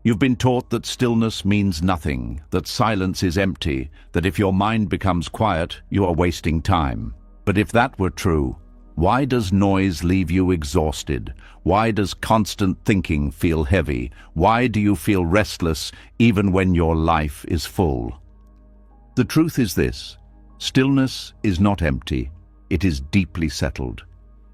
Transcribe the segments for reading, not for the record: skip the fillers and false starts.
You've been taught that stillness means nothing, that silence is empty, that if your mind becomes quiet, you are wasting time. But if that were true, why does noise leave you exhausted? Why does constant thinking feel heavy? Why do you feel restless even when your life is full? The truth is this: stillness is not empty, it is deeply settled.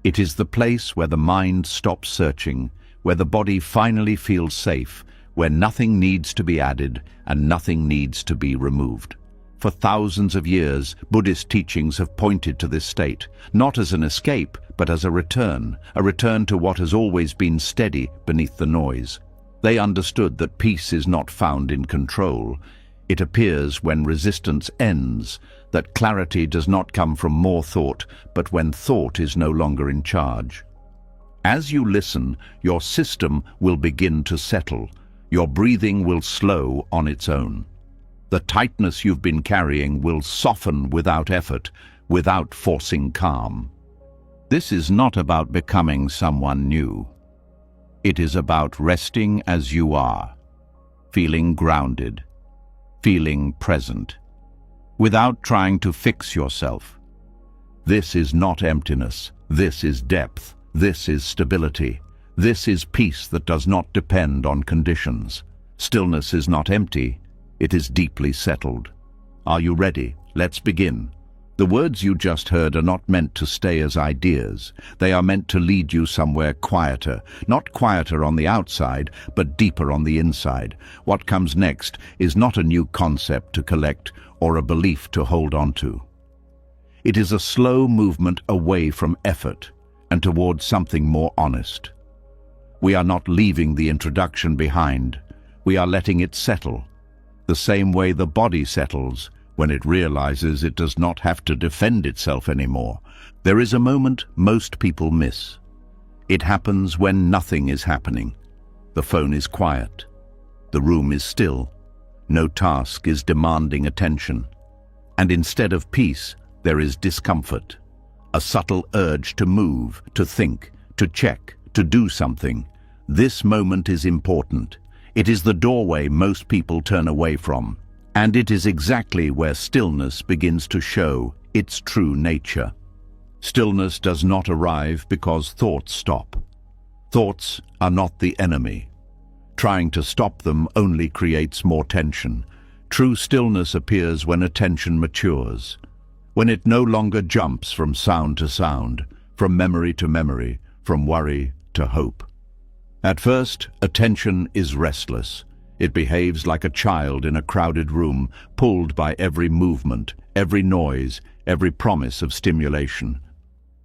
It is the place where the mind stops searching, where the body finally feels safe, where nothing needs to be added and nothing needs to be removed. For thousands of years, Buddhist teachings have pointed to this state, not as an escape, but as a return to what has always been steady beneath the noise. They understood that peace is not found in control. It appears when resistance ends, that clarity does not come from more thought, but when thought is no longer in charge. As you listen, your system will begin to settle. Your breathing will slow on its own. The tightness you've been carrying will soften without effort, without forcing calm. This is not about becoming someone new. It is about resting as you are, feeling grounded, feeling present, without trying to fix yourself. This is not emptiness. This is depth. This is stability. This is peace that does not depend on conditions. Stillness is not empty, it is deeply settled. Are you ready? Let's begin. The words you just heard are not meant to stay as ideas. They are meant to lead you somewhere quieter. Not quieter on the outside, but deeper on the inside. What comes next is not a new concept to collect or a belief to hold on to. It is a slow movement away from effort and towards something more honest. We are not leaving the introduction behind. We are letting it settle, the same way the body settles when it realizes it does not have to defend itself anymore. There is a moment most people miss. It happens when nothing is happening. The phone is quiet. The room is still. No task is demanding attention. And instead of peace, there is discomfort. A subtle urge to move, to think, to check, to do something. This moment is important. It is the doorway most people turn away from. And it is exactly where stillness begins to show its true nature. Stillness does not arrive because thoughts stop. Thoughts are not the enemy. Trying to stop them only creates more tension. True stillness appears when attention matures, when it no longer jumps from sound to sound, from memory to memory, from worry to hope. At first, attention is restless. It behaves like a child in a crowded room, pulled by every movement, every noise, every promise of stimulation.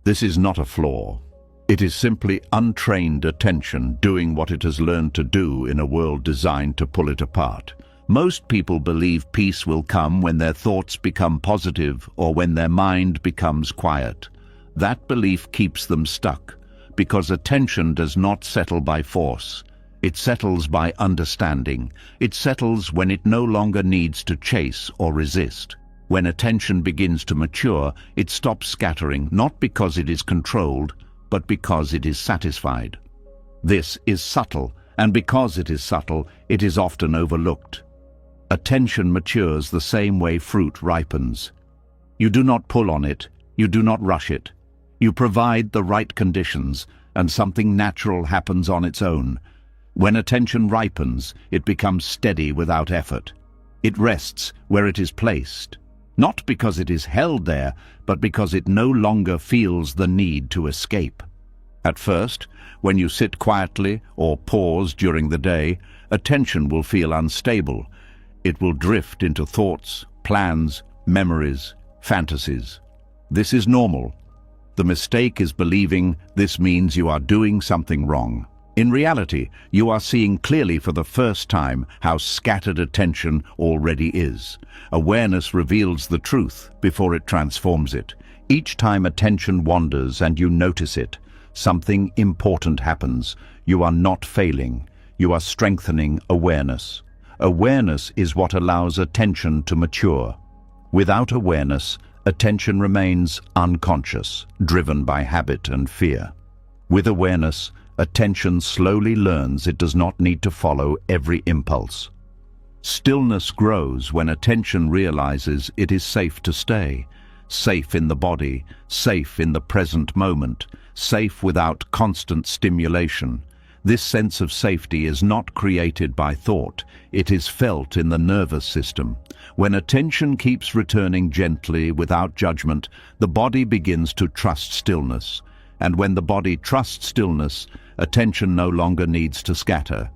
This is not a flaw. It is simply untrained attention doing what it has learned to do in a world designed to pull it apart. Most people believe peace will come when their thoughts become positive or when their mind becomes quiet. That belief keeps them stuck, because attention does not settle by force. It settles by understanding. It settles when it no longer needs to chase or resist. When attention begins to mature, it stops scattering, not because it is controlled, but because it is satisfied. This is subtle, and because it is subtle, it is often overlooked. Attention matures the same way fruit ripens. You do not pull on it, you do not rush it. You provide the right conditions, and something natural happens on its own. When attention ripens, it becomes steady without effort. It rests where it is placed, not because it is held there, but because it no longer feels the need to escape. At first, when you sit quietly or pause during the day, attention will feel unstable. It will drift into thoughts, plans, memories, fantasies. This is normal. The mistake is believing this means you are doing something wrong. In reality, you are seeing clearly for the first time how scattered attention already is. Awareness reveals the truth before it transforms it. Each time attention wanders and you notice it, something important happens. You are not failing. You are strengthening awareness. Awareness is what allows attention to mature. Without awareness, attention remains unconscious, driven by habit and fear. With awareness, attention slowly learns it does not need to follow every impulse. Stillness grows when attention realizes it is safe to stay, safe in the body, safe in the present moment, safe without constant stimulation. This sense of safety is not created by thought, it is felt in the nervous system. When attention keeps returning gently without judgment, the body begins to trust stillness. And when the body trusts stillness, attention no longer needs to scatter.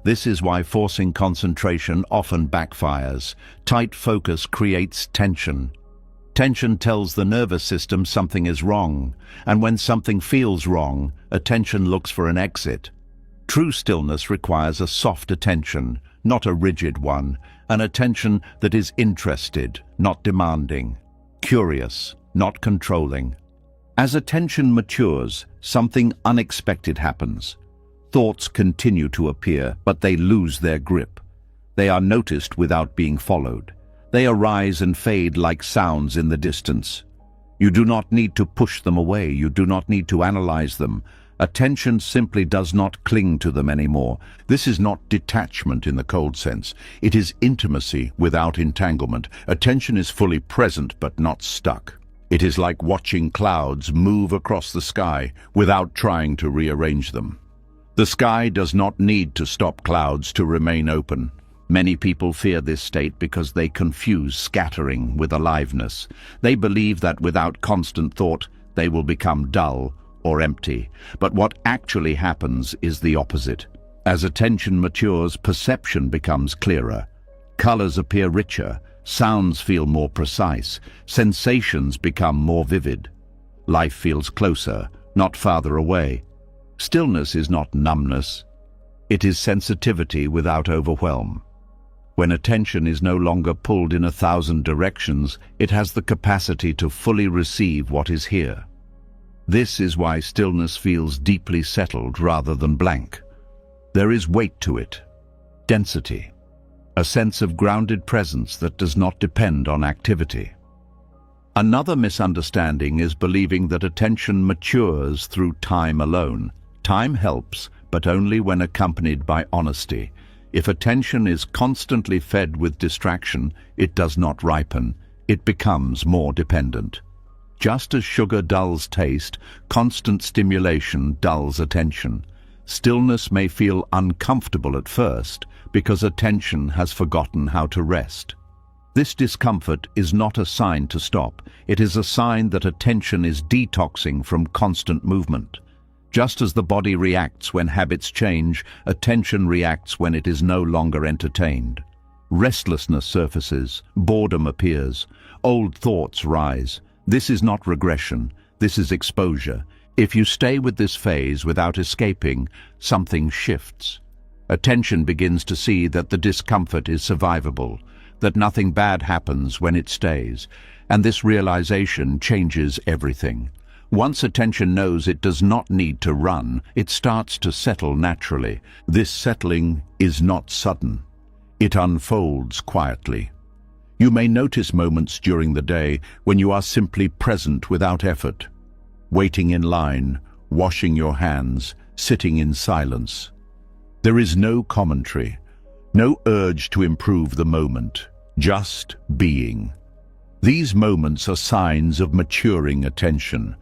This is why forcing concentration often backfires. Tight focus creates tension. Tension tells the nervous system something is wrong, and when something feels wrong, attention looks for an exit. True stillness requires a soft attention, not a rigid one, an attention that is interested, not demanding, curious, not controlling. As attention matures, something unexpected happens. Thoughts continue to appear, but they lose their grip. They are noticed without being followed. They arise and fade like sounds in the distance. You do not need to push them away. You do not need to analyze them. Attention simply does not cling to them anymore. This is not detachment in the cold sense. It is intimacy without entanglement. Attention is fully present but not stuck. It is like watching clouds move across the sky without trying to rearrange them. The sky does not need to stop clouds to remain open. Many people fear this state because they confuse scattering with aliveness. They believe that without constant thought, they will become dull or empty. But what actually happens is the opposite. As attention matures, perception becomes clearer. Colors appear richer, sounds feel more precise, sensations become more vivid. Life feels closer, not farther away. Stillness is not numbness. It is sensitivity without overwhelm. When attention is no longer pulled in 1,000 directions, it has the capacity to fully receive what is here. This is why stillness feels deeply settled rather than blank. There is weight to it, density, a sense of grounded presence that does not depend on activity. Another misunderstanding is believing that attention matures through time alone. Time helps, but only when accompanied by honesty. If attention is constantly fed with distraction, it does not ripen. It becomes more dependent. Just as sugar dulls taste, constant stimulation dulls attention. Stillness may feel uncomfortable at first because attention has forgotten how to rest. This discomfort is not a sign to stop. It is a sign that attention is detoxing from constant movement. Just as the body reacts when habits change, attention reacts when it is no longer entertained. Restlessness surfaces, boredom appears, old thoughts rise. This is not regression, this is exposure. If you stay with this phase without escaping, something shifts. Attention begins to see that the discomfort is survivable, that nothing bad happens when it stays, and this realization changes everything. Once attention knows it does not need to run, it starts to settle naturally. This settling is not sudden. It unfolds quietly. You may notice moments during the day when you are simply present without effort. Waiting in line, washing your hands, sitting in silence. There is no commentary, no urge to improve the moment, just being. These moments are signs of maturing attention.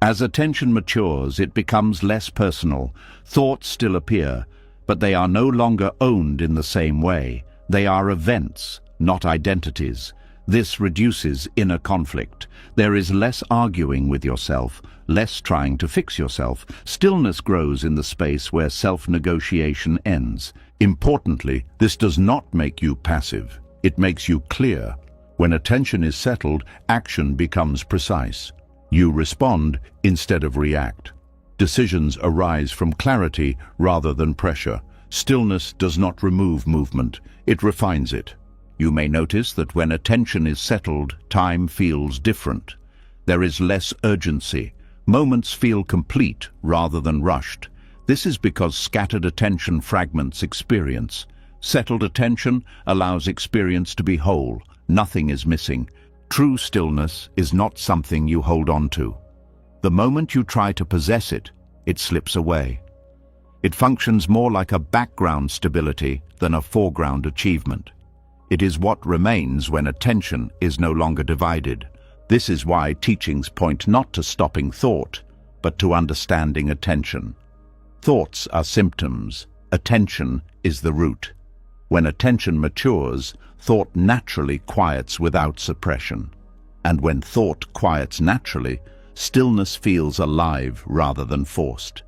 As attention matures, it becomes less personal. Thoughts still appear, but they are no longer owned in the same way. They are events, not identities. This reduces inner conflict. There is less arguing with yourself, less trying to fix yourself. Stillness grows in the space where self-negotiation ends. Importantly, this does not make you passive. It makes you clear. When attention is settled, action becomes precise. You respond instead of react. Decisions arise from clarity rather than pressure. Stillness does not remove movement, it refines it. You may notice that when attention is settled, time feels different. There is less urgency. Moments feel complete rather than rushed. This is because scattered attention fragments experience. Settled attention allows experience to be whole. Nothing is missing. True stillness is not something you hold on to. The moment you try to possess it, it slips away. It functions more like a background stability than a foreground achievement. It is what remains when attention is no longer divided. This is why teachings point not to stopping thought, but to understanding attention. Thoughts are symptoms. Attention is the root. When attention matures, thought naturally quiets without suppression. And when thought quiets naturally, stillness feels alive rather than forced.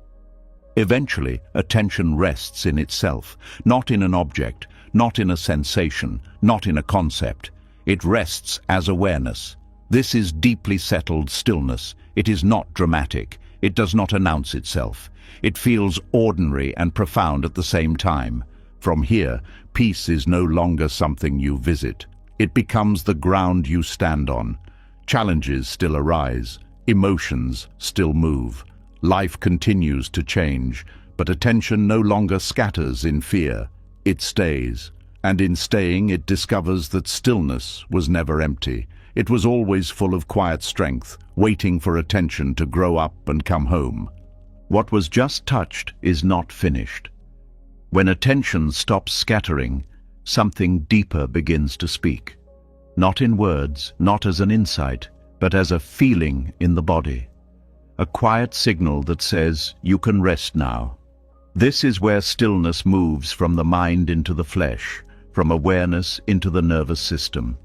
Eventually, attention rests in itself, not in an object, not in a sensation, not in a concept. It rests as awareness. This is deeply settled stillness. It is not dramatic. It does not announce itself. It feels ordinary and profound at the same time. From here, peace is no longer something you visit. It becomes the ground you stand on. Challenges still arise. Emotions still move. Life continues to change, but attention no longer scatters in fear. It stays. And in staying, it discovers that stillness was never empty. It was always full of quiet strength, waiting for attention to grow up and come home. What was just touched is not finished. When attention stops scattering, something deeper begins to speak. Not in words, not as an insight, but as a feeling in the body. A quiet signal that says, you can rest now. This is where stillness moves from the mind into the flesh, from awareness into the nervous system.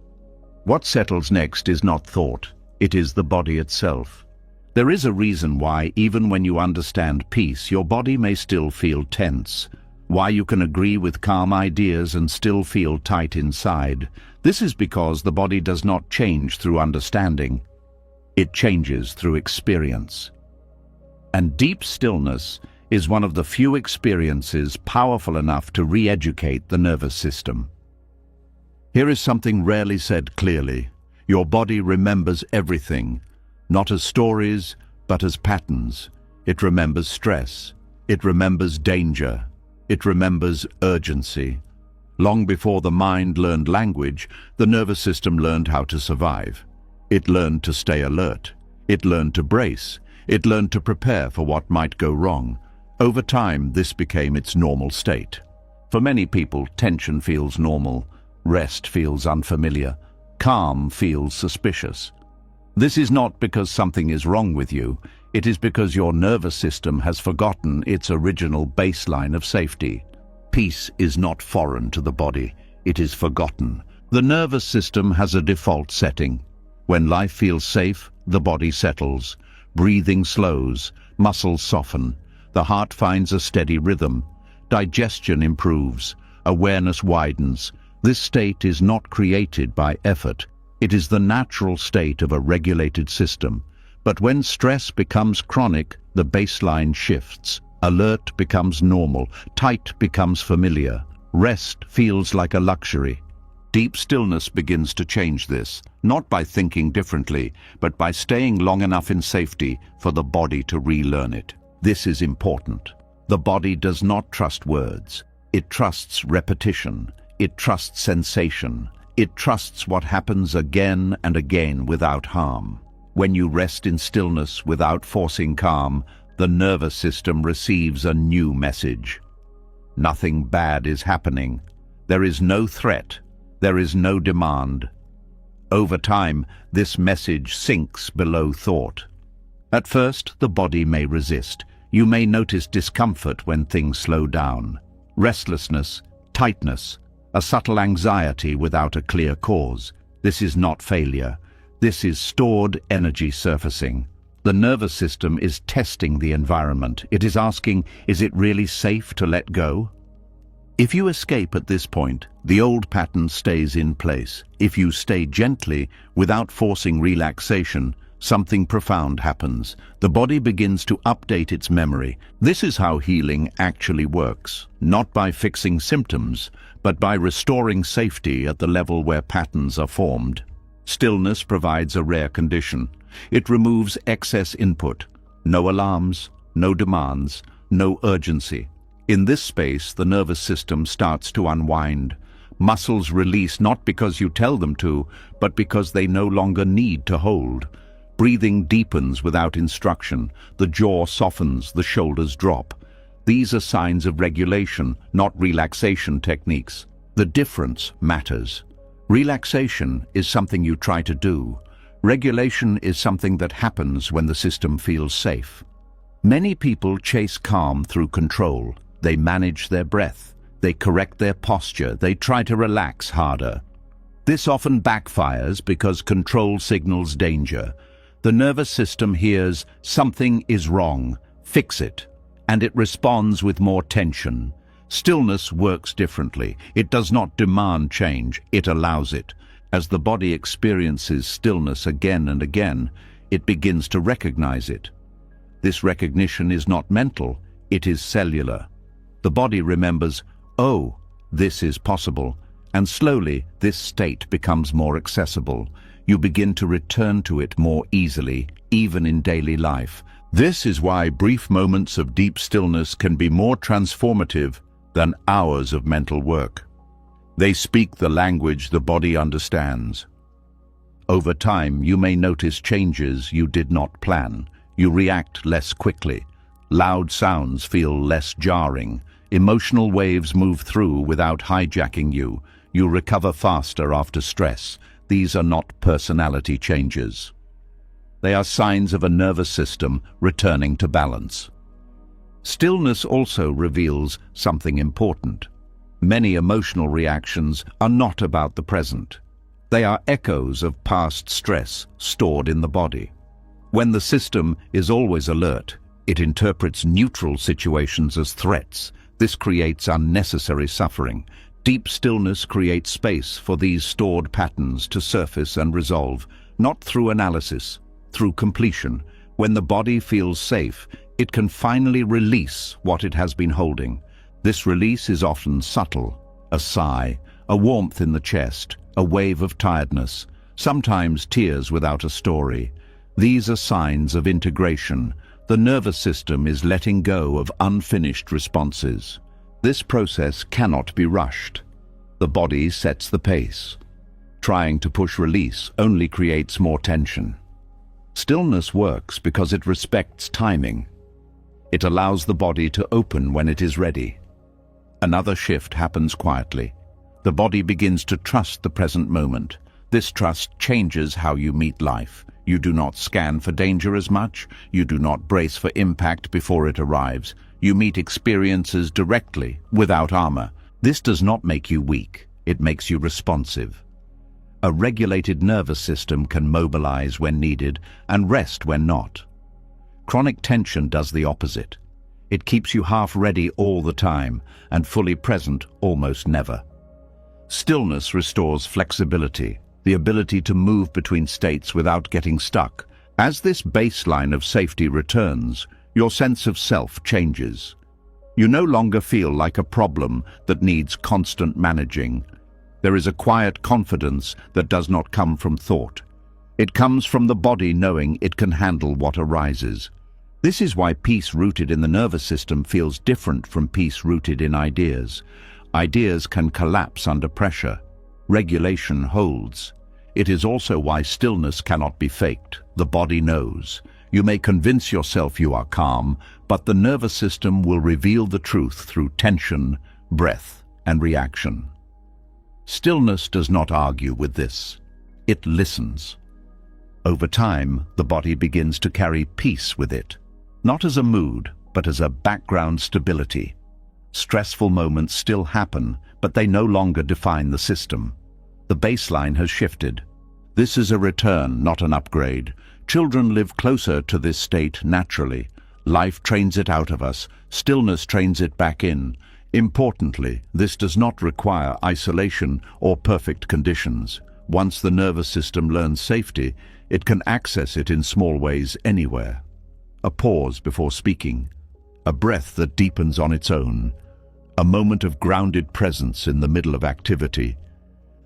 What settles next is not thought, it is the body itself. There is a reason why, even when you understand peace, your body may still feel tense. Why you can agree with calm ideas and still feel tight inside. This is because the body does not change through understanding. It changes through experience. And deep stillness is one of the few experiences powerful enough to re-educate the nervous system. Here is something rarely said clearly. Your body remembers everything, not as stories, but as patterns. It remembers stress. It remembers danger. It remembers urgency. Long before the mind learned language, the nervous system learned how to survive. It learned to stay alert. It learned to brace. It learned to prepare for what might go wrong. Over time, this became its normal state. For many people, tension feels normal. Rest feels unfamiliar. Calm feels suspicious. This is not because something is wrong with you. It is because your nervous system has forgotten its original baseline of safety. Peace is not foreign to the body. It is forgotten. The nervous system has a default setting. When life feels safe, the body settles. Breathing slows. Muscles soften. The heart finds a steady rhythm. Digestion improves. Awareness widens. This state is not created by effort. It is the natural state of a regulated system. But when stress becomes chronic, the baseline shifts. Alert becomes normal. Tight becomes familiar. Rest feels like a luxury. Deep stillness begins to change this, not by thinking differently, but by staying long enough in safety for the body to relearn it. This is important. The body does not trust words. It trusts repetition. It trusts sensation. It trusts what happens again and again without harm. When you rest in stillness without forcing calm, the nervous system receives a new message. Nothing bad is happening. There is no threat. There is no demand. Over time, this message sinks below thought. At first, the body may resist. You may notice discomfort when things slow down. Restlessness, tightness, a subtle anxiety without a clear cause. This is not failure. This is stored energy surfacing. The nervous system is testing the environment. It is asking, is it really safe to let go? If you escape at this point, the old pattern stays in place. If you stay gently, without forcing relaxation, something profound happens. The body begins to update its memory. This is how healing actually works, not by fixing symptoms, but by restoring safety at the level where patterns are formed. Stillness provides a rare condition. It removes excess input. No alarms, no demands, no urgency. In this space, the nervous system starts to unwind. Muscles release not because you tell them to, but because they no longer need to hold. Breathing deepens without instruction. The jaw softens, the shoulders drop. These are signs of regulation, not relaxation techniques. The difference matters. Relaxation is something you try to do. Regulation is something that happens when the system feels safe. Many people chase calm through control. They manage their breath. They correct their posture. They try to relax harder. This often backfires because control signals danger. The nervous system hears, "Something is wrong, fix it," and it responds with more tension. Stillness works differently. It does not demand change, it allows it. As the body experiences stillness again and again, it begins to recognize it. This recognition is not mental, it is cellular. The body remembers, "Oh, this is possible," and slowly this state becomes more accessible. You begin to return to it more easily, even in daily life. This is why brief moments of deep stillness can be more transformative than hours of mental work. They speak the language the body understands. Over time, you may notice changes you did not plan. You react less quickly. Loud sounds feel less jarring. Emotional waves move through without hijacking you. You recover faster after stress. These are not personality changes. They are signs of a nervous system returning to balance. Stillness also reveals something important. Many emotional reactions are not about the present. They are echoes of past stress stored in the body. When the system is always alert, it interprets neutral situations as threats. This creates unnecessary suffering. Deep stillness creates space for these stored patterns to surface and resolve, not through analysis, through completion. When the body feels safe, it can finally release what it has been holding. This release is often subtle: a sigh, a warmth in the chest, a wave of tiredness, sometimes tears without a story. These are signs of integration. The nervous system is letting go of unfinished responses. This process cannot be rushed. The body sets the pace. Trying to push release only creates more tension. Stillness works because it respects timing. It allows the body to open when it is ready. Another shift happens quietly. The body begins to trust the present moment. This trust changes how you meet life. You do not scan for danger as much. You do not brace for impact before it arrives. You meet experiences directly, without armor. This does not make you weak. It makes you responsive. A regulated nervous system can mobilize when needed and rest when not. Chronic tension does the opposite. It keeps you half ready all the time and fully present almost never. Stillness restores flexibility, the ability to move between states without getting stuck. As this baseline of safety returns, your sense of self changes. You no longer feel like a problem that needs constant managing. There is a quiet confidence that does not come from thought. It comes from the body knowing it can handle what arises. This is why peace rooted in the nervous system feels different from peace rooted in ideas. Ideas can collapse under pressure. Regulation holds. It is also why stillness cannot be faked. The body knows. You may convince yourself you are calm, but the nervous system will reveal the truth through tension, breath, and reaction. Stillness does not argue with this. It listens. Over time, the body begins to carry peace with it, not as a mood, but as a background stability. Stressful moments still happen, but they no longer define the system. The baseline has shifted. This is a return, not an upgrade. Children live closer to this state naturally. Life trains it out of us. Stillness trains it back in. Importantly, this does not require isolation or perfect conditions. Once the nervous system learns safety, it can access it in small ways anywhere. A pause before speaking, a breath that deepens on its own, a moment of grounded presence in the middle of activity.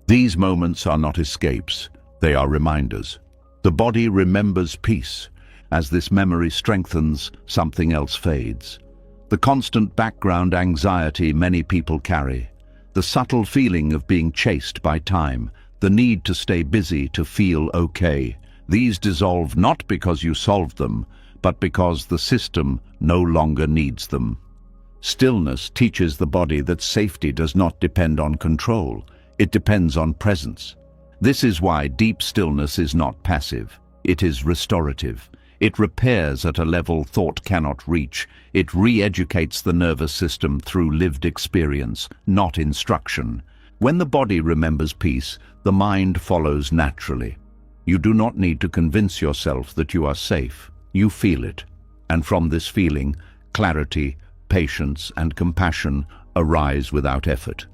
These moments are not escapes, they are reminders. The body remembers peace. As this memory strengthens, something else fades. The constant background anxiety many people carry, the subtle feeling of being chased by time, the need to stay busy to feel okay. These dissolve not because you solved them, but because the system no longer needs them. Stillness teaches the body that safety does not depend on control, it depends on presence. This is why deep stillness is not passive, it is restorative. It repairs at a level thought cannot reach. It re-educates the nervous system through lived experience, not instruction. When the body remembers peace, the mind follows naturally. You do not need to convince yourself that you are safe. You feel it. And from this feeling, clarity, patience, and compassion arise without effort.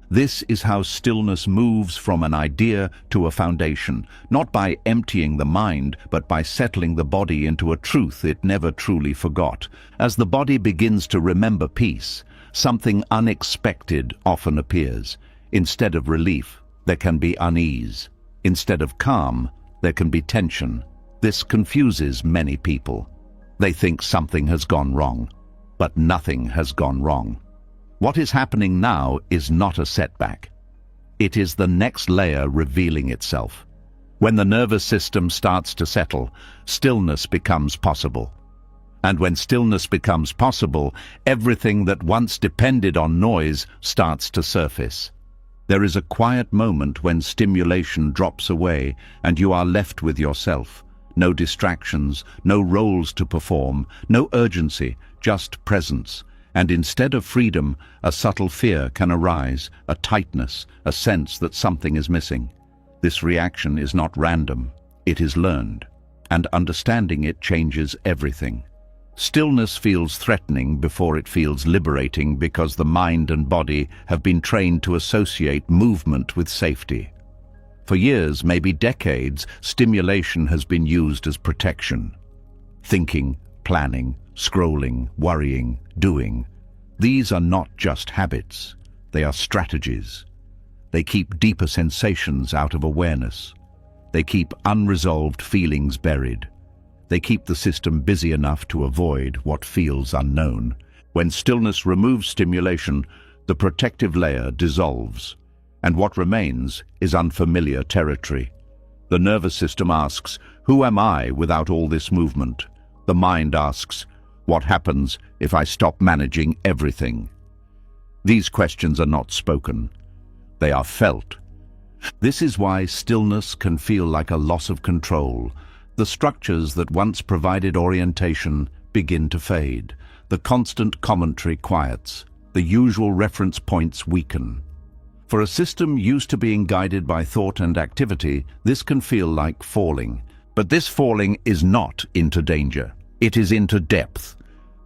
This is how stillness moves from an idea to a foundation, not by emptying the mind, but by settling the body into a truth it never truly forgot. As the body begins to remember peace, something unexpected often appears. Instead of relief, there can be unease. Instead of calm, there can be tension. This confuses many people. They think something has gone wrong, but nothing has gone wrong. What is happening now is not a setback. It is the next layer revealing itself. When the nervous system starts to settle, stillness becomes possible. And when stillness becomes possible, everything that once depended on noise starts to surface. There is a quiet moment when stimulation drops away and you are left with yourself. No distractions, no roles to perform, no urgency, just presence. And instead of freedom, a subtle fear can arise, a tightness, a sense that something is missing. This reaction is not random, it is learned, and understanding it changes everything. Stillness feels threatening before it feels liberating because the mind and body have been trained to associate movement with safety. For years, maybe decades, stimulation has been used as protection. Thinking, planning, scrolling, worrying, doing. These are not just habits, they are strategies. They keep deeper sensations out of awareness. They keep unresolved feelings buried. They keep the system busy enough to avoid what feels unknown. When stillness removes stimulation, the protective layer dissolves, and what remains is unfamiliar territory. The nervous system asks, "Who am I without all this movement?" The mind asks, "What happens if I stop managing everything?" These questions are not spoken. They are felt. This is why stillness can feel like a loss of control. The structures that once provided orientation begin to fade. The constant commentary quiets. The usual reference points weaken. For a system used to being guided by thought and activity, this can feel like falling. But this falling is not into danger. It is into depth.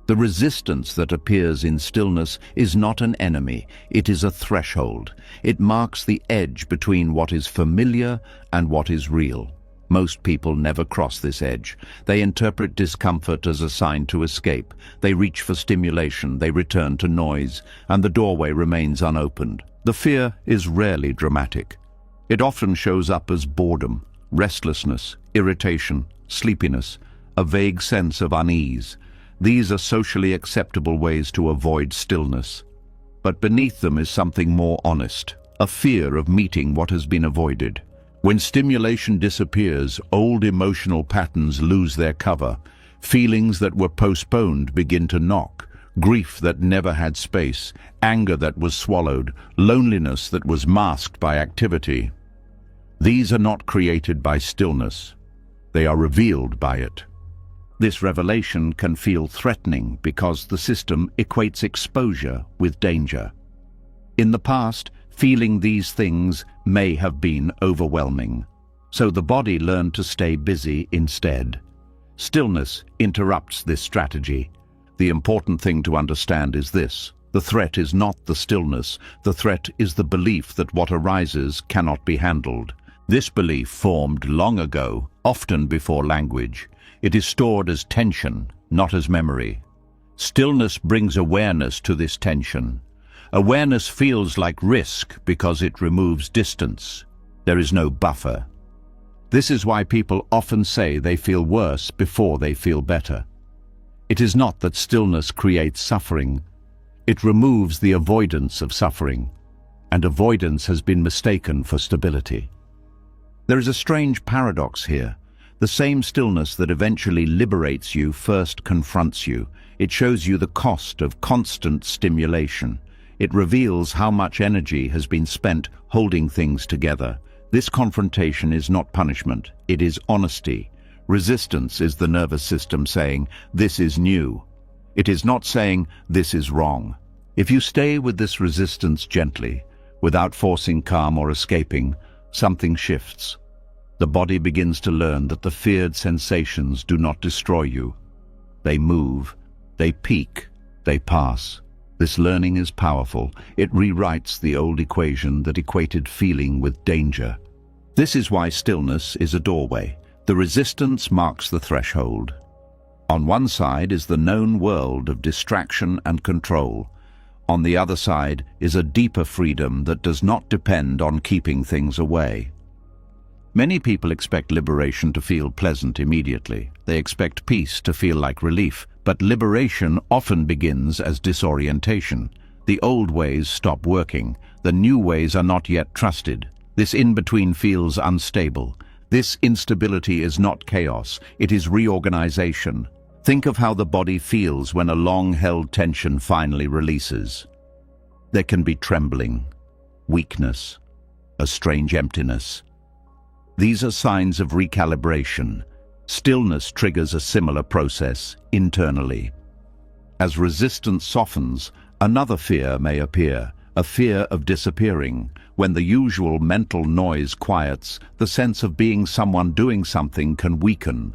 The resistance that appears in stillness is not an enemy, it is a threshold. It marks the edge between what is familiar and what is real. Most people never cross this edge. They interpret discomfort as a sign to escape. They reach for stimulation, they return to noise, and the doorway remains unopened. The fear is rarely dramatic. It often shows up as boredom, restlessness, irritation, sleepiness, a vague sense of unease. These are socially acceptable ways to avoid stillness. But beneath them is something more honest, a fear of meeting what has been avoided. When stimulation disappears, old emotional patterns lose their cover. Feelings that were postponed begin to knock. Grief that never had space, anger that was swallowed, loneliness that was masked by activity. These are not created by stillness. They are revealed by it. This revelation can feel threatening because the system equates exposure with danger. In the past, feeling these things may have been overwhelming, so the body learned to stay busy instead. Stillness interrupts this strategy. The important thing to understand is this: the threat is not the stillness, the threat is the belief that what arises cannot be handled. This belief formed long ago, often before language. It is stored as tension, not as memory. Stillness brings awareness to this tension. Awareness feels like risk because it removes distance. There is no buffer. This is why people often say they feel worse before they feel better. It is not that stillness creates suffering. It removes the avoidance of suffering, and avoidance has been mistaken for stability. There is a strange paradox here. The same stillness that eventually liberates you first confronts you. It shows you the cost of constant stimulation. It reveals how much energy has been spent holding things together. This confrontation is not punishment, it is honesty. Resistance is the nervous system saying, "This is new." It is not saying, "This is wrong." If you stay with this resistance gently, without forcing calm or escaping, something shifts. The body begins to learn that the feared sensations do not destroy you. They move, they peak, they pass. This learning is powerful. It rewrites the old equation that equated feeling with danger. This is why stillness is a doorway. The resistance marks the threshold. On one side is the known world of distraction and control. On the other side is a deeper freedom that does not depend on keeping things away. Many people expect liberation to feel pleasant immediately. They expect peace to feel like relief, but liberation often begins as disorientation. The old ways stop working. The new ways are not yet trusted. This in-between feels unstable. This instability is not chaos, it is reorganization. Think of how the body feels when a long-held tension finally releases. There can be trembling, weakness, a strange emptiness. These are signs of recalibration. Stillness triggers a similar process internally. As resistance softens, another fear may appear, a fear of disappearing. When the usual mental noise quiets, the sense of being someone doing something can weaken.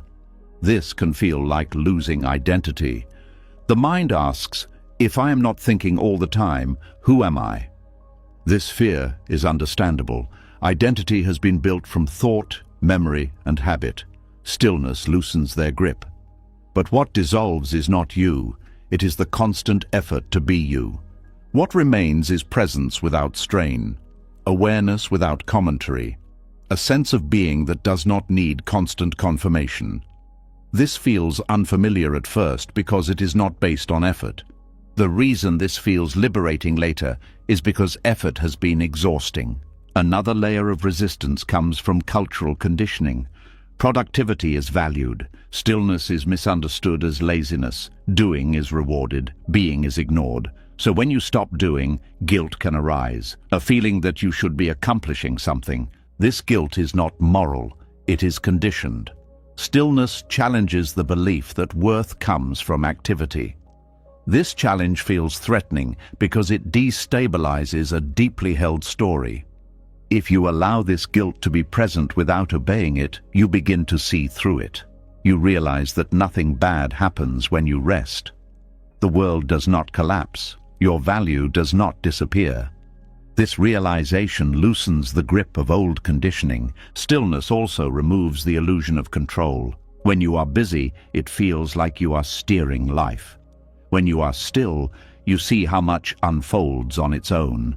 This can feel like losing identity. The mind asks, if I am not thinking all the time, who am I? This fear is understandable. Identity has been built from thought, memory, and habit. Stillness loosens their grip. But what dissolves is not you. It is the constant effort to be you. What remains is presence without strain, awareness without commentary, a sense of being that does not need constant confirmation. This feels unfamiliar at first because it is not based on effort. The reason this feels liberating later is because effort has been exhausting. Another layer of resistance comes from cultural conditioning. Productivity is valued. Stillness is misunderstood as laziness. Doing is rewarded. Being is ignored. So when you stop doing, guilt can arise, a feeling that you should be accomplishing something. This guilt is not moral, it is conditioned. Stillness challenges the belief that worth comes from activity. This challenge feels threatening because it destabilizes a deeply held story. If you allow this guilt to be present without obeying it, you begin to see through it. You realize that nothing bad happens when you rest. The world does not collapse. Your value does not disappear. This realization loosens the grip of old conditioning. Stillness also removes the illusion of control. When you are busy, it feels like you are steering life. When you are still, you see how much unfolds on its own.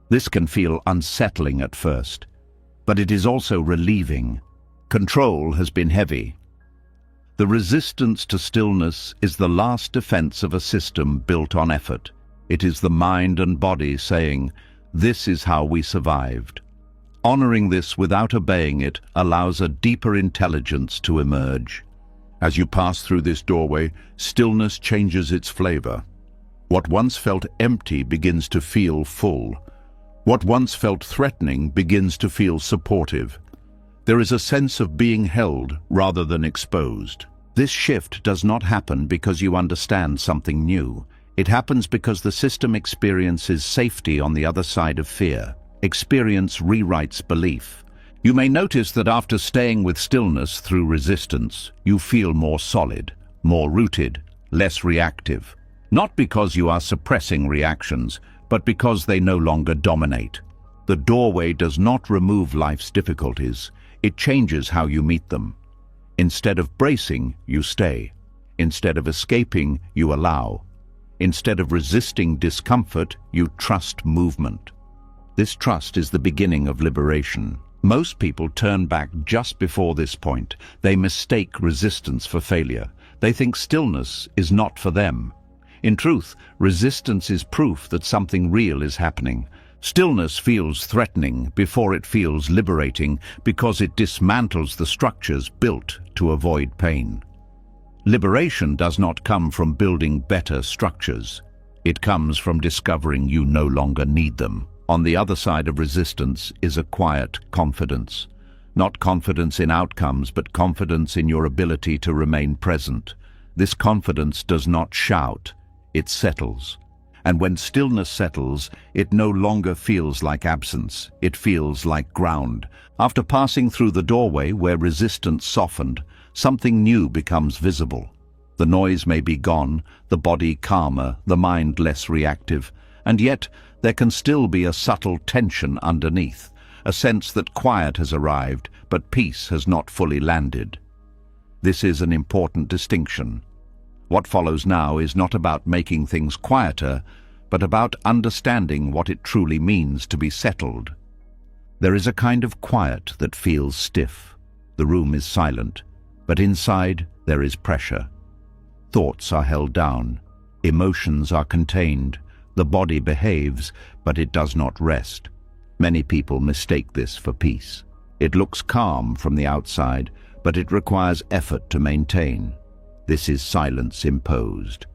This can feel unsettling at first, but it is also relieving. Control has been heavy. The resistance to stillness is the last defense of a system built on effort. It is the mind and body saying, "This is how we survived." Honoring this without obeying it allows a deeper intelligence to emerge. As you pass through this doorway, stillness changes its flavor. What once felt empty begins to feel full. What once felt threatening begins to feel supportive. There is a sense of being held rather than exposed. This shift does not happen because you understand something new. It happens because the system experiences safety on the other side of fear. Experience rewrites belief. You may notice that after staying with stillness through resistance, you feel more solid, more rooted, less reactive. Not because you are suppressing reactions, but because they no longer dominate. The doorway does not remove life's difficulties. It changes how you meet them. Instead of bracing, you stay. Instead of escaping, you allow. Instead of resisting discomfort, you trust movement. This trust is the beginning of liberation. Most people turn back just before this point. They mistake resistance for failure. They think stillness is not for them. In truth, resistance is proof that something real is happening. Stillness feels threatening before it feels liberating because it dismantles the structures built to avoid pain. Liberation does not come from building better structures. It comes from discovering you no longer need them. On the other side of resistance is a quiet confidence. Not confidence in outcomes, but confidence in your ability to remain present. This confidence does not shout, it settles. And when stillness settles, it no longer feels like absence, it feels like ground. After passing through the doorway where resistance softened, something new becomes visible. The noise may be gone, the body calmer, the mind less reactive, and yet there can still be a subtle tension underneath, a sense that quiet has arrived, but peace has not fully landed. This is an important distinction. What follows now is not about making things quieter, but about understanding what it truly means to be settled. There is a kind of quiet that feels stiff. The room is silent, but inside there is pressure. Thoughts are held down, emotions are contained, the body behaves, but it does not rest. Many people mistake this for peace. It looks calm from the outside, but it requires effort to maintain. This is silence imposed,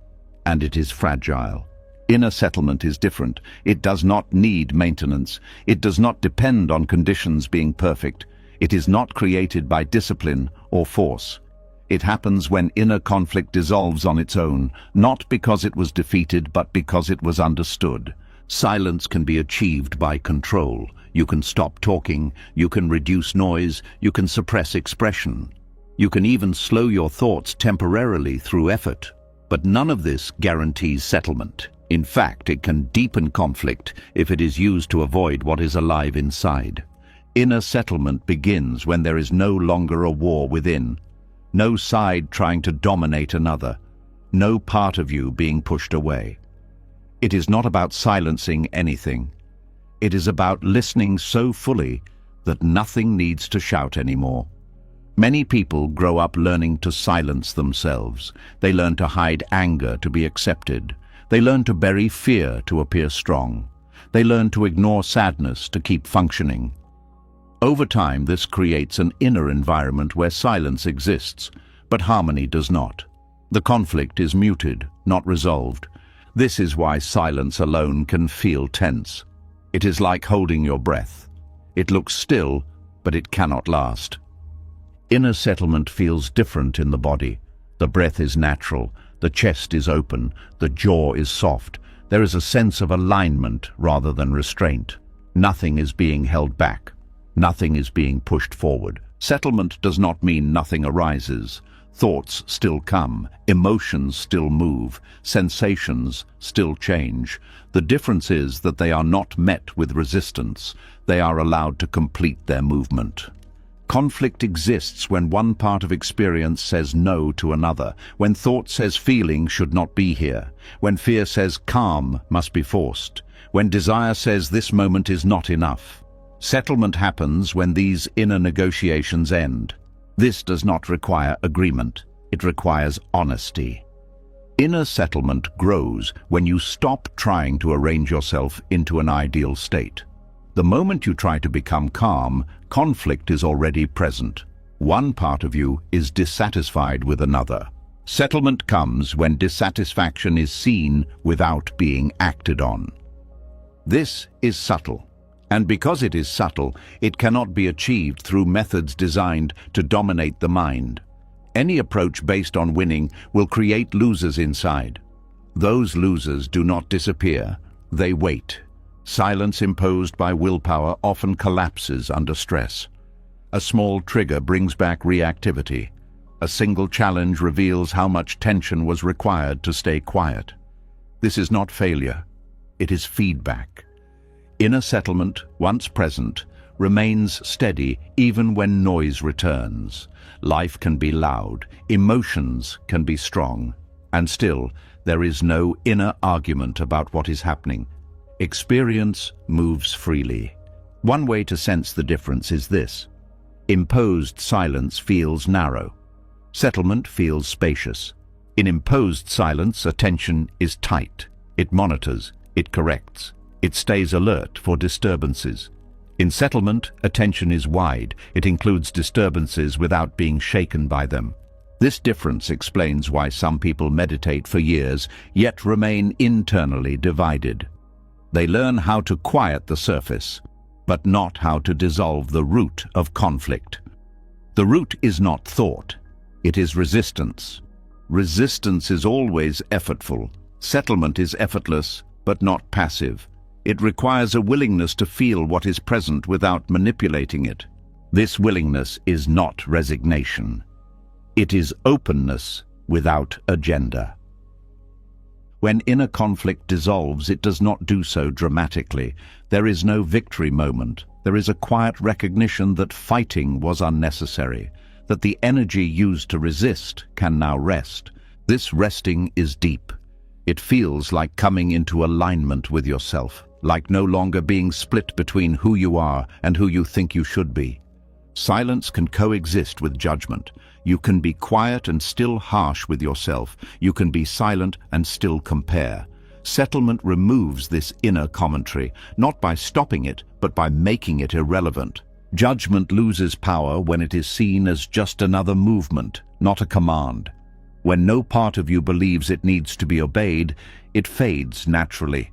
and it is fragile. Inner settlement is different. It does not need maintenance. It does not depend on conditions being perfect. It is not created by discipline or force. It happens when inner conflict dissolves on its own, not because it was defeated, but because it was understood. Silence can be achieved by control. You can stop talking, you can reduce noise, you can suppress expression. You can even slow your thoughts temporarily through effort. But none of this guarantees settlement. In fact, it can deepen conflict if it is used to avoid what is alive inside. Inner settlement begins when there is no longer a war within, no side trying to dominate another, no part of you being pushed away. It is not about silencing anything. It is about listening so fully that nothing needs to shout anymore. Many people grow up learning to silence themselves. They learn to hide anger to be accepted. They learn to bury fear to appear strong. They learn to ignore sadness to keep functioning. Over time, this creates an inner environment where silence exists, but harmony does not. The conflict is muted, not resolved. This is why silence alone can feel tense. It is like holding your breath. It looks still, but it cannot last. Inner settlement feels different in the body. The breath is natural, the chest is open, the jaw is soft. There is a sense of alignment rather than restraint. Nothing is being held back. Nothing is being pushed forward. Settlement does not mean nothing arises. Thoughts still come, emotions still move, sensations still change. The difference is that they are not met with resistance. They are allowed to complete their movement. Conflict exists when one part of experience says no to another, when thought says feeling should not be here, when fear says calm must be forced, when desire says this moment is not enough. Settlement happens when these inner negotiations end. This does not require agreement. It requires honesty. Inner settlement grows when you stop trying to arrange yourself into an ideal state. The moment you try to become calm, conflict is already present. One part of you is dissatisfied with another. Settlement comes when dissatisfaction is seen without being acted on. This is subtle. And because it is subtle, it cannot be achieved through methods designed to dominate the mind. Any approach based on winning will create losers inside. Those losers do not disappear, they wait. Silence imposed by willpower often collapses under stress. A small trigger brings back reactivity. A single challenge reveals how much tension was required to stay quiet. This is not failure, it is feedback. Inner settlement, once present, remains steady even when noise returns. Life can be loud, emotions can be strong, and still there is no inner argument about what is happening. Experience moves freely. One way to sense the difference is this. Imposed silence feels narrow. Settlement feels spacious. In imposed silence, attention is tight. It monitors, it corrects. It stays alert for disturbances. In settlement, attention is wide. It includes disturbances without being shaken by them. This difference explains why some people meditate for years, yet remain internally divided. They learn how to quiet the surface, but not how to dissolve the root of conflict. The root is not thought, it is resistance. Resistance is always effortful. Settlement is effortless, but not passive. It requires a willingness to feel what is present without manipulating it. This willingness is not resignation. It is openness without agenda. When inner conflict dissolves, it does not do so dramatically. There is no victory moment. There is a quiet recognition that fighting was unnecessary, that the energy used to resist can now rest. This resting is deep. It feels like coming into alignment with yourself, like no longer being split between who you are and who you think you should be. Silence can coexist with judgment. You can be quiet and still harsh with yourself. You can be silent and still compare. Settlement removes this inner commentary, not by stopping it, but by making it irrelevant. Judgment loses power when it is seen as just another movement, not a command. When no part of you believes it needs to be obeyed, it fades naturally.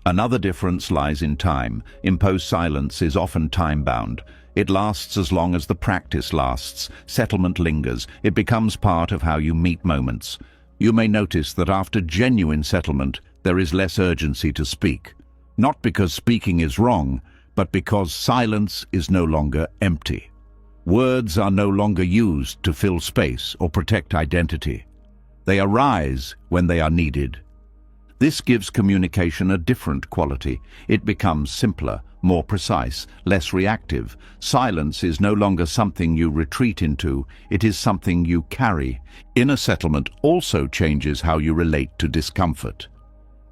Another difference lies in time. Imposed silence is often time-bound. It lasts as long as the practice lasts. Settlement lingers. It becomes part of how you meet moments. You may notice that after genuine settlement, there is less urgency to speak. Not because speaking is wrong, but because silence is no longer empty. Words are no longer used to fill space or protect identity. They arise when they are needed. This gives communication a different quality. It becomes simpler, more precise, less reactive. Silence is no longer something you retreat into, it is something you carry. Inner settlement also changes how you relate to discomfort.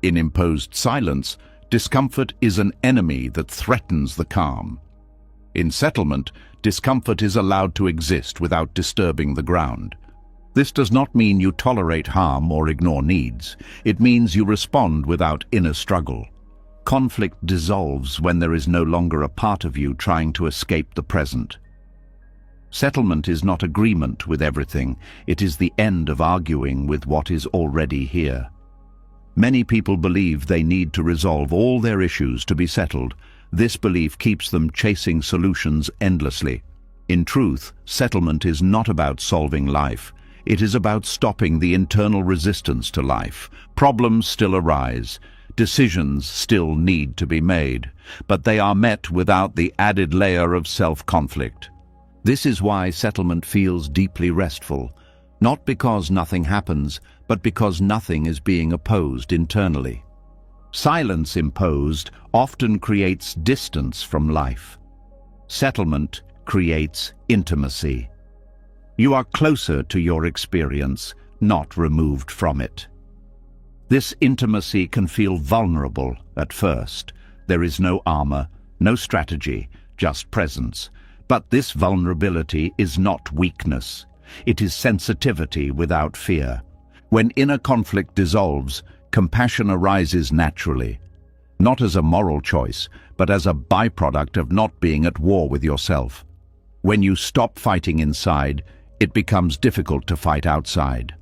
In imposed silence, discomfort is an enemy that threatens the calm. In settlement, discomfort is allowed to exist without disturbing the ground. This does not mean you tolerate harm or ignore needs. It means you respond without inner struggle. Conflict dissolves when there is no longer a part of you trying to escape the present. Settlement is not agreement with everything. It is the end of arguing with what is already here. Many people believe they need to resolve all their issues to be settled. This belief keeps them chasing solutions endlessly. In truth, settlement is not about solving life. It is about stopping the internal resistance to life. Problems still arise. Decisions still need to be made, but they are met without the added layer of self-conflict. This is why settlement feels deeply restful, not because nothing happens, but because nothing is being opposed internally. Silence imposed often creates distance from life. Settlement creates intimacy. You are closer to your experience, not removed from it. This intimacy can feel vulnerable at first. There is no armor, no strategy, just presence. But this vulnerability is not weakness. It is sensitivity without fear. When inner conflict dissolves, compassion arises naturally, not as a moral choice, but as a byproduct of not being at war with yourself. When you stop fighting inside, it becomes difficult to fight outside.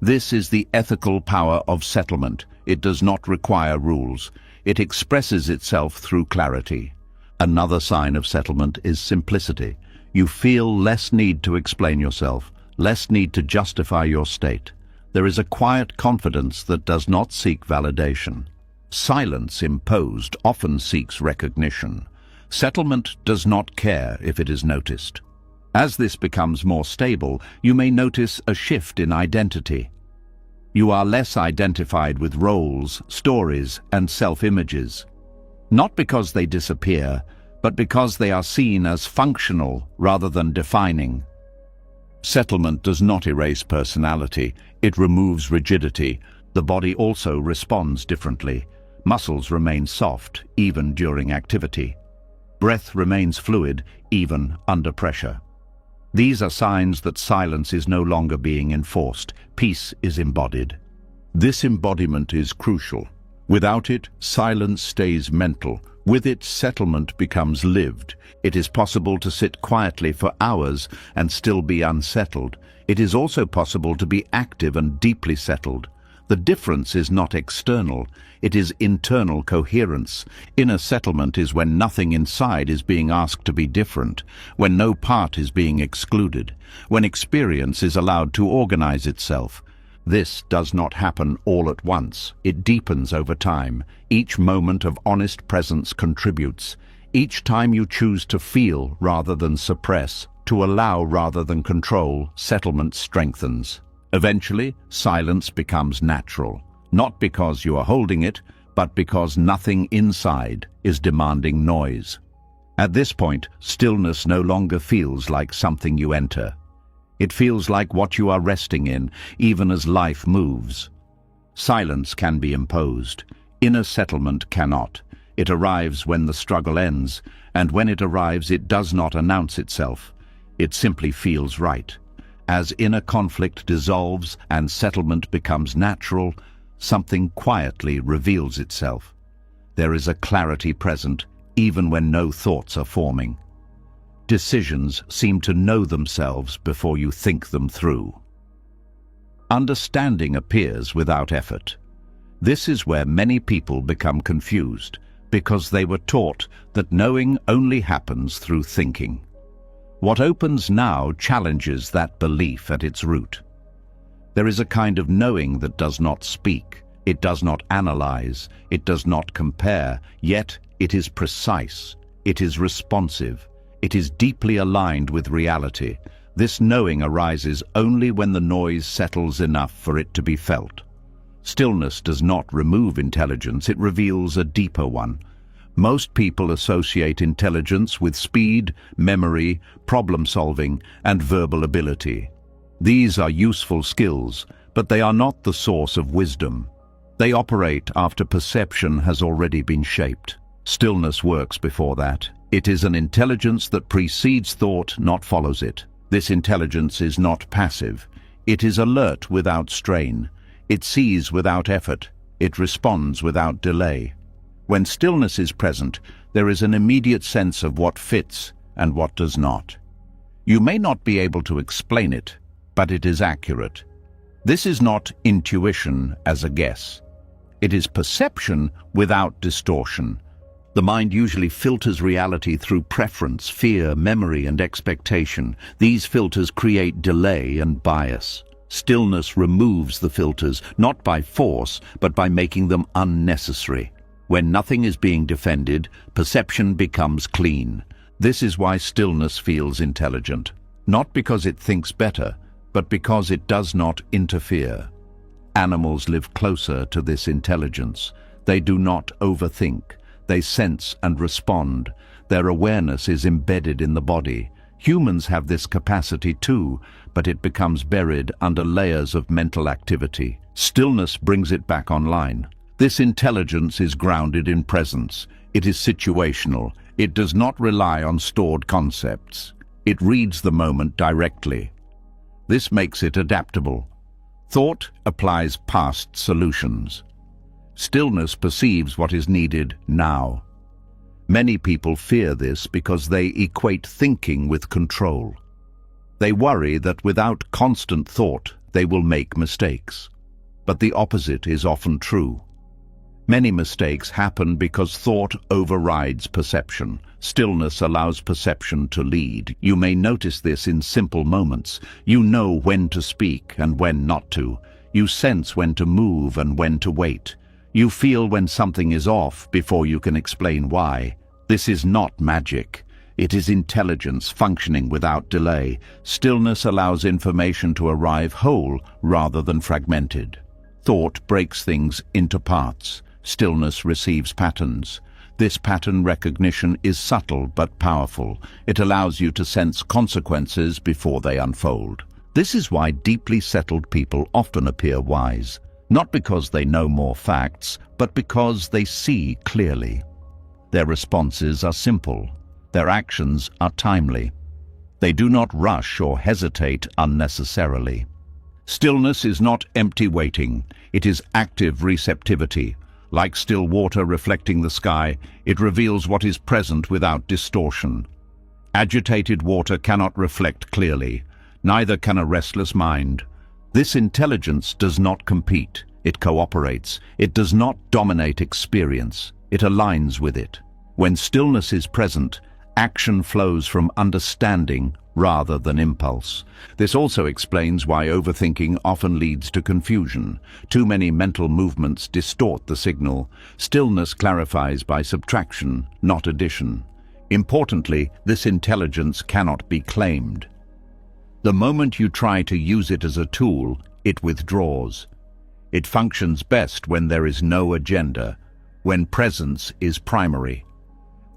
This is the ethical power of settlement. It does not require rules. It expresses itself through clarity. Another sign of settlement is simplicity. You feel less need to explain yourself, less need to justify your state. There is a quiet confidence that does not seek validation. Silence imposed often seeks recognition. Settlement does not care if it is noticed. As this becomes more stable, you may notice a shift in identity. You are less identified with roles, stories, and self-images. Not because they disappear, but because they are seen as functional rather than defining. Settlement does not erase personality, it removes rigidity. The body also responds differently. Muscles remain soft, even during activity. Breath remains fluid, even under pressure. These are signs that silence is no longer being enforced. Peace is embodied. This embodiment is crucial. Without it, silence stays mental. With it, settlement becomes lived. It is possible to sit quietly for hours and still be unsettled. It is also possible to be active and deeply settled. The difference is not external, it is internal coherence. Inner settlement is when nothing inside is being asked to be different, when no part is being excluded, when experience is allowed to organize itself. This does not happen all at once. It deepens over time. Each moment of honest presence contributes. Each time you choose to feel rather than suppress, to allow rather than control, settlement strengthens. Eventually, silence becomes natural, not because you are holding it, but because nothing inside is demanding noise. At this point, stillness no longer feels like something you enter. It feels like what you are resting in, even as life moves. Silence can be imposed. Inner settlement cannot. It arrives when the struggle ends, and when it arrives, it does not announce itself. It simply feels right. As inner conflict dissolves and settlement becomes natural, something quietly reveals itself. There is a clarity present, even when no thoughts are forming. Decisions seem to know themselves before you think them through. Understanding appears without effort. This is where many people become confused, because they were taught that knowing only happens through thinking. What opens now challenges that belief at its root. There is a kind of knowing that does not speak, it does not analyze, it does not compare, yet it is precise, it is responsive. It is deeply aligned with reality. This knowing arises only when the noise settles enough for it to be felt. Stillness does not remove intelligence, it reveals a deeper one. Most people associate intelligence with speed, memory, problem-solving, and verbal ability. These are useful skills, but they are not the source of wisdom. They operate after perception has already been shaped. Stillness works before that. It is an intelligence that precedes thought, not follows it. This intelligence is not passive. It is alert without strain. It sees without effort. It responds without delay. When stillness is present, there is an immediate sense of what fits and what does not. You may not be able to explain it, but it is accurate. This is not intuition as a guess. It is perception without distortion. The mind usually filters reality through preference, fear, memory, and expectation. These filters create delay and bias. Stillness removes the filters, not by force, but by making them unnecessary. When nothing is being defended, perception becomes clean. This is why stillness feels intelligent. Not because it thinks better, but because it does not interfere. Animals live closer to this intelligence. They do not overthink. They sense and respond. Their awareness is embedded in the body. Humans have this capacity too, but it becomes buried under layers of mental activity. Stillness brings it back online. This intelligence is grounded in presence. It is situational. It does not rely on stored concepts. It reads the moment directly. This makes it adaptable. Thought applies past solutions. Stillness perceives what is needed now. Many people fear this because they equate thinking with control. They worry that without constant thought, they will make mistakes. But the opposite is often true. Many mistakes happen because thought overrides perception. Stillness allows perception to lead. You may notice this in simple moments. You know when to speak and when not to. You sense when to move and when to wait. You feel when something is off before you can explain why. This is not magic. It is intelligence functioning without delay. Stillness allows information to arrive whole rather than fragmented. Thought breaks things into parts. Stillness receives patterns. This pattern recognition is subtle but powerful. It allows you to sense consequences before they unfold. This is why deeply settled people often appear wise. Not because they know more facts, but because they see clearly. Their responses are simple. Their actions are timely. They do not rush or hesitate unnecessarily. Stillness is not empty waiting. It is active receptivity. Like still water reflecting the sky, it reveals what is present without distortion. Agitated water cannot reflect clearly, neither can a restless mind. This intelligence does not compete, it cooperates. It does not dominate experience, it aligns with it. When stillness is present, action flows from understanding rather than impulse. This also explains why overthinking often leads to confusion. Too many mental movements distort the signal. Stillness clarifies by subtraction, not addition. Importantly, this intelligence cannot be claimed. The moment you try to use it as a tool, it withdraws. It functions best when there is no agenda, when presence is primary.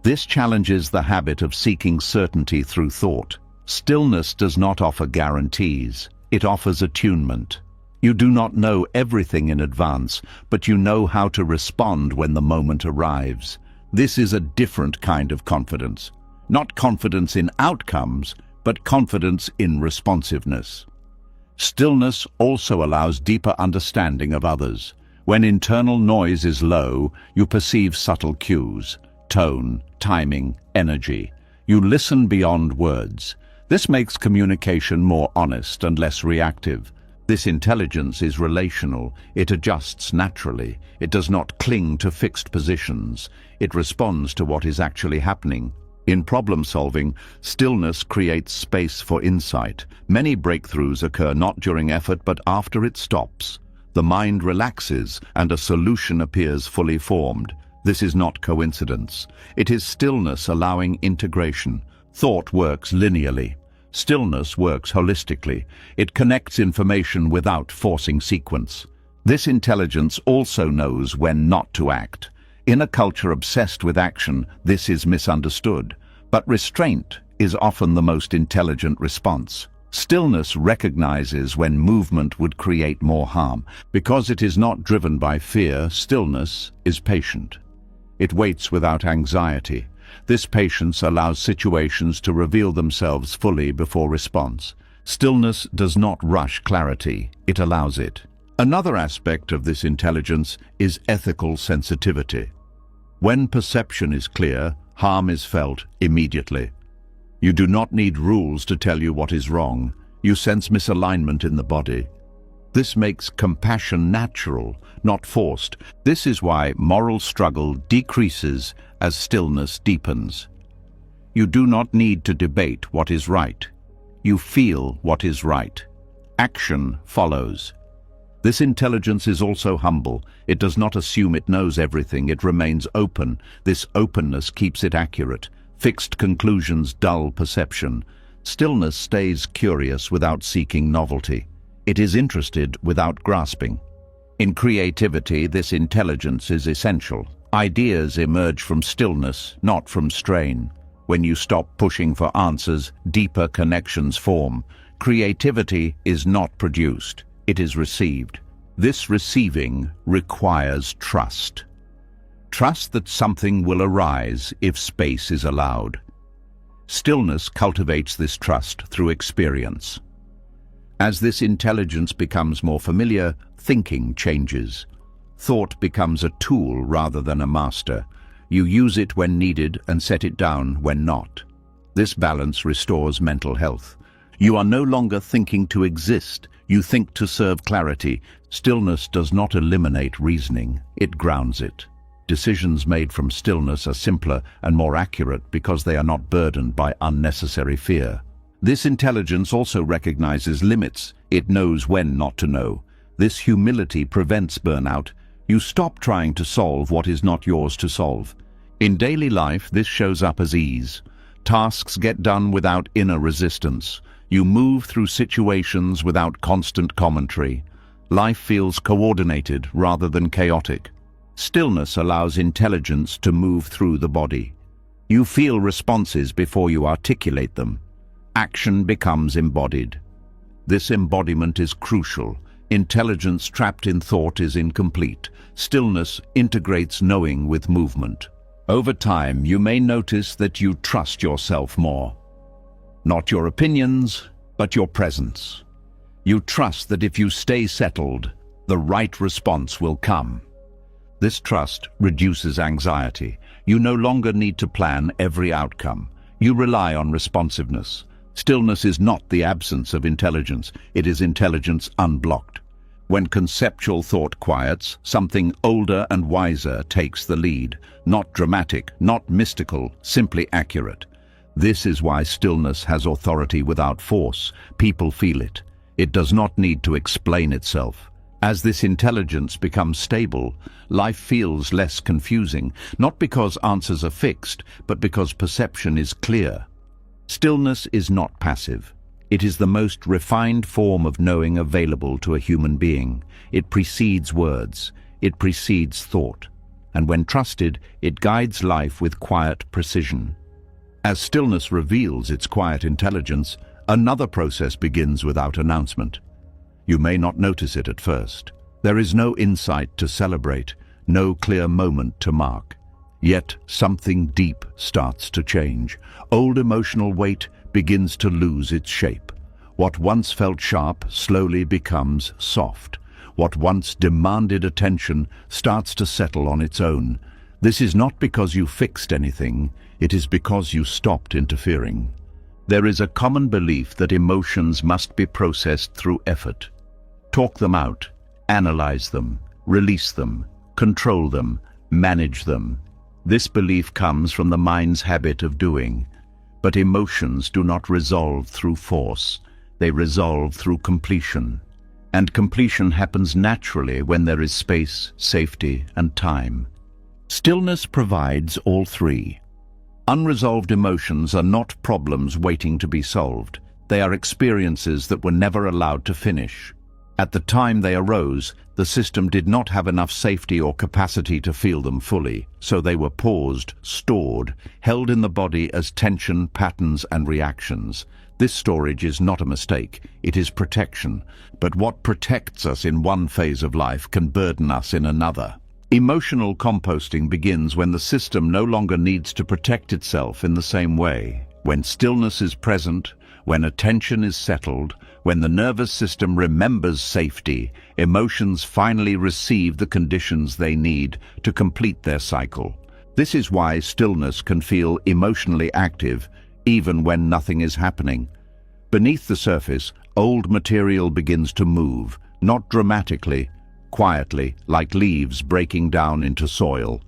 This challenges the habit of seeking certainty through thought. Stillness does not offer guarantees, it offers attunement. You do not know everything in advance, but you know how to respond when the moment arrives. This is a different kind of confidence. Not confidence in outcomes, but confidence in responsiveness. Stillness also allows deeper understanding of others. When internal noise is low, you perceive subtle cues, tone, timing, energy. You listen beyond words. This makes communication more honest and less reactive. This intelligence is relational. It adjusts naturally. It does not cling to fixed positions. It responds to what is actually happening. In problem solving, stillness creates space for insight. Many breakthroughs occur not during effort but after it stops. The mind relaxes and a solution appears fully formed. This is not coincidence. It is stillness allowing integration. Thought works linearly. Stillness works holistically. It connects information without forcing sequence. This intelligence also knows when not to act. In a culture obsessed with action, this is misunderstood. But restraint is often the most intelligent response. Stillness recognizes when movement would create more harm. Because it is not driven by fear, stillness is patient. It waits without anxiety. This patience allows situations to reveal themselves fully before response. Stillness does not rush clarity, it allows it. Another aspect of this intelligence is ethical sensitivity. When perception is clear, harm is felt immediately. You do not need rules to tell you what is wrong. You sense misalignment in the body. This makes compassion natural, not forced. This is why moral struggle decreases as stillness deepens. You do not need to debate what is right. You feel what is right. Action follows. This intelligence is also humble. It does not assume it knows everything. It remains open. This openness keeps it accurate. Fixed conclusions dull perception. Stillness stays curious without seeking novelty. It is interested without grasping. In creativity, this intelligence is essential. Ideas emerge from stillness, not from strain. When you stop pushing for answers, deeper connections form. Creativity is not produced, it is received. This receiving requires trust. Trust that something will arise if space is allowed. Stillness cultivates this trust through experience. As this intelligence becomes more familiar, thinking changes. Thought becomes a tool rather than a master. You use it when needed and set it down when not. This balance restores mental health. You are no longer thinking to exist. You think to serve clarity. Stillness does not eliminate reasoning. It grounds it. Decisions made from stillness are simpler and more accurate because they are not burdened by unnecessary fear. This intelligence also recognizes limits. It knows when not to know. This humility prevents burnout. You stop trying to solve what is not yours to solve. In daily life, this shows up as ease. Tasks get done without inner resistance. You move through situations without constant commentary. Life feels coordinated rather than chaotic. Stillness allows intelligence to move through the body. You feel responses before you articulate them. Action becomes embodied. This embodiment is crucial. Intelligence trapped in thought is incomplete. Stillness integrates knowing with movement. Over time, you may notice that you trust yourself more. Not your opinions, but your presence. You trust that if you stay settled, the right response will come. This trust reduces anxiety. You no longer need to plan every outcome. You rely on responsiveness. Stillness is not the absence of intelligence, it is intelligence unblocked. When conceptual thought quiets, something older and wiser takes the lead. Not dramatic, not mystical, simply accurate. This is why stillness has authority without force. People feel it. It does not need to explain itself. As this intelligence becomes stable, life feels less confusing, not because answers are fixed, but because perception is clear. Stillness is not passive. It is the most refined form of knowing available to a human being. It precedes words. It precedes thought. And when trusted, it guides life with quiet precision. As stillness reveals its quiet intelligence, another process begins without announcement. You may not notice it at first. There is no insight to celebrate, no clear moment to mark. Yet something deep starts to change. Old emotional weight begins to lose its shape. What once felt sharp slowly becomes soft. What once demanded attention starts to settle on its own. This is not because you fixed anything, it is because you stopped interfering. There is a common belief that emotions must be processed through effort. Talk them out, analyze them, release them, control them, manage them. This belief comes from the mind's habit of doing. But emotions do not resolve through force. They resolve through completion. And completion happens naturally when there is space, safety, and time. Stillness provides all three. Unresolved emotions are not problems waiting to be solved. They are experiences that were never allowed to finish. At the time they arose, the system did not have enough safety or capacity to feel them fully, so they were paused, stored, held in the body as tension, patterns, and reactions. This storage is not a mistake, it is protection. But what protects us in one phase of life can burden us in another. Emotional composting begins when the system no longer needs to protect itself in the same way. When stillness is present, when attention is settled, when the nervous system remembers safety, emotions finally receive the conditions they need to complete their cycle. This is why stillness can feel emotionally active, even when nothing is happening. Beneath the surface, old material begins to move, not dramatically, quietly, like leaves breaking down into soil.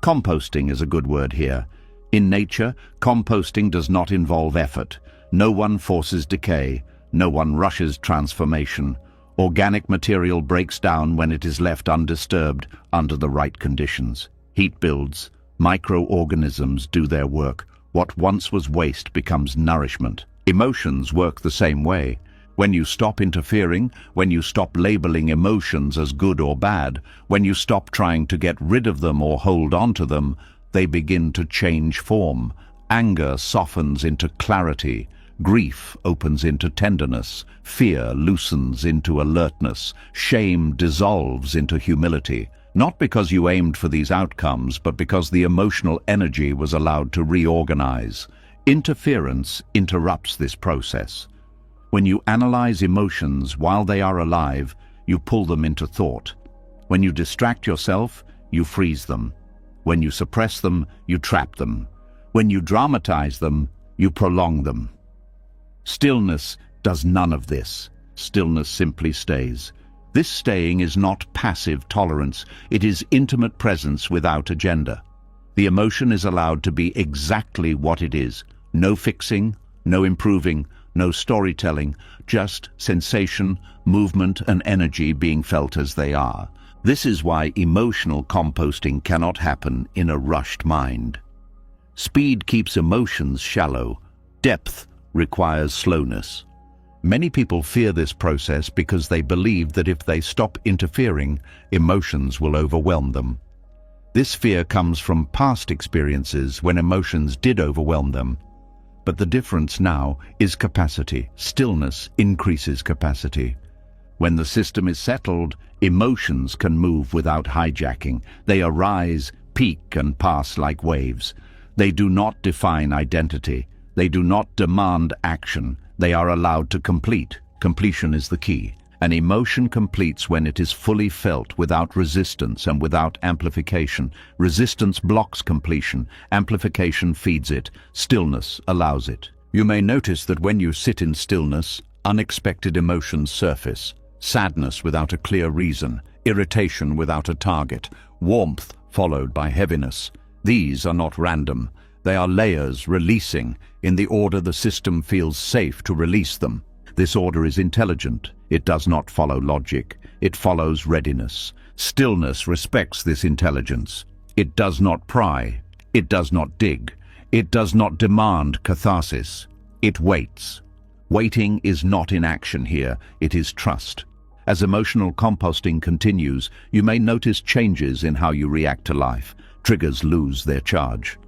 Composting is a good word here. In nature, composting does not involve effort. No one forces decay. No one rushes transformation. Organic material breaks down when it is left undisturbed under the right conditions. Heat builds. Microorganisms do their work. What once was waste becomes nourishment. Emotions work the same way. When you stop interfering, when you stop labeling emotions as good or bad, when you stop trying to get rid of them or hold on to them, they begin to change form. Anger softens into clarity. Grief opens into tenderness. Fear loosens into alertness. Shame dissolves into humility. Not because you aimed for these outcomes, but because the emotional energy was allowed to reorganize. Interference interrupts this process. When you analyze emotions while they are alive, you pull them into thought. When you distract yourself, you freeze them. When you suppress them, you trap them. When you dramatize them, you prolong them. Stillness does none of this. Stillness simply stays. This staying is not passive tolerance, it is intimate presence without agenda. The emotion is allowed to be exactly what it is. No fixing, no improving, no storytelling, just sensation, movement, and energy being felt as they are. This is why emotional composting cannot happen in a rushed mind. Speed keeps emotions shallow. Depth requires slowness. Many people fear this process because they believe that if they stop interfering, emotions will overwhelm them. This fear comes from past experiences when emotions did overwhelm them. But the difference now is capacity. Stillness increases capacity. When the system is settled, emotions can move without hijacking. They arise, peak, and pass like waves. They do not define identity. They do not demand action. They are allowed to complete. Completion is the key. An emotion completes when it is fully felt without resistance and without amplification. Resistance blocks completion, amplification feeds it, stillness allows it. You may notice that when you sit in stillness, unexpected emotions surface. Sadness without a clear reason, irritation without a target, warmth followed by heaviness. These are not random. They are layers releasing in the order the system feels safe to release them. This order is intelligent. It does not follow logic. It follows readiness. Stillness respects this intelligence. It does not pry. It does not dig. It does not demand catharsis. It waits. Waiting is not inaction here. It is trust. As emotional composting continues, you may notice changes in how you react to life. Triggers lose their charge.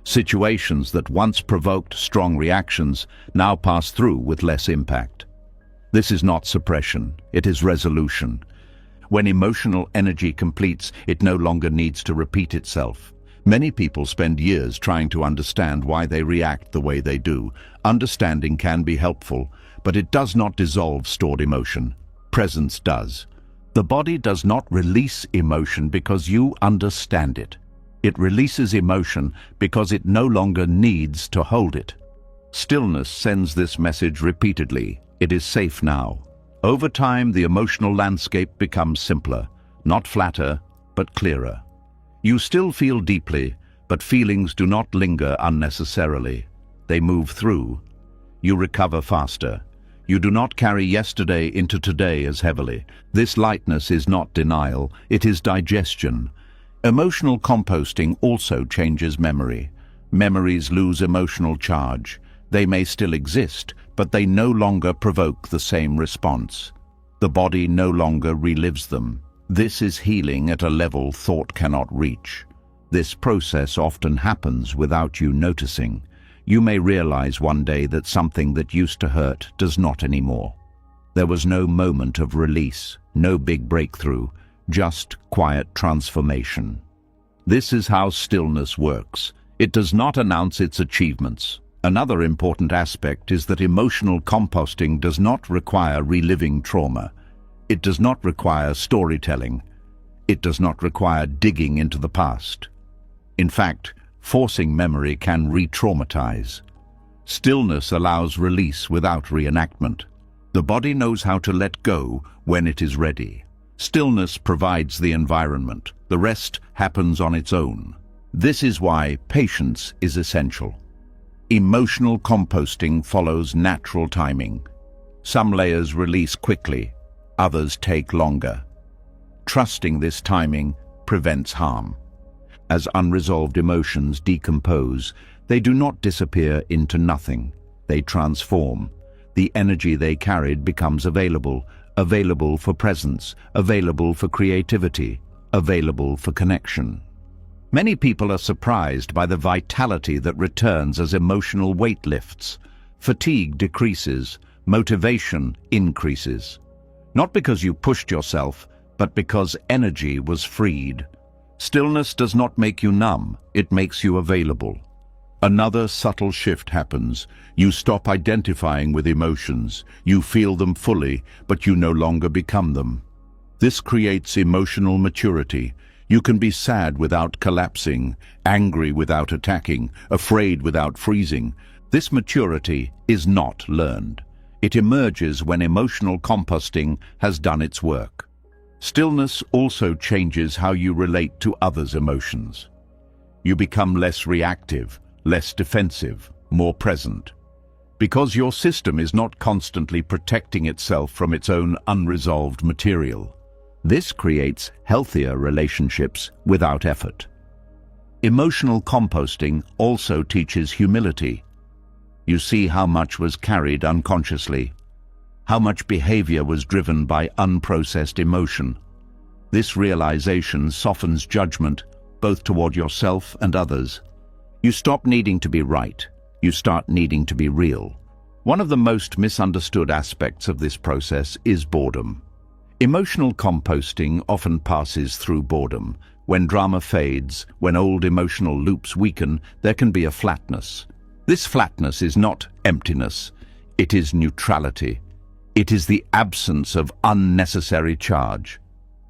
Situations that once provoked strong reactions now pass through with less impact. This is not suppression, it is resolution. When emotional energy completes, it no longer needs to repeat itself. Many people spend years trying to understand why they react the way they do. Understanding can be helpful, but it does not dissolve stored emotion. Presence does. The body does not release emotion because you understand it. It releases emotion because it no longer needs to hold it. Stillness sends this message repeatedly. It is safe now. Over time, the emotional landscape becomes simpler, not flatter, but clearer. You still feel deeply, but feelings do not linger unnecessarily. They move through. You recover faster. You do not carry yesterday into today as heavily. This lightness is not denial, it is digestion. Emotional composting also changes memory. Memories lose emotional charge. They may still exist, but they no longer provoke the same response. The body no longer relives them. This is healing at a level thought cannot reach. This process often happens without you noticing. You may realize one day that something that used to hurt does not anymore. There was no moment of release, no big breakthrough, just quiet transformation. This is how stillness works. It does not announce its achievements. Another important aspect is that emotional composting does not require reliving trauma. It does not require storytelling. It does not require digging into the past. In fact, forcing memory can re-traumatize. Stillness allows release without reenactment. The body knows how to let go when it is ready. Stillness provides the environment. The rest happens on its own. This is why patience is essential. Emotional composting follows natural timing. Some layers release quickly, others take longer. Trusting this timing prevents harm. As unresolved emotions decompose, they do not disappear into nothing. They transform. The energy they carried becomes available for presence, available for creativity, available for connection. Many people are surprised by the vitality that returns as emotional weight lifts. Fatigue decreases, motivation increases. Not because you pushed yourself, but because energy was freed. Stillness does not make you numb, it makes you available. Another subtle shift happens. You stop identifying with emotions. You feel them fully, but you no longer become them. This creates emotional maturity. You can be sad without collapsing, angry without attacking, afraid without freezing. This maturity is not learned. It emerges when emotional composting has done its work. Stillness also changes how you relate to others' emotions. You become less reactive, less defensive, more present. Because your system is not constantly protecting itself from its own unresolved material. This creates healthier relationships without effort. Emotional composting also teaches humility. You see how much was carried unconsciously, how much behavior was driven by unprocessed emotion. This realization softens judgment, both toward yourself and others. You stop needing to be right. You start needing to be real. One of the most misunderstood aspects of this process is boredom. Emotional composting often passes through boredom. When drama fades, when old emotional loops weaken, there can be a flatness. This flatness is not emptiness, it is neutrality. It is the absence of unnecessary charge.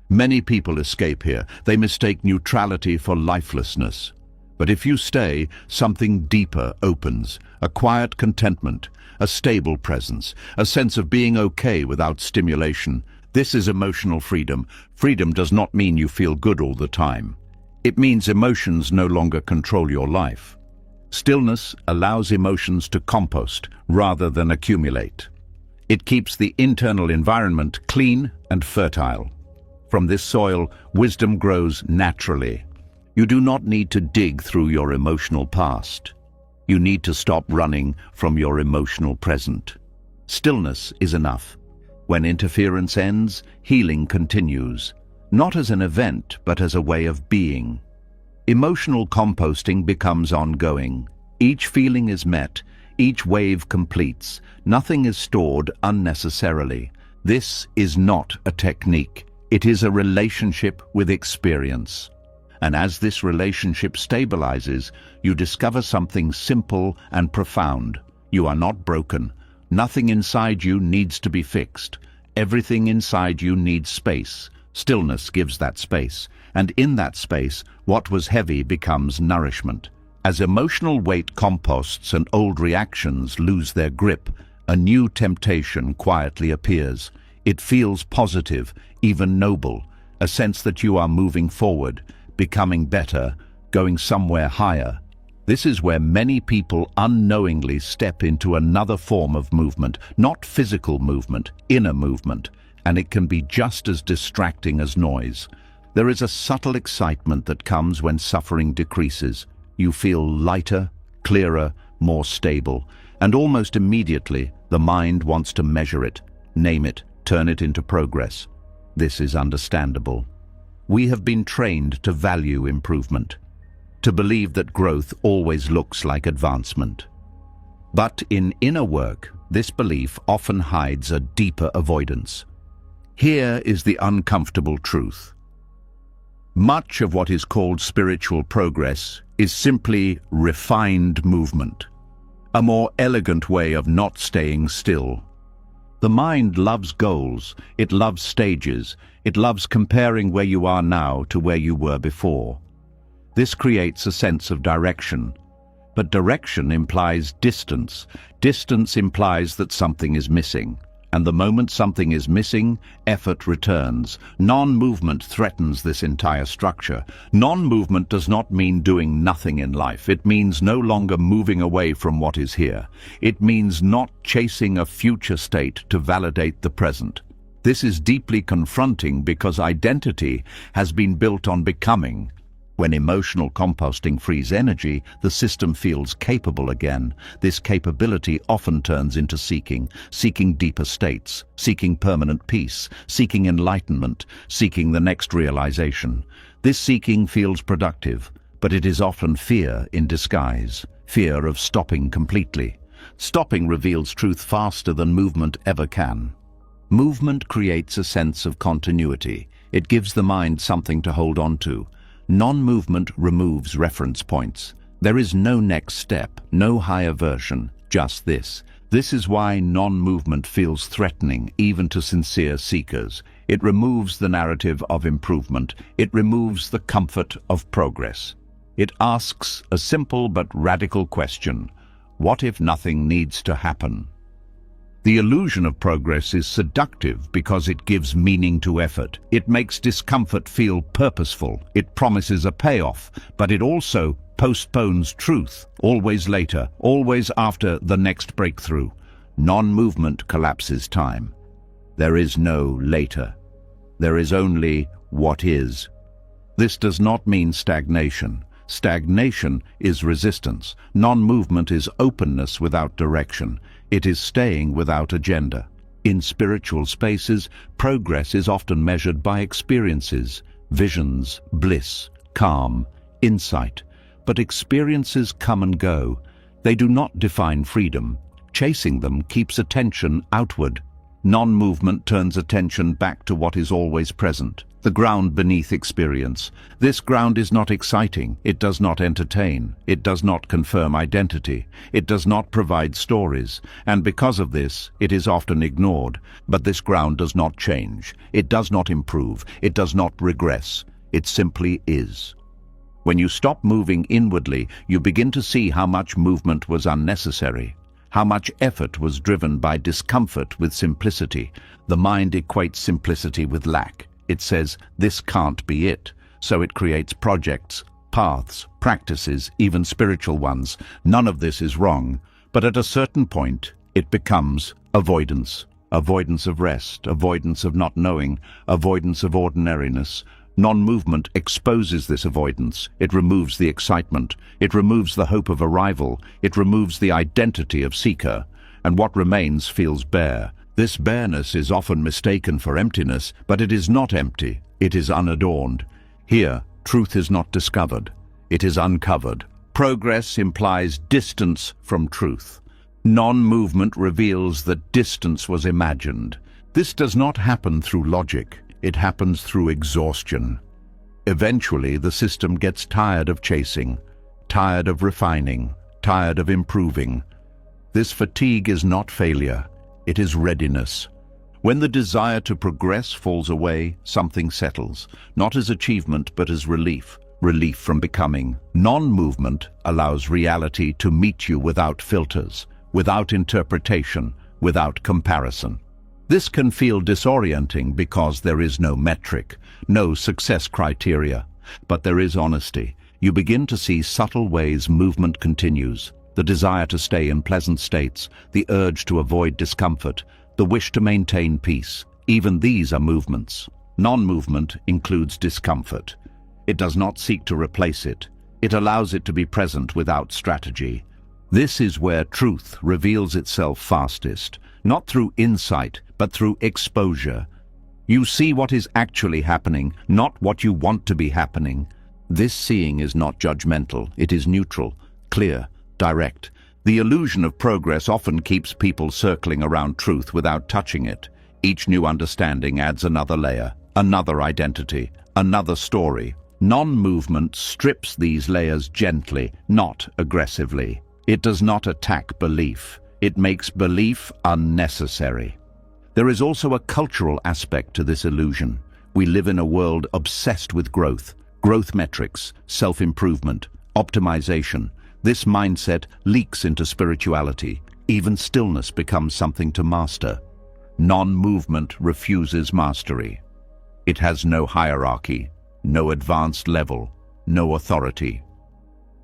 Many people escape here. They mistake neutrality for lifelessness. But if you stay, something deeper opens, a quiet contentment, a stable presence, a sense of being okay without stimulation. This is emotional freedom. Freedom does not mean you feel good all the time. It means emotions no longer control your life. Stillness allows emotions to compost rather than accumulate. It keeps the internal environment clean and fertile. From this soil, wisdom grows naturally. You do not need to dig through your emotional past. You need to stop running from your emotional present. Stillness is enough. When interference ends, healing continues, not as an event, but as a way of being. Emotional composting becomes ongoing. Each feeling is met, each wave completes. Nothing is stored unnecessarily. This is not a technique. It is a relationship with experience. And as this relationship stabilizes, you discover something simple and profound. You are not broken. Nothing inside you needs to be fixed. Everything inside you needs space. Stillness gives that space. And in that space, what was heavy becomes nourishment. As emotional weight composts and old reactions lose their grip, a new temptation quietly appears. It feels positive, even noble, a sense that you are moving forward, becoming better, going somewhere higher. This is where many people unknowingly step into another form of movement, not physical movement, inner movement, and it can be just as distracting as noise. There is a subtle excitement that comes when suffering decreases. You feel lighter, clearer, more stable, and almost immediately the mind wants to measure it, name it, turn it into progress. This is understandable. We have been trained to value improvement, to believe that growth always looks like advancement. But in inner work, this belief often hides a deeper avoidance. Here is the uncomfortable truth. Much of what is called spiritual progress is simply refined movement, a more elegant way of not staying still. The mind loves goals, it loves stages, it loves comparing where you are now to where you were before. This creates a sense of direction. But direction implies distance. Distance implies that something is missing. And the moment something is missing, effort returns. Non-movement threatens this entire structure. Non-movement does not mean doing nothing in life. It means no longer moving away from what is here. It means not chasing a future state to validate the present. This is deeply confronting because identity has been built on becoming. When emotional composting frees energy, the system feels capable again. This capability often turns into seeking deeper states, seeking permanent peace, seeking enlightenment, seeking the next realization. This seeking feels productive, but it is often fear in disguise, fear of stopping completely. Stopping reveals truth faster than movement ever can. Movement creates a sense of continuity. It gives the mind something to hold on to. Non-movement removes reference points. There is no next step, no higher version, just this. This is why non-movement feels threatening even to sincere seekers. It removes the narrative of improvement. It removes the comfort of progress. It asks a simple but radical question: what if nothing needs to happen? The illusion of progress is seductive because it gives meaning to effort. It makes discomfort feel purposeful. It promises a payoff, but it also postpones truth, always later, always after the next breakthrough. Non-movement collapses time. There is no later. There is only what is. This does not mean stagnation. Stagnation is resistance. Non-movement is openness without direction. It is staying without agenda. In spiritual spaces, progress is often measured by experiences, visions, bliss, calm, insight. But experiences come and go. They do not define freedom. Chasing them keeps attention outward. Non-movement turns attention back to what is always present, the ground beneath experience. This ground is not exciting, it does not entertain, it does not confirm identity, it does not provide stories, and because of this, it is often ignored. But this ground does not change, it does not improve, it does not regress, it simply is. When you stop moving inwardly, you begin to see how much movement was unnecessary, how much effort was driven by discomfort with simplicity. The mind equates simplicity with lack. It says, this can't be it. So it creates projects, paths, practices, even spiritual ones. None of this is wrong, but at a certain point, it becomes avoidance. Avoidance of rest, avoidance of not knowing, avoidance of ordinariness. Non-movement exposes this avoidance. It removes the excitement. It removes the hope of arrival. It removes the identity of seeker. And what remains feels bare. This bareness is often mistaken for emptiness, but it is not empty. It is unadorned. Here, truth is not discovered. It is uncovered. Progress implies distance from truth. Non-movement reveals that distance was imagined. This does not happen through logic. It happens through exhaustion. Eventually, the system gets tired of chasing, tired of refining, tired of improving. This fatigue is not failure, it is readiness. When the desire to progress falls away, something settles, not as achievement but as relief, relief from becoming. Non-movement allows reality to meet you without filters, without interpretation, without comparison. This can feel disorienting because there is no metric, no success criteria, but there is honesty. You begin to see subtle ways movement continues, the desire to stay in pleasant states, the urge to avoid discomfort, the wish to maintain peace. Even these are movements. Non-movement includes discomfort. It does not seek to replace it. It allows it to be present without strategy. This is where truth reveals itself fastest, not through insight, but through exposure. You see what is actually happening, not what you want to be happening. This seeing is not judgmental, it is neutral, clear, direct. The illusion of progress often keeps people circling around truth without touching it. Each new understanding adds another layer, another identity, another story. Non-movement strips these layers gently, not aggressively. It does not attack belief. It makes belief unnecessary. There is also a cultural aspect to this illusion. We live in a world obsessed with growth metrics, self-improvement, optimization. This mindset leaks into spirituality. Even stillness becomes something to master. Non-movement refuses mastery. It has no hierarchy, no advanced level, no authority.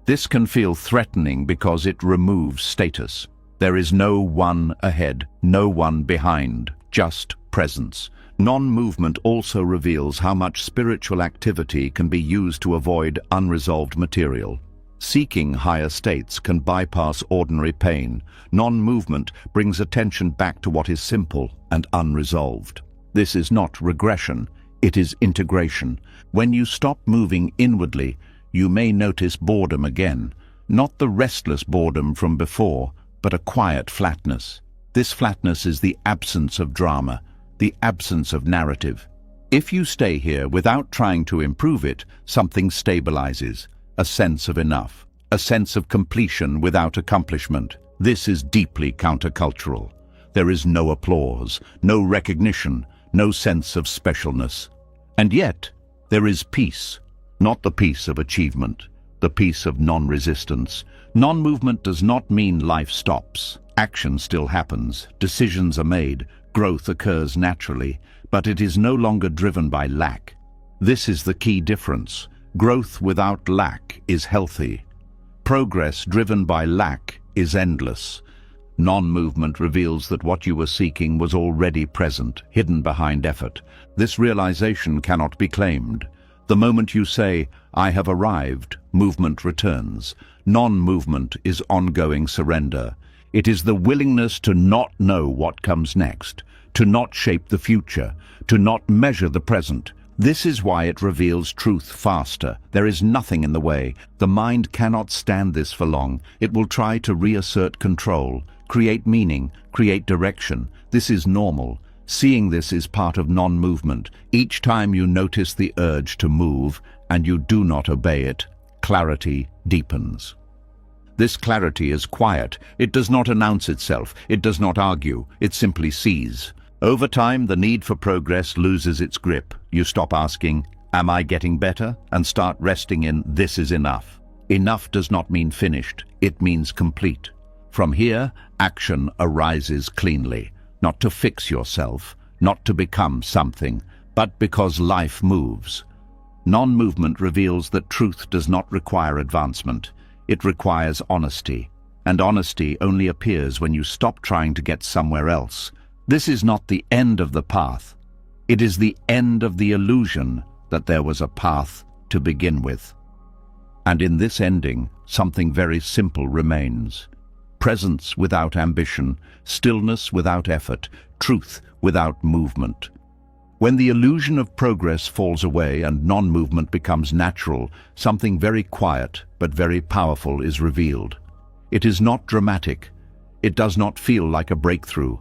This can feel threatening because it removes status. There is no one ahead, no one behind, just presence. Non-movement also reveals how much spiritual activity can be used to avoid unresolved material. Seeking higher states can bypass ordinary pain. Non-movement brings attention back to what is simple and unresolved. This is not regression, it is integration. When you stop moving inwardly, you may notice boredom again. Not the restless boredom from before, but a quiet flatness. This flatness is the absence of drama, the absence of narrative. If you stay here without trying to improve it, something stabilizes, a sense of enough, a sense of completion without accomplishment. This is deeply countercultural. There is no applause, no recognition, no sense of specialness. And yet, there is peace, not the peace of achievement, the peace of non-resistance. Non-movement does not mean life stops. Action still happens, decisions are made, growth occurs naturally, but it is no longer driven by lack. This is the key difference. Growth without lack is healthy. Progress driven by lack is endless. Non-movement reveals that what you were seeking was already present, hidden behind effort. This realization cannot be claimed. The moment you say, "I have arrived," movement returns. Non-movement is ongoing surrender. It is the willingness to not know what comes next, to not shape the future, to not measure the present. This is why it reveals truth faster. There is nothing in the way. The mind cannot stand this for long. It will try to reassert control, create meaning, create direction. This is normal. Seeing this is part of non-movement. Each time you notice the urge to move and you do not obey it, clarity deepens. This clarity is quiet. It does not announce itself. It does not argue. It simply sees. Over time, the need for progress loses its grip. You stop asking, "Am I getting better?" and start resting in, "This is enough." Enough does not mean finished. It means complete. From here, action arises cleanly, not to fix yourself, not to become something, but because life moves. Non-movement reveals that truth does not require advancement. It requires honesty, and honesty only appears when you stop trying to get somewhere else. This is not the end of the path. It is the end of the illusion that there was a path to begin with. And in this ending, something very simple remains. Presence without ambition, stillness without effort, truth without movement. When the illusion of progress falls away and non-movement becomes natural, something very quiet but very powerful is revealed. It is not dramatic. It does not feel like a breakthrough.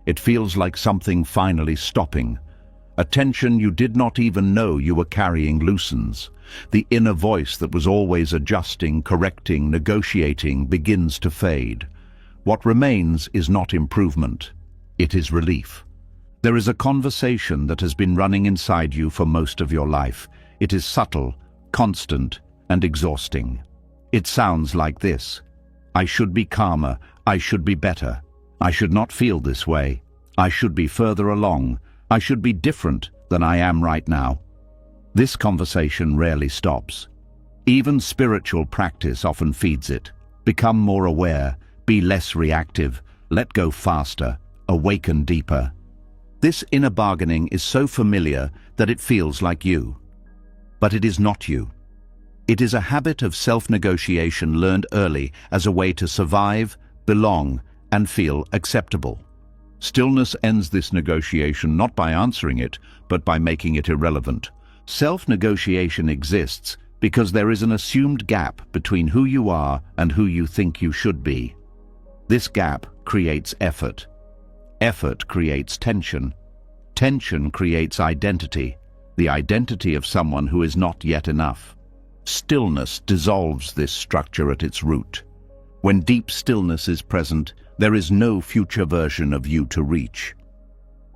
It feels like something finally stopping. A tension you did not even know you were carrying loosens. The inner voice that was always adjusting, correcting, negotiating begins to fade. What remains is not improvement. It is relief. There is a conversation that has been running inside you for most of your life. It is subtle, constant, and exhausting. It sounds like this: I should be calmer. I should be better. I should not feel this way. I should be further along. I should be different than I am right now. This conversation rarely stops. Even spiritual practice often feeds it. Become more aware, be less reactive, let go faster, awaken deeper. This inner bargaining is so familiar that it feels like you. But it is not you. It is a habit of self-negotiation learned early as a way to survive, belong, and feel acceptable. Stillness ends this negotiation not by answering it, but by making it irrelevant. Self-negotiation exists because there is an assumed gap between who you are and who you think you should be. This gap creates effort. Effort creates tension. Tension creates identity, the identity of someone who is not yet enough. Stillness dissolves this structure at its root. When deep stillness is present, there is no future version of you to reach.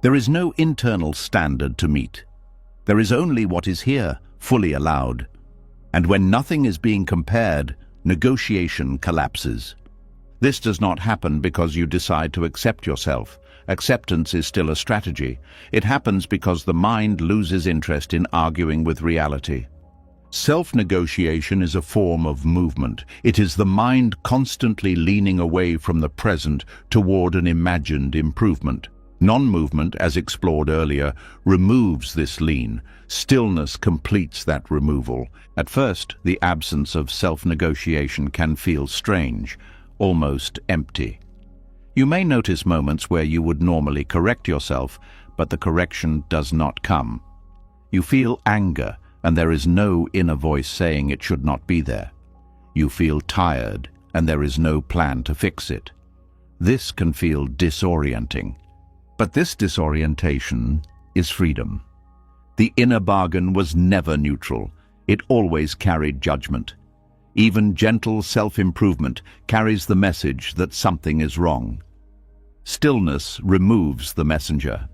There is no internal standard to meet. There is only what is here, fully allowed. And when nothing is being compared, negotiation collapses. This does not happen because you decide to accept yourself. Acceptance is still a strategy. It happens because the mind loses interest in arguing with reality. Self-negotiation is a form of movement. It is the mind constantly leaning away from the present toward an imagined improvement. Non-movement, as explored earlier, removes this lean. Stillness completes that removal. At first, the absence of self-negotiation can feel strange, almost empty. You may notice moments where you would normally correct yourself, but the correction does not come. You feel anger, and there is no inner voice saying it should not be there. You feel tired, and there is no plan to fix it. This can feel disorienting. But this disorientation is freedom. The inner bargain was never neutral. It always carried judgment. Even gentle self-improvement carries the message that something is wrong. Stillness removes the messenger.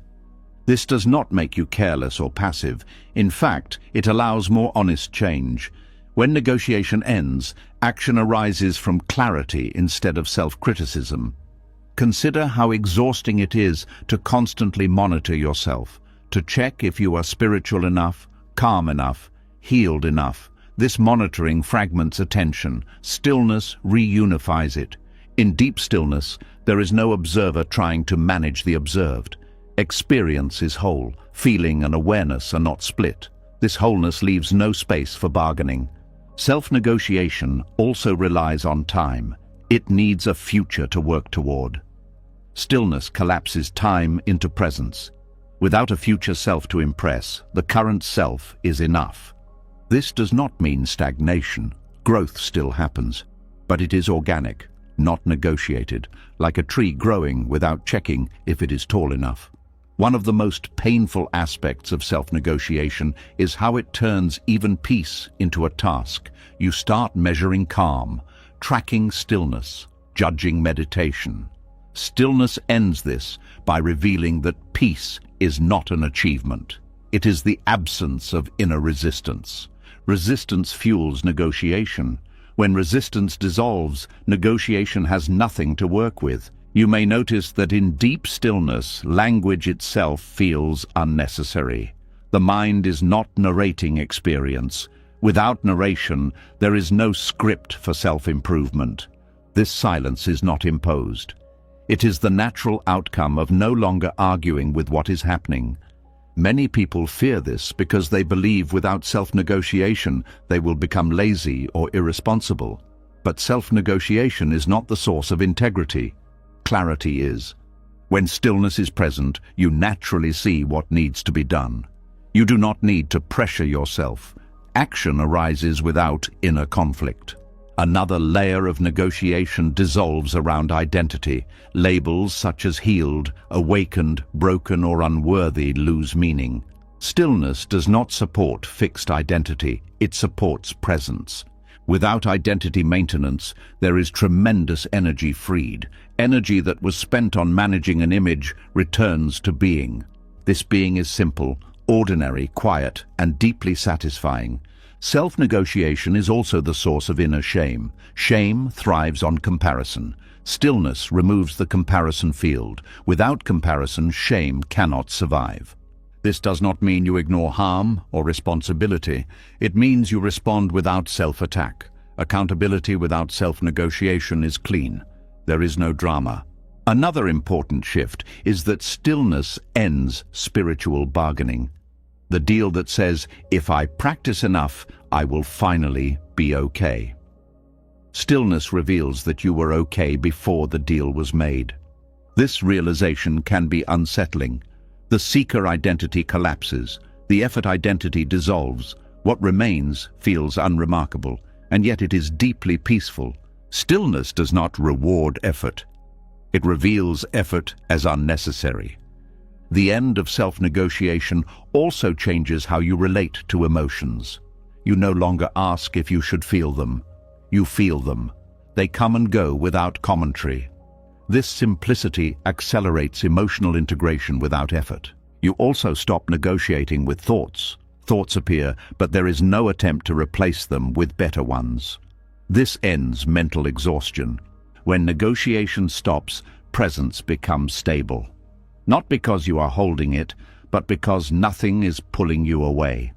This does not make you careless or passive. In fact, it allows more honest change. When negotiation ends, action arises from clarity instead of self-criticism. Consider how exhausting it is to constantly monitor yourself, to check if you are spiritual enough, calm enough, healed enough. This monitoring fragments attention. Stillness reunifies it. In deep stillness, there is no observer trying to manage the observed. Experience is whole. Feeling and awareness are not split. This wholeness leaves no space for bargaining. Self-negotiation also relies on time. It needs a future to work toward. Stillness collapses time into presence. Without a future self to impress, the current self is enough. This does not mean stagnation. Growth still happens, but it is organic, not negotiated, like a tree growing without checking if it is tall enough. One of the most painful aspects of self-negotiation is how it turns even peace into a task. You start measuring calm, tracking stillness, judging meditation. Stillness ends this by revealing that peace is not an achievement. It is the absence of inner resistance. Resistance fuels negotiation. When resistance dissolves, negotiation has nothing to work with. You may notice that in deep stillness, language itself feels unnecessary. The mind is not narrating experience. Without narration, there is no script for self-improvement. This silence is not imposed. It is the natural outcome of no longer arguing with what is happening. Many people fear this because they believe without self-negotiation they will become lazy or irresponsible. But self-negotiation is not the source of integrity. Clarity is. When stillness is present, you naturally see what needs to be done. You do not need to pressure yourself. Action arises without inner conflict. Another layer of negotiation dissolves around identity. Labels such as healed, awakened, broken, or unworthy lose meaning. Stillness does not support fixed identity, it supports presence. Without identity maintenance, there is tremendous energy freed. Energy that was spent on managing an image returns to being. This being is simple, ordinary, quiet, and deeply satisfying. Self-negotiation is also the source of inner shame. Shame thrives on comparison. Stillness removes the comparison field. Without comparison, shame cannot survive. This does not mean you ignore harm or responsibility. It means you respond without self-attack. Accountability without self-negotiation is clean. There is no drama. Another important shift is that stillness ends spiritual bargaining. The deal that says, if I practice enough, I will finally be okay. Stillness reveals that you were okay before the deal was made. This realization can be unsettling. The seeker identity collapses. The effort identity dissolves. What remains feels unremarkable, and yet it is deeply peaceful. Stillness does not reward effort. It reveals effort as unnecessary. The end of self-negotiation also changes how you relate to emotions. You no longer ask if you should feel them. You feel them. They come and go without commentary. This simplicity accelerates emotional integration without effort. You also stop negotiating with thoughts. Thoughts appear, but there is no attempt to replace them with better ones. This ends mental exhaustion. When negotiation stops, presence becomes stable. Not because you are holding it, but because nothing is pulling you away.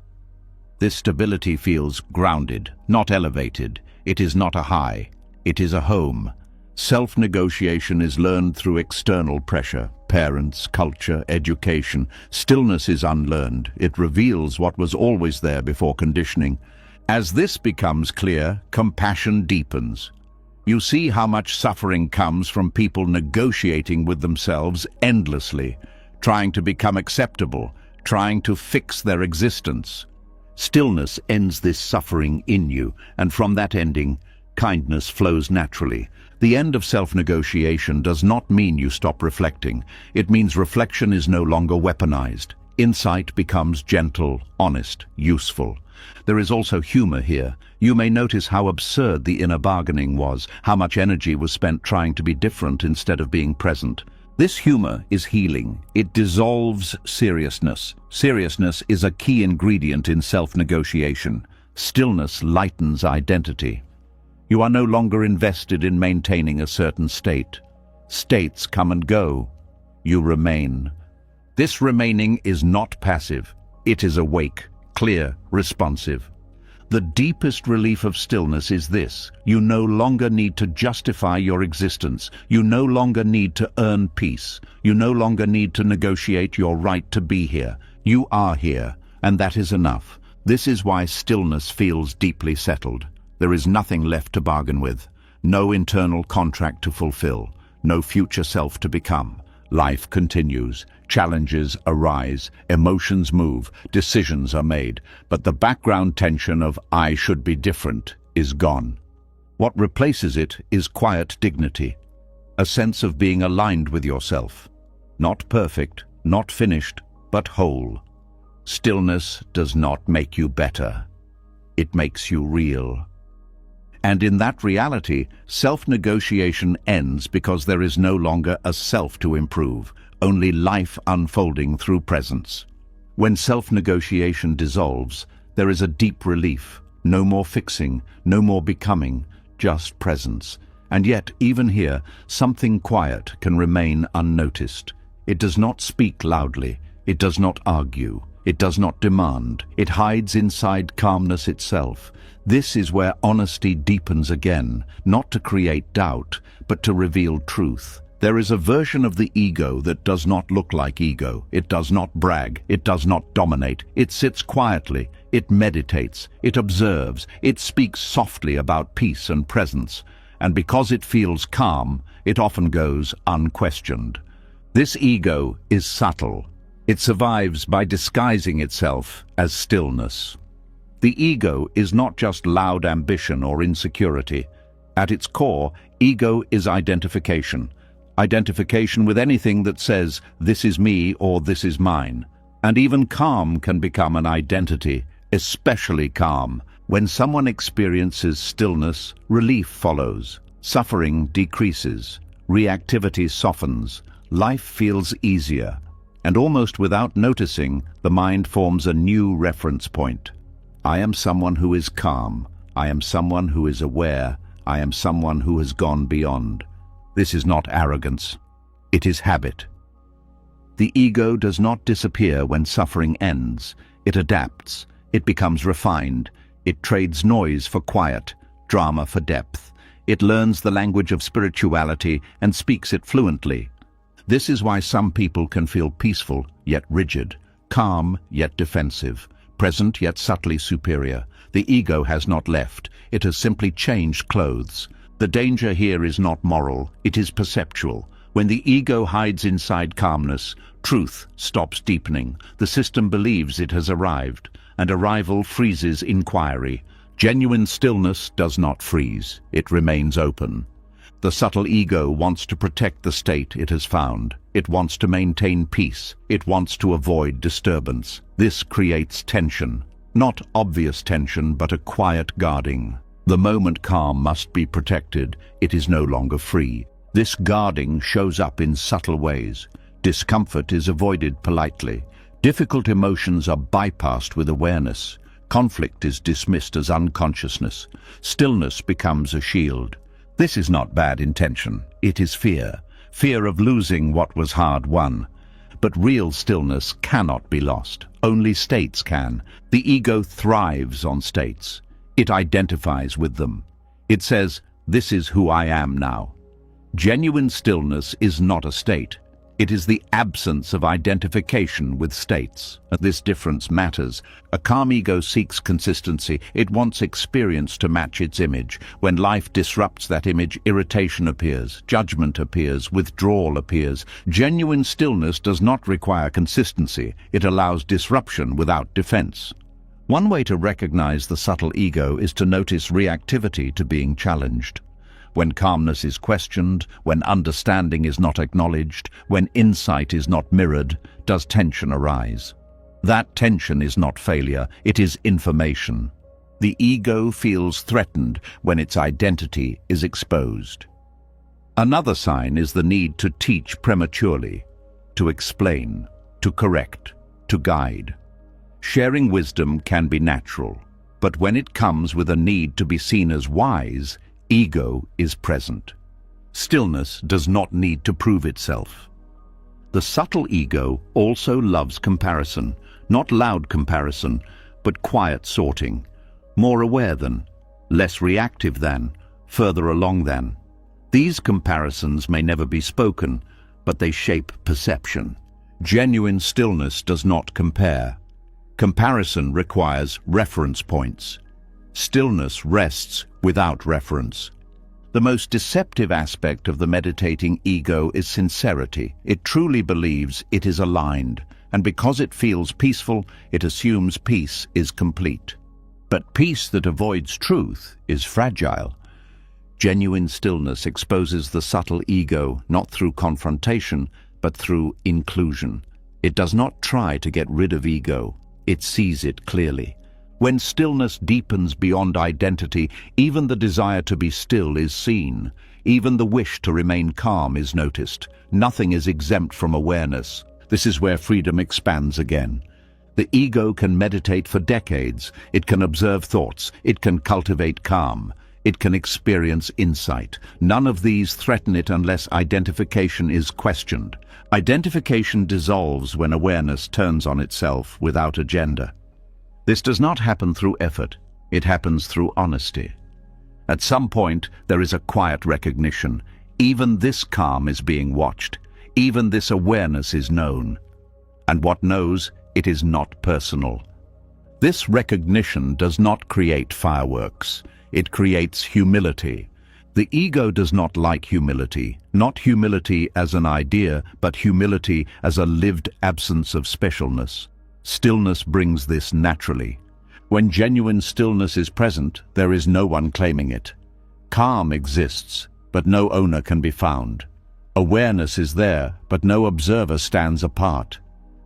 This stability feels grounded, not elevated. It is not a high. It is a home. Self-negotiation is learned through external pressure, parents, culture, education. Stillness is unlearned. It reveals what was always there before conditioning. As this becomes clear, compassion deepens. You see how much suffering comes from people negotiating with themselves endlessly, trying to become acceptable, trying to fix their existence. Stillness ends this suffering in you, and from that ending, kindness flows naturally. The end of self-negotiation does not mean you stop reflecting. It means reflection is no longer weaponized. Insight becomes gentle, honest, useful. There is also humor here. You may notice how absurd the inner bargaining was, how much energy was spent trying to be different instead of being present. This humor is healing. It dissolves seriousness. Seriousness is a key ingredient in self-negotiation. Stillness lightens identity. You are no longer invested in maintaining a certain state. States come and go. You remain. This remaining is not passive. It is awake, clear, responsive. The deepest relief of stillness is this: you no longer need to justify your existence. You no longer need to earn peace. You no longer need to negotiate your right to be here. You are here, and that is enough. This is why stillness feels deeply settled. There is nothing left to bargain with, no internal contract to fulfill, no future self to become. Life continues, challenges arise, emotions move, decisions are made, but the background tension of "I should be different" is gone. What replaces it is quiet dignity, a sense of being aligned with yourself. Not perfect, not finished, but whole. Stillness does not make you better. It makes you real. And in that reality, self-negotiation ends because there is no longer a self to improve, only life unfolding through presence. When self-negotiation dissolves, there is a deep relief. No more fixing, no more becoming, just presence. And yet, even here, something quiet can remain unnoticed. It does not speak loudly. It does not argue. It does not demand. It hides inside calmness itself. This is where honesty deepens again, not to create doubt, but to reveal truth. There is a version of the ego that does not look like ego. It does not brag. It does not dominate. It sits quietly. It meditates. It observes. It speaks softly about peace and presence. And because it feels calm, it often goes unquestioned. This ego is subtle. It survives by disguising itself as stillness. The ego is not just loud ambition or insecurity. At its core, ego is identification. Identification with anything that says, this is me or this is mine. And even calm can become an identity, especially calm. When someone experiences stillness, relief follows. Suffering decreases. Reactivity softens. Life feels easier. And almost without noticing, the mind forms a new reference point. I am someone who is calm. I am someone who is aware. I am someone who has gone beyond. This is not arrogance. It is habit. The ego does not disappear when suffering ends. It adapts. It becomes refined. It trades noise for quiet, drama for depth. It learns the language of spirituality and speaks it fluently. This is why some people can feel peaceful yet rigid, calm yet defensive, present yet subtly superior. The ego has not left. It has simply changed clothes. The danger here is not moral, it is perceptual. When the ego hides inside calmness, truth stops deepening. The system believes it has arrived, and arrival freezes inquiry. Genuine stillness does not freeze, it remains open. The subtle ego wants to protect the state it has found. It wants to maintain peace. It wants to avoid disturbance. This creates tension. Not obvious tension, but a quiet guarding. The moment calm must be protected, it is no longer free. This guarding shows up in subtle ways. Discomfort is avoided politely. Difficult emotions are bypassed with awareness. Conflict is dismissed as unconsciousness. Stillness becomes a shield. This is not bad intention. It is fear. Fear of losing what was hard won. But real stillness cannot be lost. Only states can. The ego thrives on states. It identifies with them. It says, this is who I am now. Genuine stillness is not a state. It is the absence of identification with states. This difference matters. A calm ego seeks consistency. It wants experience to match its image. When life disrupts that image, irritation appears, judgment appears, withdrawal appears. Genuine stillness does not require consistency. It allows disruption without defense. One way to recognize the subtle ego is to notice reactivity to being challenged. When calmness is questioned, when understanding is not acknowledged, when insight is not mirrored, does tension arise? That tension is not failure, it is information. The ego feels threatened when its identity is exposed. Another sign is the need to teach prematurely, to explain, to correct, to guide. Sharing wisdom can be natural, but when it comes with a need to be seen as wise, ego is present. Stillness does not need to prove itself. The subtle ego also loves comparison, not loud comparison, but quiet sorting, more aware than, less reactive than, further along than. These comparisons may never be spoken, but they shape perception. Genuine stillness does not compare. Comparison requires reference points. Stillness rests without reference. The most deceptive aspect of the meditating ego is sincerity. It truly believes it is aligned, and because it feels peaceful, it assumes peace is complete. But peace that avoids truth is fragile. Genuine stillness exposes the subtle ego not through confrontation, but through inclusion. It does not try to get rid of ego, it sees it clearly. When stillness deepens beyond identity, even the desire to be still is seen. Even the wish to remain calm is noticed. Nothing is exempt from awareness. This is where freedom expands again. The ego can meditate for decades. It can observe thoughts. It can cultivate calm. It can experience insight. None of these threaten it unless identification is questioned. Identification dissolves when awareness turns on itself without agenda. This does not happen through effort. It happens through honesty. At some point, there is a quiet recognition. Even this calm is being watched. Even this awareness is known. And what knows, it is not personal. This recognition does not create fireworks. It creates humility. The ego does not like humility, not humility as an idea, but humility as a lived absence of specialness. Stillness brings this naturally. When genuine stillness is present, there is no one claiming it. Calm exists, but no owner can be found. Awareness is there, but no observer stands apart.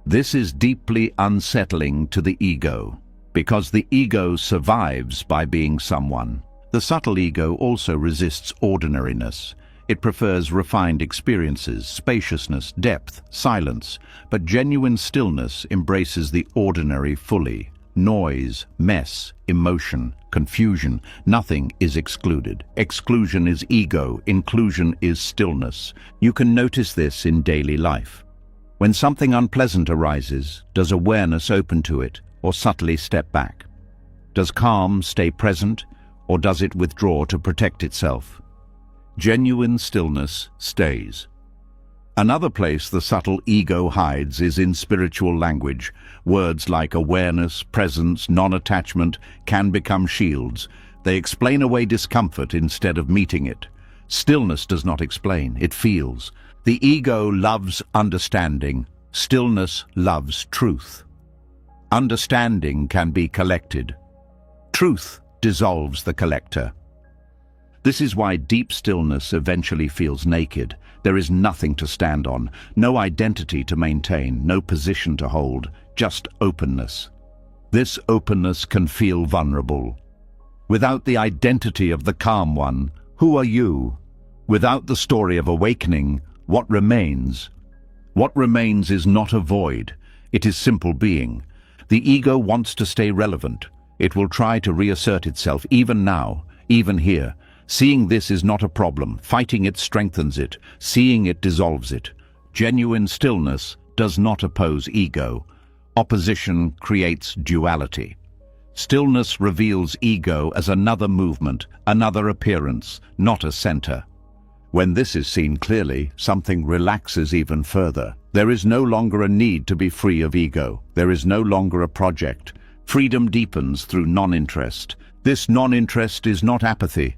This is deeply unsettling to the ego, because the ego survives by being someone. The subtle ego also resists ordinariness. It prefers refined experiences, spaciousness, depth, silence, but genuine stillness embraces the ordinary fully. Noise, mess, emotion, confusion, nothing is excluded. Exclusion is ego, inclusion is stillness. You can notice this in daily life. When something unpleasant arises, does awareness open to it or subtly step back? Does calm stay present or does it withdraw to protect itself? Genuine stillness stays. Another place the subtle ego hides is in spiritual language. Words like awareness, presence, non-attachment can become shields. They explain away discomfort instead of meeting it. Stillness does not explain, it feels. The ego loves understanding. Stillness loves truth. Understanding can be collected. Truth dissolves the collector. This is why deep stillness eventually feels naked. There is nothing to stand on, no identity to maintain, no position to hold, just openness. This openness can feel vulnerable. Without the identity of the calm one, who are you? Without the story of awakening, what remains? What remains is not a void, it is simple being. The ego wants to stay relevant. It will try to reassert itself, even now, even here. Seeing this is not a problem. Fighting it strengthens it. Seeing it dissolves it. Genuine stillness does not oppose ego. Opposition creates duality. Stillness reveals ego as another movement, another appearance, not a center. When this is seen clearly, something relaxes even further. There is no longer a need to be free of ego. There is no longer a project. Freedom deepens through non-interest. This non-interest is not apathy.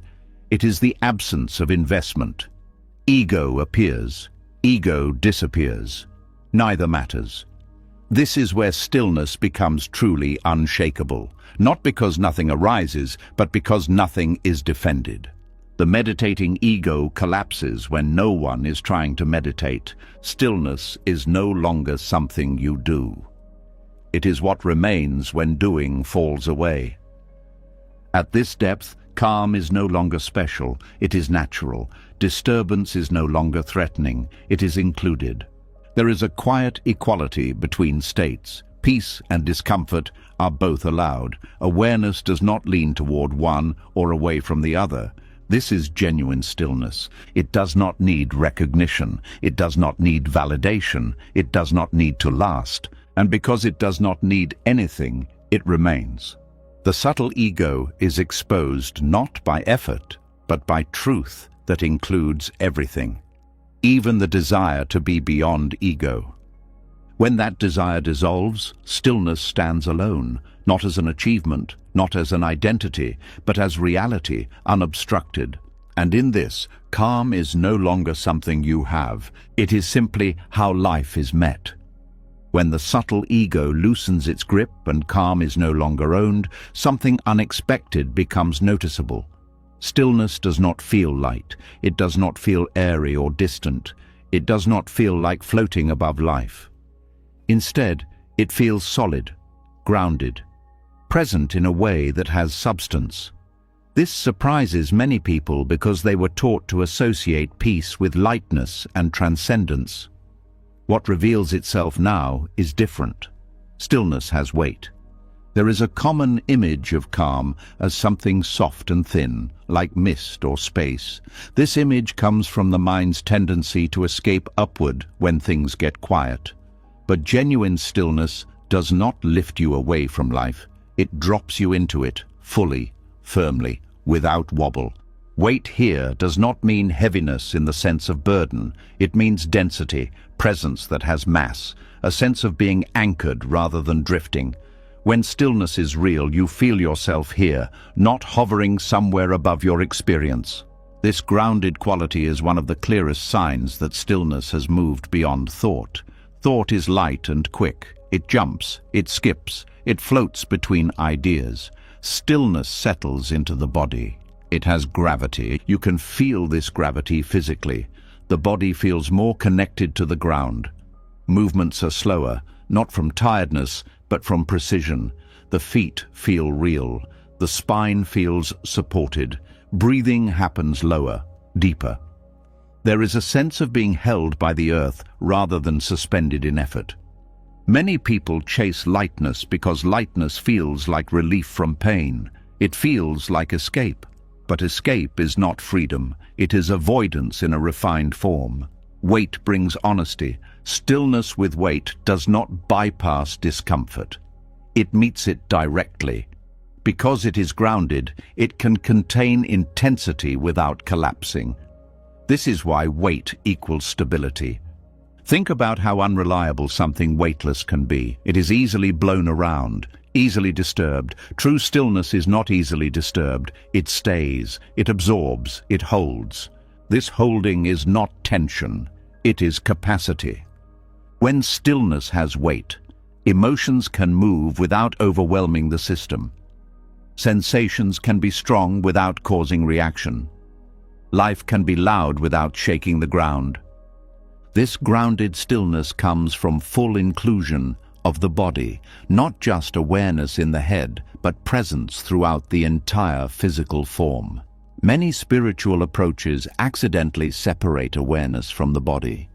It is the absence of investment. Ego appears. Ego disappears. Neither matters. This is where stillness becomes truly unshakable, not because nothing arises, but because nothing is defended. The meditating ego collapses when no one is trying to meditate. Stillness is no longer something you do. It is what remains when doing falls away. At this depth, calm is no longer special, it is natural. Disturbance is no longer threatening, it is included. There is a quiet equality between states. Peace and discomfort are both allowed. Awareness does not lean toward one or away from the other. This is genuine stillness. It does not need recognition. It does not need validation. It does not need to last. And because it does not need anything, it remains. The subtle ego is exposed not by effort, but by truth that includes everything, even the desire to be beyond ego. When that desire dissolves, stillness stands alone, not as an achievement, not as an identity, but as reality, unobstructed. And in this, calm is no longer something you have. It is simply how life is met. When the subtle ego loosens its grip and calm is no longer owned, something unexpected becomes noticeable. Stillness does not feel light. It does not feel airy or distant. It does not feel like floating above life. Instead, it feels solid, grounded, present in a way that has substance. This surprises many people because they were taught to associate peace with lightness and transcendence. What reveals itself now is different. Stillness has weight. There is a common image of calm as something soft and thin, like mist or space. This image comes from the mind's tendency to escape upward when things get quiet. But genuine stillness does not lift you away from life. It drops you into it, fully, firmly, without wobble. Weight here does not mean heaviness in the sense of burden. It means density, presence that has mass, a sense of being anchored rather than drifting. When stillness is real, you feel yourself here, not hovering somewhere above your experience. This grounded quality is one of the clearest signs that stillness has moved beyond thought. Thought is light and quick. It jumps, it skips, it floats between ideas. Stillness settles into the body. It has gravity. You can feel this gravity physically. The body feels more connected to the ground. Movements are slower, not from tiredness, but from precision. The feet feel real. The spine feels supported. Breathing happens lower, deeper. There is a sense of being held by the earth rather than suspended in effort. Many people chase lightness because lightness feels like relief from pain. It feels like escape. But escape is not freedom. It is avoidance in a refined form. Weight brings honesty. Stillness with weight does not bypass discomfort. It meets it directly. Because it is grounded, it can contain intensity without collapsing. This is why weight equals stability. Think about how unreliable something weightless can be. It is easily blown around, easily disturbed. True stillness is not easily disturbed. It stays, it absorbs, it holds. This holding is not tension. It is capacity. When stillness has weight, emotions can move without overwhelming the system. Sensations can be strong without causing reaction. Life can be loud without shaking the ground. This grounded stillness comes from full inclusion of the body, not just awareness in the head, but presence throughout the entire physical form. Many spiritual approaches accidentally separate awareness from the body.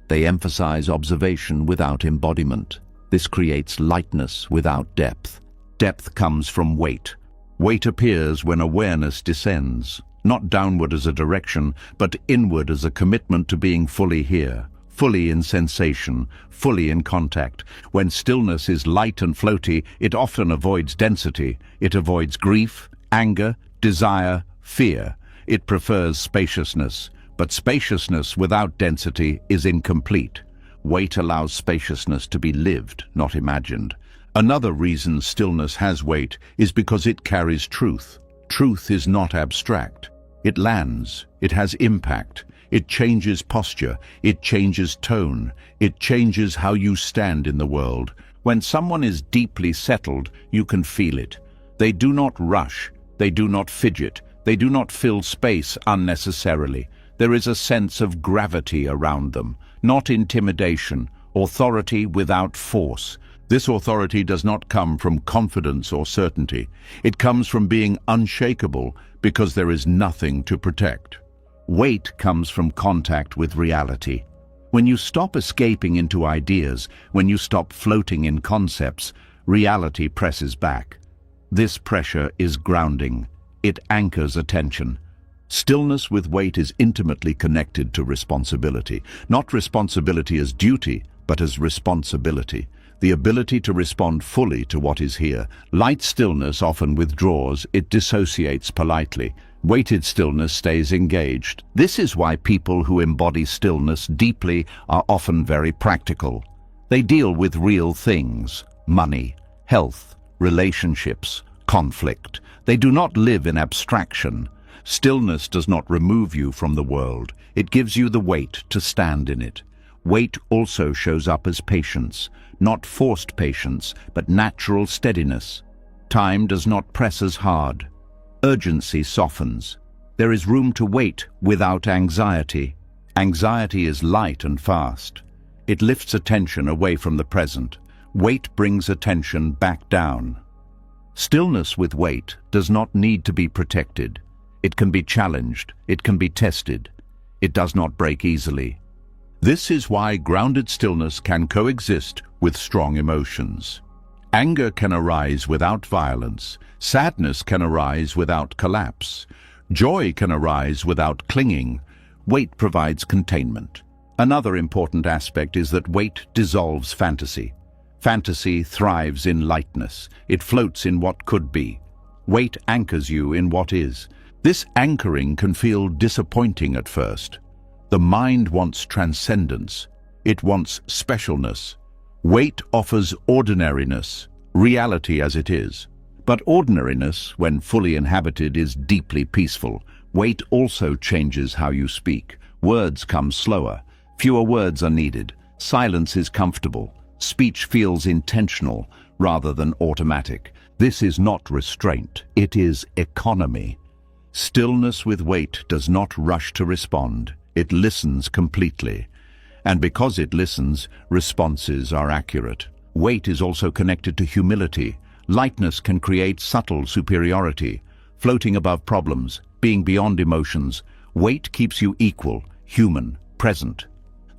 They emphasize observation without embodiment. This creates lightness without depth. Depth comes from weight. Weight appears when awareness descends, not downward as a direction, but inward as a commitment to being fully here, fully in sensation, fully in contact. When stillness is light and floaty, it often avoids density. It avoids grief, anger, desire, fear. It prefers spaciousness. But spaciousness without density is incomplete. Weight allows spaciousness to be lived, not imagined. Another reason stillness has weight is because it carries truth. Truth is not abstract. It lands. It has impact. It changes posture. It changes tone. It changes how you stand in the world. When someone is deeply settled, you can feel it. They do not rush. They do not fidget. They do not fill space unnecessarily. There is a sense of gravity around them, not intimidation, authority without force. This authority does not come from confidence or certainty. It comes from being unshakable because there is nothing to protect. Weight comes from contact with reality. When you stop escaping into ideas, when you stop floating in concepts, reality presses back. This pressure is grounding. It anchors attention. Stillness with weight is intimately connected to responsibility. Not responsibility as duty, but as responsibility. The ability to respond fully to what is here. Light stillness often withdraws, it dissociates politely. Weighted stillness stays engaged. This is why people who embody stillness deeply are often very practical. They deal with real things: money, health, relationships, conflict. They do not live in abstraction. Stillness does not remove you from the world. It gives you the weight to stand in it. Weight also shows up as patience, not forced patience, but natural steadiness. Time does not press as hard. Urgency softens. There is room to wait without anxiety. Anxiety is light and fast. It lifts attention away from the present. Weight brings attention back down. Stillness with weight does not need to be protected. It can be challenged. It can be tested. It does not break easily. This is why grounded stillness can coexist with strong emotions. Anger can arise without violence. Sadness can arise without collapse. Joy can arise without clinging. Weight provides containment. Another important aspect is that weight dissolves fantasy. Fantasy thrives in lightness. It floats in what could be. Weight anchors you in what is. This anchoring can feel disappointing at first. The mind wants transcendence. It wants specialness. Weight offers ordinariness, reality as it is. But ordinariness, when fully inhabited, is deeply peaceful. Weight also changes how you speak. Words come slower. Fewer words are needed. Silence is comfortable. Speech feels intentional rather than automatic. This is not restraint. It is economy. Stillness with weight does not rush to respond. It listens completely. And because it listens, responses are accurate. Weight is also connected to humility. Lightness can create subtle superiority, floating above problems, being beyond emotions. Weight keeps you equal, human, present.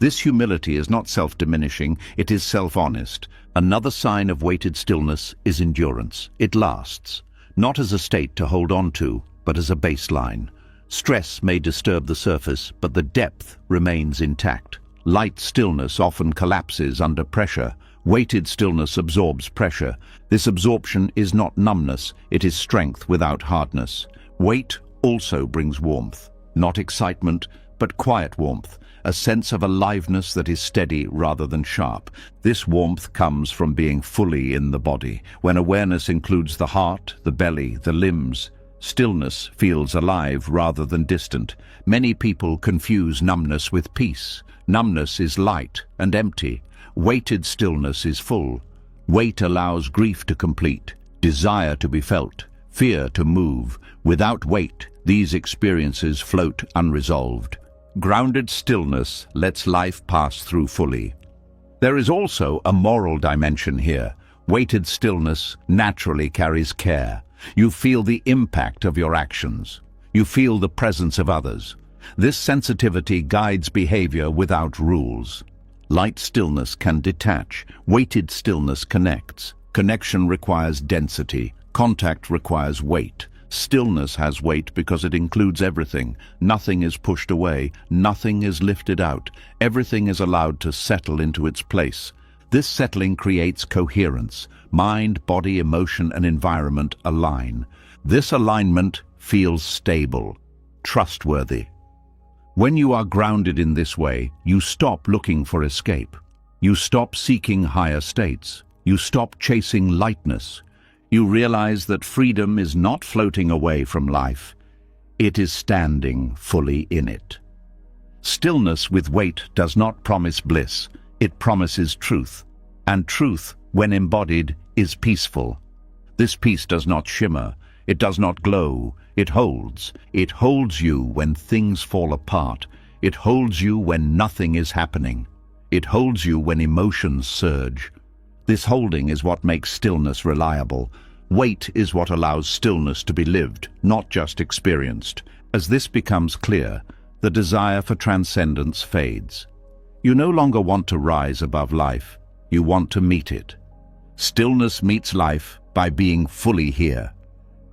This humility is not self-diminishing, it is self-honest. Another sign of weighted stillness is endurance. It lasts, not as a state to hold on to, but as a baseline. Stress may disturb the surface, but the depth remains intact. Light stillness often collapses under pressure. Weighted stillness absorbs pressure. This absorption is not numbness, it is strength without hardness. Weight also brings warmth, not excitement, but quiet warmth, a sense of aliveness that is steady rather than sharp. This warmth comes from being fully in the body. When awareness includes the heart, the belly, the limbs, stillness feels alive rather than distant. Many people confuse numbness with peace. Numbness is light and empty. Weighted stillness is full. Weight allows grief to complete, desire to be felt, fear to move. Without weight, these experiences float unresolved. Grounded stillness lets life pass through fully. There is also a moral dimension here. Weighted stillness naturally carries care. You feel the impact of your actions. You feel the presence of others. This sensitivity guides behavior without rules. Light stillness can detach. Weighted stillness connects. Connection requires density. Contact requires weight. Stillness has weight because it includes everything. Nothing is pushed away. Nothing is lifted out. Everything is allowed to settle into its place. This settling creates coherence. Mind, body, emotion, and environment align. This alignment feels stable, trustworthy. When you are grounded in this way, you stop looking for escape. You stop seeking higher states. You stop chasing lightness. You realize that freedom is not floating away from life. It is standing fully in it. Stillness with weight does not promise bliss. It promises truth. And truth, when embodied, is peaceful. This peace does not shimmer. It does not glow. It holds. It holds you when things fall apart. It holds you when nothing is happening. It holds you when emotions surge. This holding is what makes stillness reliable. Weight is what allows stillness to be lived, not just experienced. As this becomes clear, the desire for transcendence fades. You no longer want to rise above life. You want to meet it. Stillness meets life by being fully here.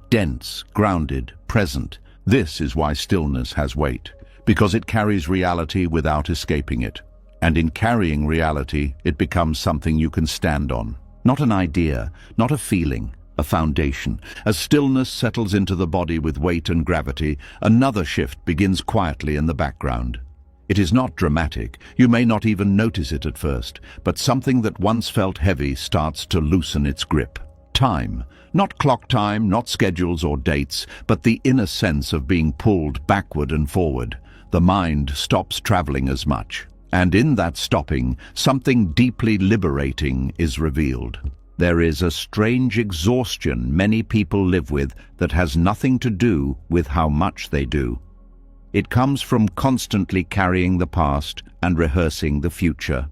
Dense, grounded, present. This is why stillness has weight, because it carries reality without escaping it. And in carrying reality, it becomes something you can stand on. Not an idea, not a feeling, a foundation. As stillness settles into the body with weight and gravity, another shift begins quietly in the background. It is not dramatic. You may not even notice it at first, but something that once felt heavy starts to loosen its grip. Time. Not clock time, not schedules or dates, but the inner sense of being pulled backward and forward. The mind stops traveling as much. And in that stopping, something deeply liberating is revealed. There is a strange exhaustion many people live with that has nothing to do with how much they do. It comes from constantly carrying the past and rehearsing the future.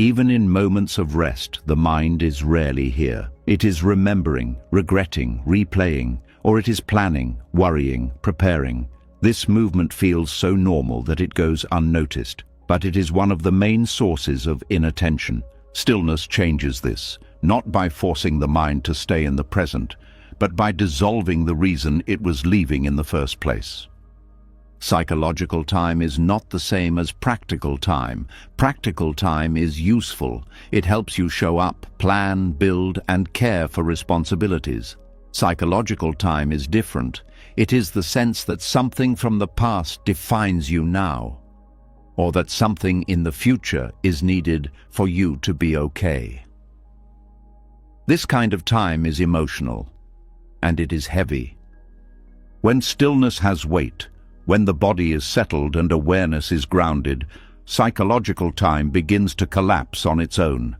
Even in moments of rest, the mind is rarely here. It is remembering, regretting, replaying, or it is planning, worrying, preparing. This movement feels so normal that it goes unnoticed, but it is one of the main sources of inattention. Stillness changes this, not by forcing the mind to stay in the present, but by dissolving the reason it was leaving in the first place. Psychological time is not the same as practical time. Practical time is useful. It helps you show up, plan, build, and care for responsibilities. Psychological time is different. It is the sense that something from the past defines you now, or that something in the future is needed for you to be okay. This kind of time is emotional, and it is heavy. When stillness has weight, when the body is settled and awareness is grounded, psychological time begins to collapse on its own.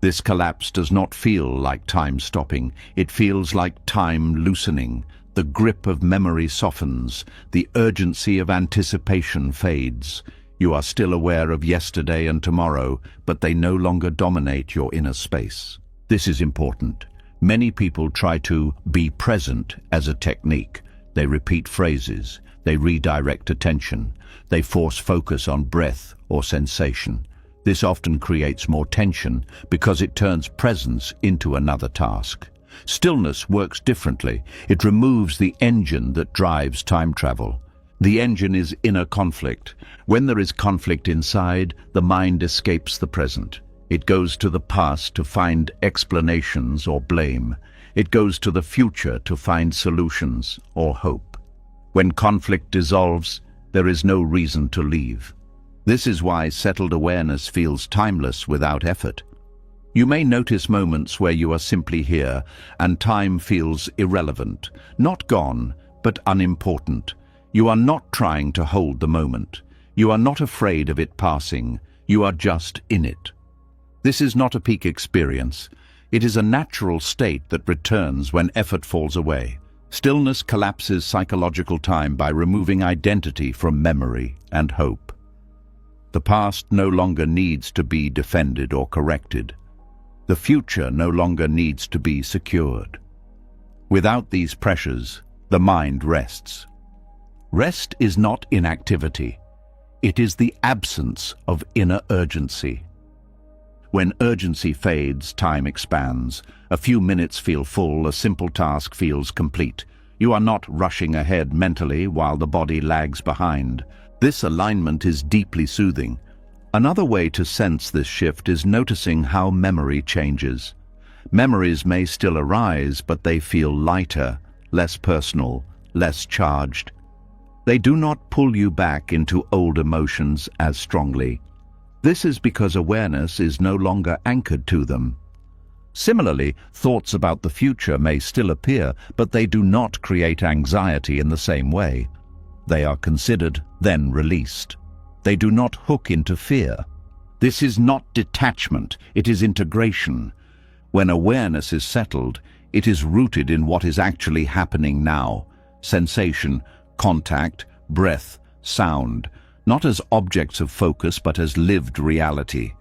This collapse does not feel like time stopping. It feels like time loosening. The grip of memory softens. The urgency of anticipation fades. You are still aware of yesterday and tomorrow, but they no longer dominate your inner space. This is important. Many people try to be present as a technique. They repeat phrases. They redirect attention. They force focus on breath or sensation. This often creates more tension because it turns presence into another task. Stillness works differently. It removes the engine that drives time travel. The engine is inner conflict. When there is conflict inside, the mind escapes the present. It goes to the past to find explanations or blame. It goes to the future to find solutions or hope. When conflict dissolves, there is no reason to leave. This is why settled awareness feels timeless without effort. You may notice moments where you are simply here and time feels irrelevant, not gone, but unimportant. You are not trying to hold the moment. You are not afraid of it passing. You are just in it. This is not a peak experience. It is a natural state that returns when effort falls away. Stillness collapses psychological time by removing identity from memory and hope. The past no longer needs to be defended or corrected. The future no longer needs to be secured. Without these pressures, the mind rests. Rest is not inactivity. It is the absence of inner urgency. When urgency fades, time expands. A few minutes feel full, a simple task feels complete. You are not rushing ahead mentally while the body lags behind. This alignment is deeply soothing. Another way to sense this shift is noticing how memory changes. Memories may still arise, but they feel lighter, less personal, less charged. They do not pull you back into old emotions as strongly. This is because awareness is no longer anchored to them. Similarly, thoughts about the future may still appear, but they do not create anxiety in the same way. They are considered, then released. They do not hook into fear. This is not detachment, it is integration. When awareness is settled, it is rooted in what is actually happening now: sensation, contact, breath, sound, not as objects of focus but as lived reality.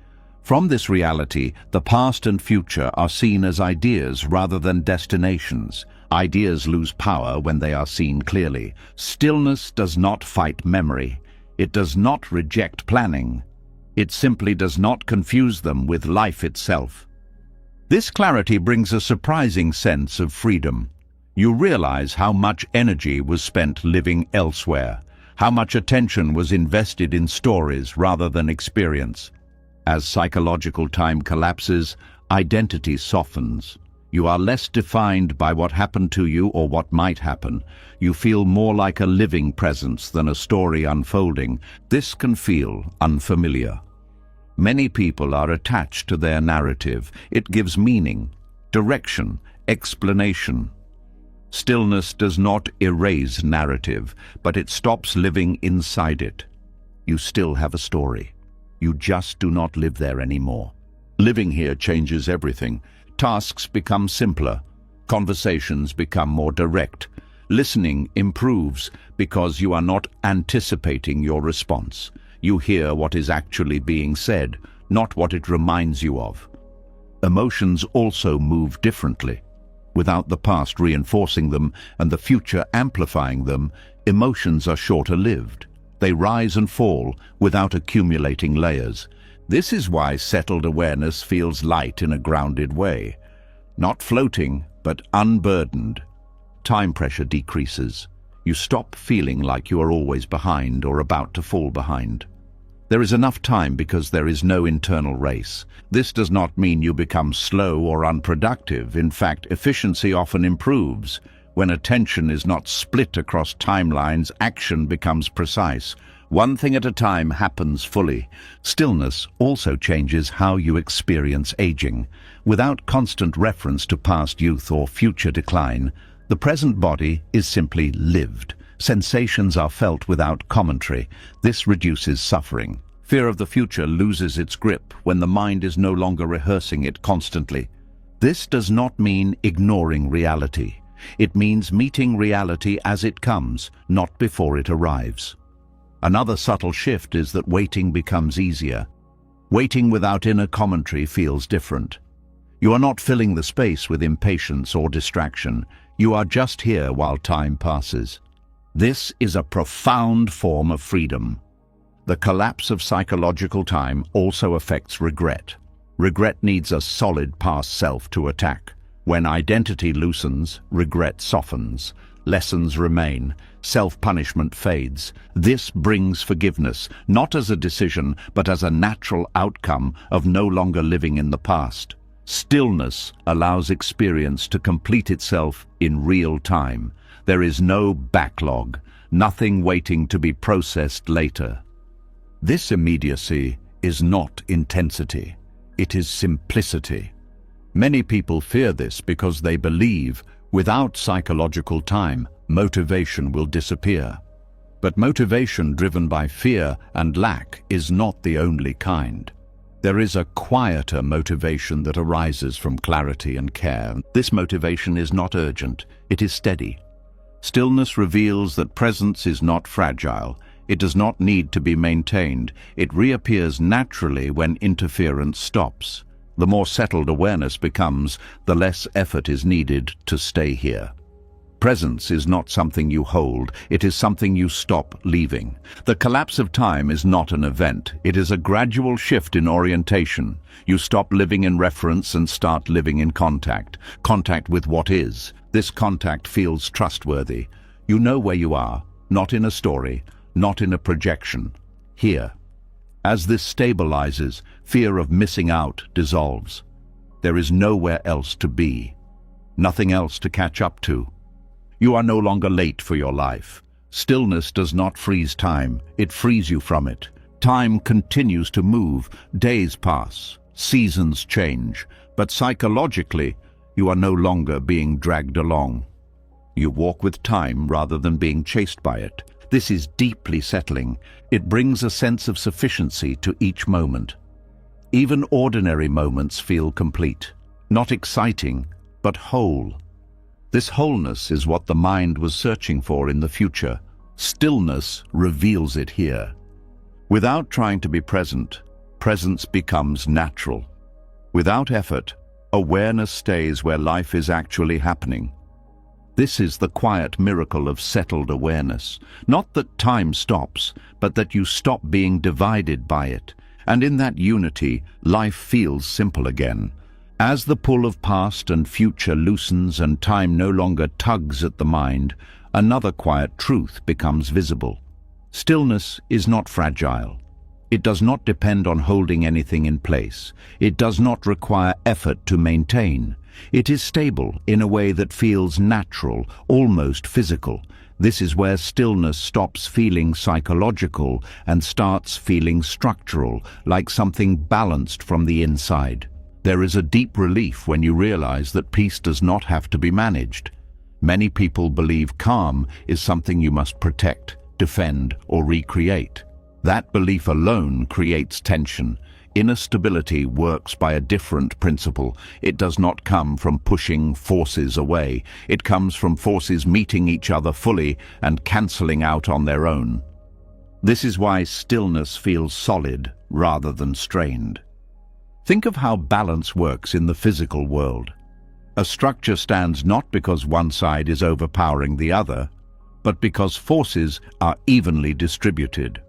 From this reality, the past and future are seen as ideas rather than destinations. Ideas lose power when they are seen clearly. Stillness does not fight memory. It does not reject planning. It simply does not confuse them with life itself. This clarity brings a surprising sense of freedom. You realize how much energy was spent living elsewhere, how much attention was invested in stories rather than experience. As psychological time collapses, identity softens. You are less defined by what happened to you or what might happen. You feel more like a living presence than a story unfolding. This can feel unfamiliar. Many people are attached to their narrative. It gives meaning, direction, explanation. Stillness does not erase narrative, but it stops living inside it. You still have a story. You just do not live there anymore. Living here changes everything. Tasks become simpler. Conversations become more direct. Listening improves because you are not anticipating your response. You hear what is actually being said, not what it reminds you of. Emotions also move differently. Without the past reinforcing them and the future amplifying them, emotions are shorter-lived. They rise and fall without accumulating layers. This is why settled awareness feels light in a grounded way. Not floating, but unburdened. Time pressure decreases. You stop feeling like you are always behind or about to fall behind. There is enough time because there is no internal race. This does not mean you become slow or unproductive. In fact, efficiency often improves. When attention is not split across timelines, action becomes precise. One thing at a time happens fully. Stillness also changes how you experience aging. Without constant reference to past youth or future decline, the present body is simply lived. Sensations are felt without commentary. This reduces suffering. Fear of the future loses its grip when the mind is no longer rehearsing it constantly. This does not mean ignoring reality. It means meeting reality as it comes, not before it arrives. Another subtle shift is that waiting becomes easier. Waiting without inner commentary feels different. You are not filling the space with impatience or distraction. You are just here while time passes. This is a profound form of freedom. The collapse of psychological time also affects regret. Regret needs a solid past self to attack. When identity loosens, regret softens. Lessons remain. Self-punishment fades. This brings forgiveness, not as a decision, but as a natural outcome of no longer living in the past. Stillness allows experience to complete itself in real time. There is no backlog, nothing waiting to be processed later. This immediacy is not intensity. It is simplicity. Many people fear this because they believe without psychological time, motivation will disappear. But motivation driven by fear and lack is not the only kind. There is a quieter motivation that arises from clarity and care. This motivation is not urgent, it is steady. Stillness reveals that presence is not fragile. It does not need to be maintained. It reappears naturally when interference stops. The more settled awareness becomes, the less effort is needed to stay here. Presence is not something you hold, it is something you stop leaving. The collapse of time is not an event, it is a gradual shift in orientation. You stop living in reference and start living in contact. Contact with what is. This contact feels trustworthy. You know where you are, not in a story, not in a projection. Here. As this stabilizes, fear of missing out dissolves. There is nowhere else to be, nothing else to catch up to. You are no longer late for your life. Stillness does not freeze time, it frees you from it. Time continues to move, days pass, seasons change, but psychologically, you are no longer being dragged along. You walk with time rather than being chased by it. This is deeply settling. It brings a sense of sufficiency to each moment. Even ordinary moments feel complete, not exciting, but whole. This wholeness is what the mind was searching for in the future. Stillness reveals it here. Without trying to be present, presence becomes natural. Without effort, awareness stays where life is actually happening. This is the quiet miracle of settled awareness. Not that time stops, but that you stop being divided by it. And in that unity, life feels simple again. As the pull of past and future loosens and time no longer tugs at the mind, another quiet truth becomes visible. Stillness is not fragile. It does not depend on holding anything in place. It does not require effort to maintain. It is stable in a way that feels natural, almost physical. This is where stillness stops feeling psychological and starts feeling structural, like something balanced from the inside. There is a deep relief when you realize that peace does not have to be managed. Many people believe calm is something you must protect, defend, or recreate. That belief alone creates tension. Inner stability works by a different principle. It does not come from pushing forces away. It comes from forces meeting each other fully and cancelling out on their own. This is why stillness feels solid rather than strained. Think of how balance works in the physical world. A structure stands not because one side is overpowering the other, but because forces are evenly distributed.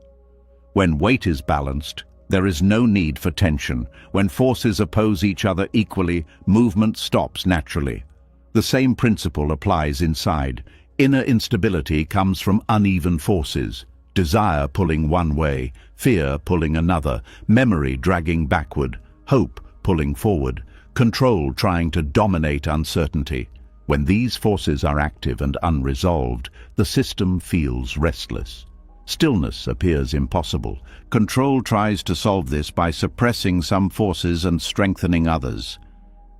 When weight is balanced, there is no need for tension. When forces oppose each other equally, movement stops naturally. The same principle applies inside. Inner instability comes from uneven forces. Desire pulling one way, fear pulling another, memory dragging backward, hope pulling forward, control trying to dominate uncertainty. When these forces are active and unresolved, the system feels restless. Stillness appears impossible. Control tries to solve this by suppressing some forces and strengthening others.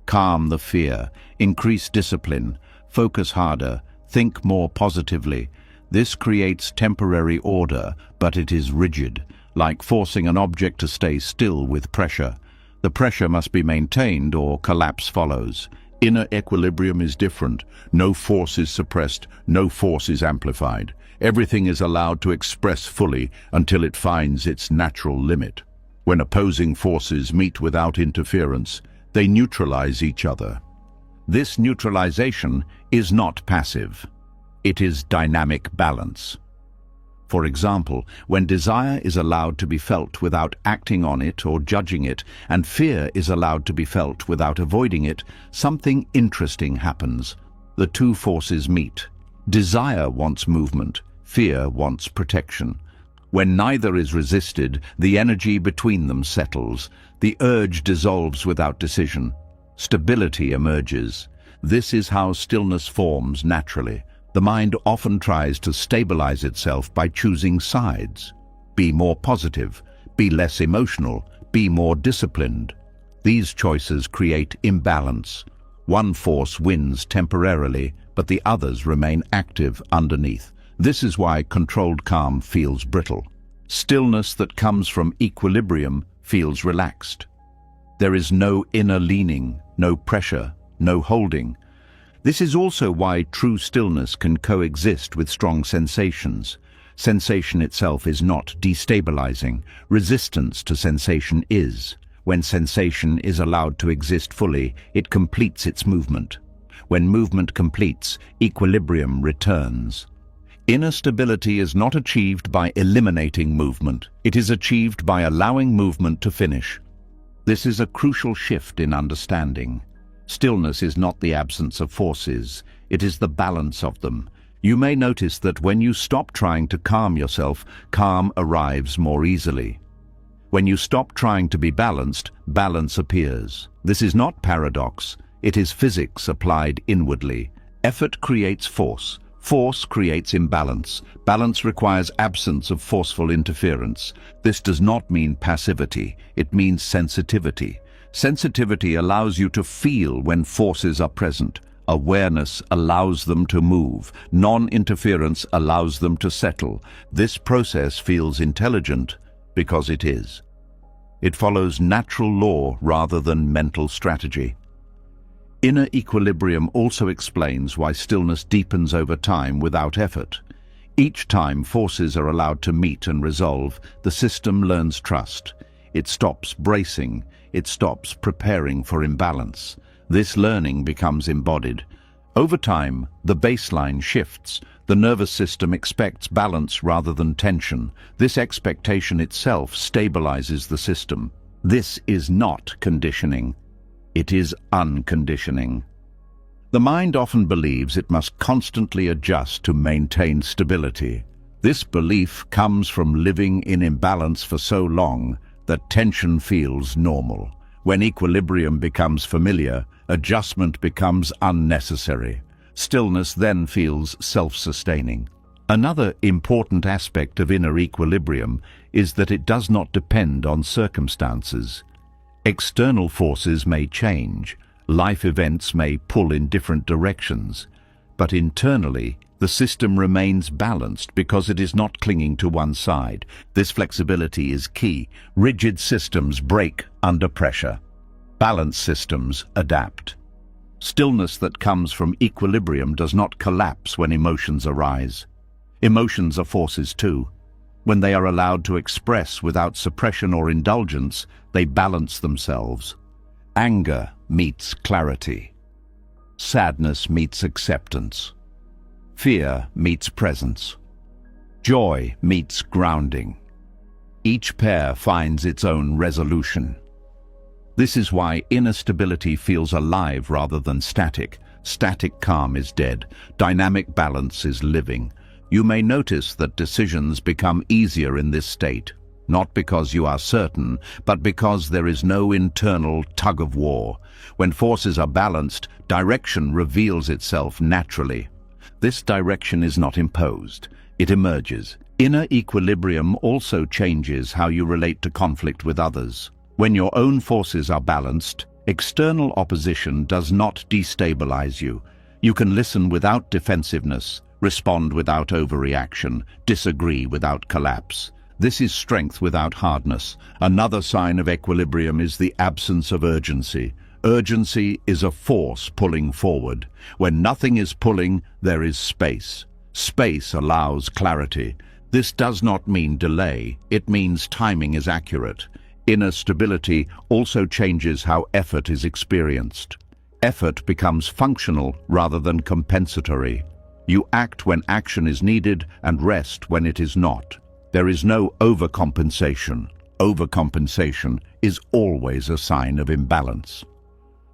Calm the fear, increase discipline, focus harder, think more positively. This creates temporary order, but it is rigid, like forcing an object to stay still with pressure. The pressure must be maintained or collapse follows. Inner equilibrium is different. No force is suppressed, no force is amplified. Everything is allowed to express fully until it finds its natural limit. When opposing forces meet without interference, they neutralize each other. This neutralization is not passive. It is dynamic balance. For example, when desire is allowed to be felt without acting on it or judging it, and fear is allowed to be felt without avoiding it, something interesting happens. The two forces meet. Desire wants movement, fear wants protection. When neither is resisted, the energy between them settles. The urge dissolves without decision. Stability emerges. This is how stillness forms naturally. The mind often tries to stabilize itself by choosing sides. Be more positive, be less emotional, be more disciplined. These choices create imbalance. One force wins temporarily, but the others remain active underneath. This is why controlled calm feels brittle. Stillness that comes from equilibrium feels relaxed. There is no inner leaning, no pressure, no holding. This is also why true stillness can coexist with strong sensations. Sensation itself is not destabilizing. Resistance to sensation is. When sensation is allowed to exist fully, it completes its movement. When movement completes, equilibrium returns. Inner stability is not achieved by eliminating movement. It is achieved by allowing movement to finish. This is a crucial shift in understanding. Stillness is not the absence of forces, it is the balance of them. You may notice that when you stop trying to calm yourself, calm arrives more easily. When you stop trying to be balanced, balance appears. This is not paradox, it is physics applied inwardly. Effort creates force. Force creates imbalance. Balance requires absence of forceful interference. This does not mean passivity, it means sensitivity. Sensitivity allows you to feel when forces are present. Awareness allows them to move. Non-interference allows them to settle. This process feels intelligent because it is. It follows natural law rather than mental strategy. Inner equilibrium also explains why stillness deepens over time without effort. Each time forces are allowed to meet and resolve, the system learns trust. It stops bracing. It stops preparing for imbalance. This learning becomes embodied. Over time, the baseline shifts. The nervous system expects balance rather than tension. This expectation itself stabilizes the system. This is not conditioning. It is unconditioning. The mind often believes it must constantly adjust to maintain stability. This belief comes from living in imbalance for so long that tension feels normal. When equilibrium becomes familiar, adjustment becomes unnecessary. Stillness then feels self-sustaining. Another important aspect of inner equilibrium is that it does not depend on circumstances. External forces may change, life events may pull in different directions, but internally, the system remains balanced because it is not clinging to one side. This flexibility is key. Rigid systems break under pressure. Balanced systems adapt. Stillness that comes from equilibrium does not collapse when emotions arise. Emotions are forces too. When they are allowed to express without suppression or indulgence, they balance themselves. Anger meets clarity. Sadness meets acceptance. Fear meets presence. Joy meets grounding. Each pair finds its own resolution. This is why inner stability feels alive rather than static. Static calm is dead. Dynamic balance is living. You may notice that decisions become easier in this state, not because you are certain, but because there is no internal tug-of-war. When forces are balanced, direction reveals itself naturally. This direction is not imposed. It emerges. Inner equilibrium also changes how you relate to conflict with others. When your own forces are balanced, external opposition does not destabilize you. You can listen without defensiveness, respond without overreaction, disagree without collapse. This is strength without hardness. Another sign of equilibrium is the absence of urgency. Urgency is a force pulling forward. When nothing is pulling, there is space. Space allows clarity. This does not mean delay. It means timing is accurate. Inner stability also changes how effort is experienced. Effort becomes functional rather than compensatory. You act when action is needed and rest when it is not. There is no overcompensation. Overcompensation is always a sign of imbalance.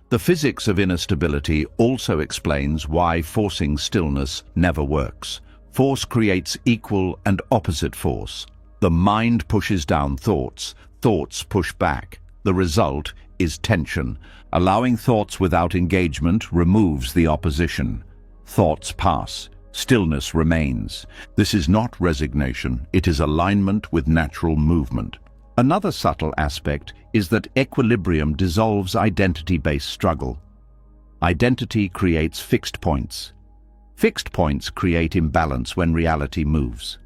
The physics of inner stability also explains why forcing stillness never works. Force creates equal and opposite force. The mind pushes down thoughts. Thoughts push back. The result is tension. Allowing thoughts without engagement removes the opposition. Thoughts pass. Stillness remains. This is not resignation. It is alignment with natural movement. Another subtle aspect is that equilibrium dissolves identity-based struggle. Identity creates fixed points. Fixed points create imbalance when reality moves.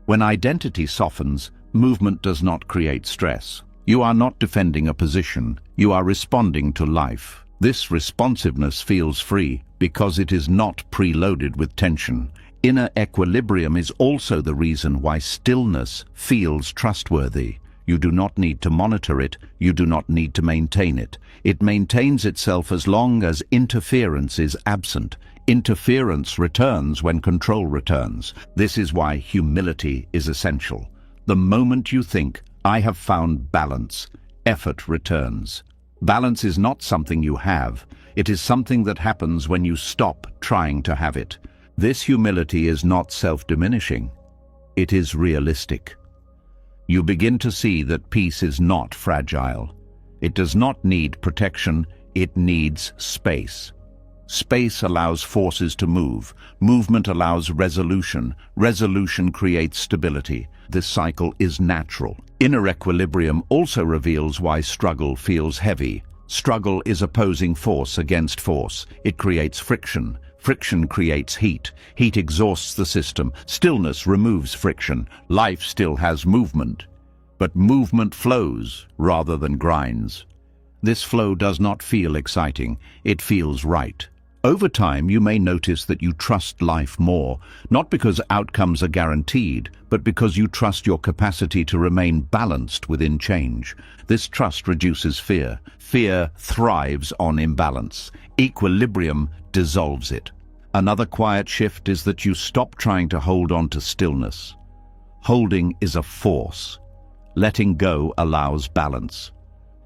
When identity softens, movement does not create stress. You are not defending a position. You are responding to life. This responsiveness feels free because it is not preloaded with tension. Inner equilibrium is also the reason why stillness feels trustworthy. You do not need to monitor it. You do not need to maintain it. It maintains itself as long as interference is absent. Interference returns when control returns. This is why humility is essential. The moment you think, "I have found balance," effort returns. Balance is not something you have. It is something that happens when you stop trying to have it. This humility is not self-diminishing. It is realistic. You begin to see that peace is not fragile. It does not need protection. It needs space. Space allows forces to move. Movement allows resolution. Resolution creates stability. This cycle is natural. Inner equilibrium also reveals why struggle feels heavy. Struggle is opposing force against force. It creates friction. Friction creates heat. Heat exhausts the system. Stillness removes friction. Life still has movement. But movement flows rather than grinds. This flow does not feel exciting. It feels right. Over time, you may notice that you trust life more, not because outcomes are guaranteed, but because you trust your capacity to remain balanced within change. This trust reduces fear. Fear thrives on imbalance. Equilibrium dissolves it. Another quiet shift is that you stop trying to hold on to stillness. Holding is a force. Letting go allows balance.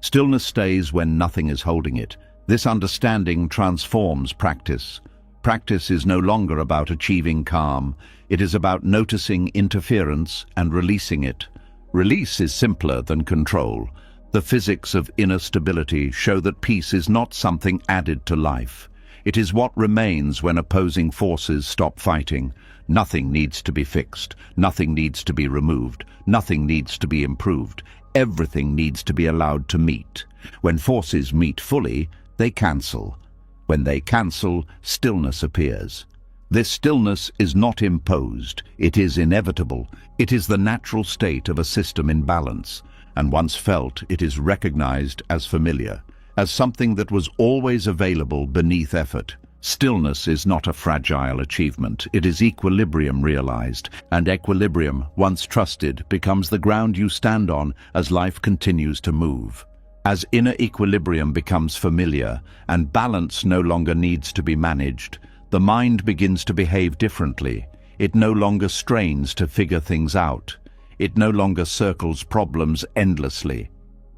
Stillness stays when nothing is holding it. This understanding transforms practice. Practice is no longer about achieving calm. It is about noticing interference and releasing it. Release is simpler than control. The physics of inner stability show that peace is not something added to life. It is what remains when opposing forces stop fighting. Nothing needs to be fixed. Nothing needs to be removed. Nothing needs to be improved. Everything needs to be allowed to meet. When forces meet fully, they cancel. When they cancel, stillness appears. This stillness is not imposed. It is inevitable. It is the natural state of a system in balance. And once felt, it is recognized as familiar, as something that was always available beneath effort. Stillness is not a fragile achievement, it is equilibrium realized, and equilibrium, once trusted, becomes the ground you stand on as life continues to move. As inner equilibrium becomes familiar, and balance no longer needs to be managed, the mind begins to behave differently. It no longer strains to figure things out. It no longer circles problems endlessly.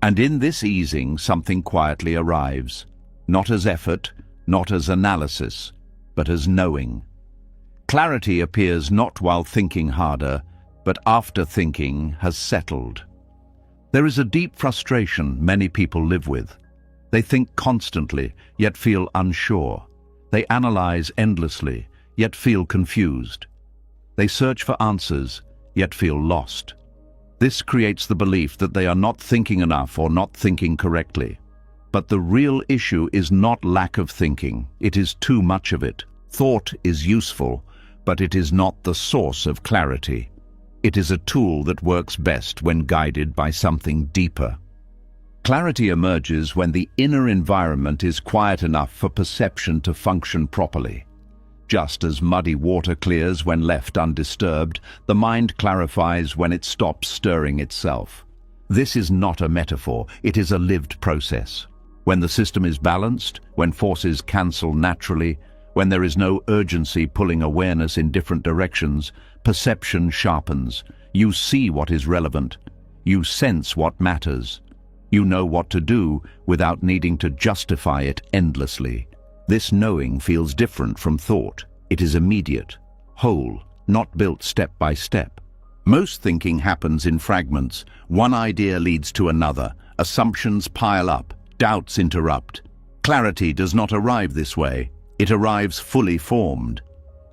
And in this easing, something quietly arrives, not as effort, not as analysis, but as knowing. Clarity appears not while thinking harder, but after thinking has settled. There is a deep frustration many people live with. They think constantly, yet feel unsure. They analyze endlessly, yet feel confused. They search for answers, yet feel lost. This creates the belief that they are not thinking enough or not thinking correctly. But the real issue is not lack of thinking, it is too much of it. Thought is useful, but it is not the source of clarity. It is a tool that works best when guided by something deeper. Clarity emerges when the inner environment is quiet enough for perception to function properly. Just as muddy water clears when left undisturbed, the mind clarifies when it stops stirring itself. This is not a metaphor, it is a lived process. When the system is balanced, when forces cancel naturally, when there is no urgency pulling awareness in different directions, perception sharpens. You see what is relevant. You sense what matters. You know what to do without needing to justify it endlessly. This knowing feels different from thought. It is immediate, whole, not built step by step. Most thinking happens in fragments. One idea leads to another. Assumptions pile up. Doubts interrupt. Clarity does not arrive this way. It arrives fully formed.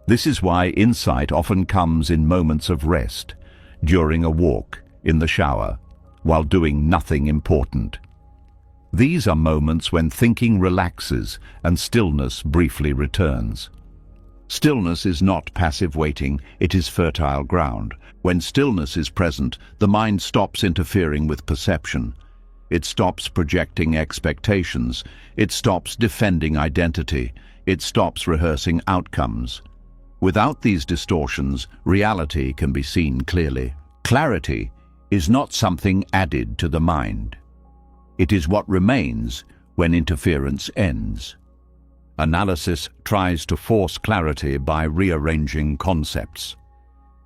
This is why insight often comes in moments of rest, during a walk, in the shower, while doing nothing important. These are moments when thinking relaxes and stillness briefly returns. Stillness is not passive waiting, it is fertile ground. When stillness is present, the mind stops interfering with perception. It stops projecting expectations. It stops defending identity. It stops rehearsing outcomes. Without these distortions, reality can be seen clearly. Clarity is not something added to the mind. It is what remains when interference ends. Analysis tries to force clarity by rearranging concepts.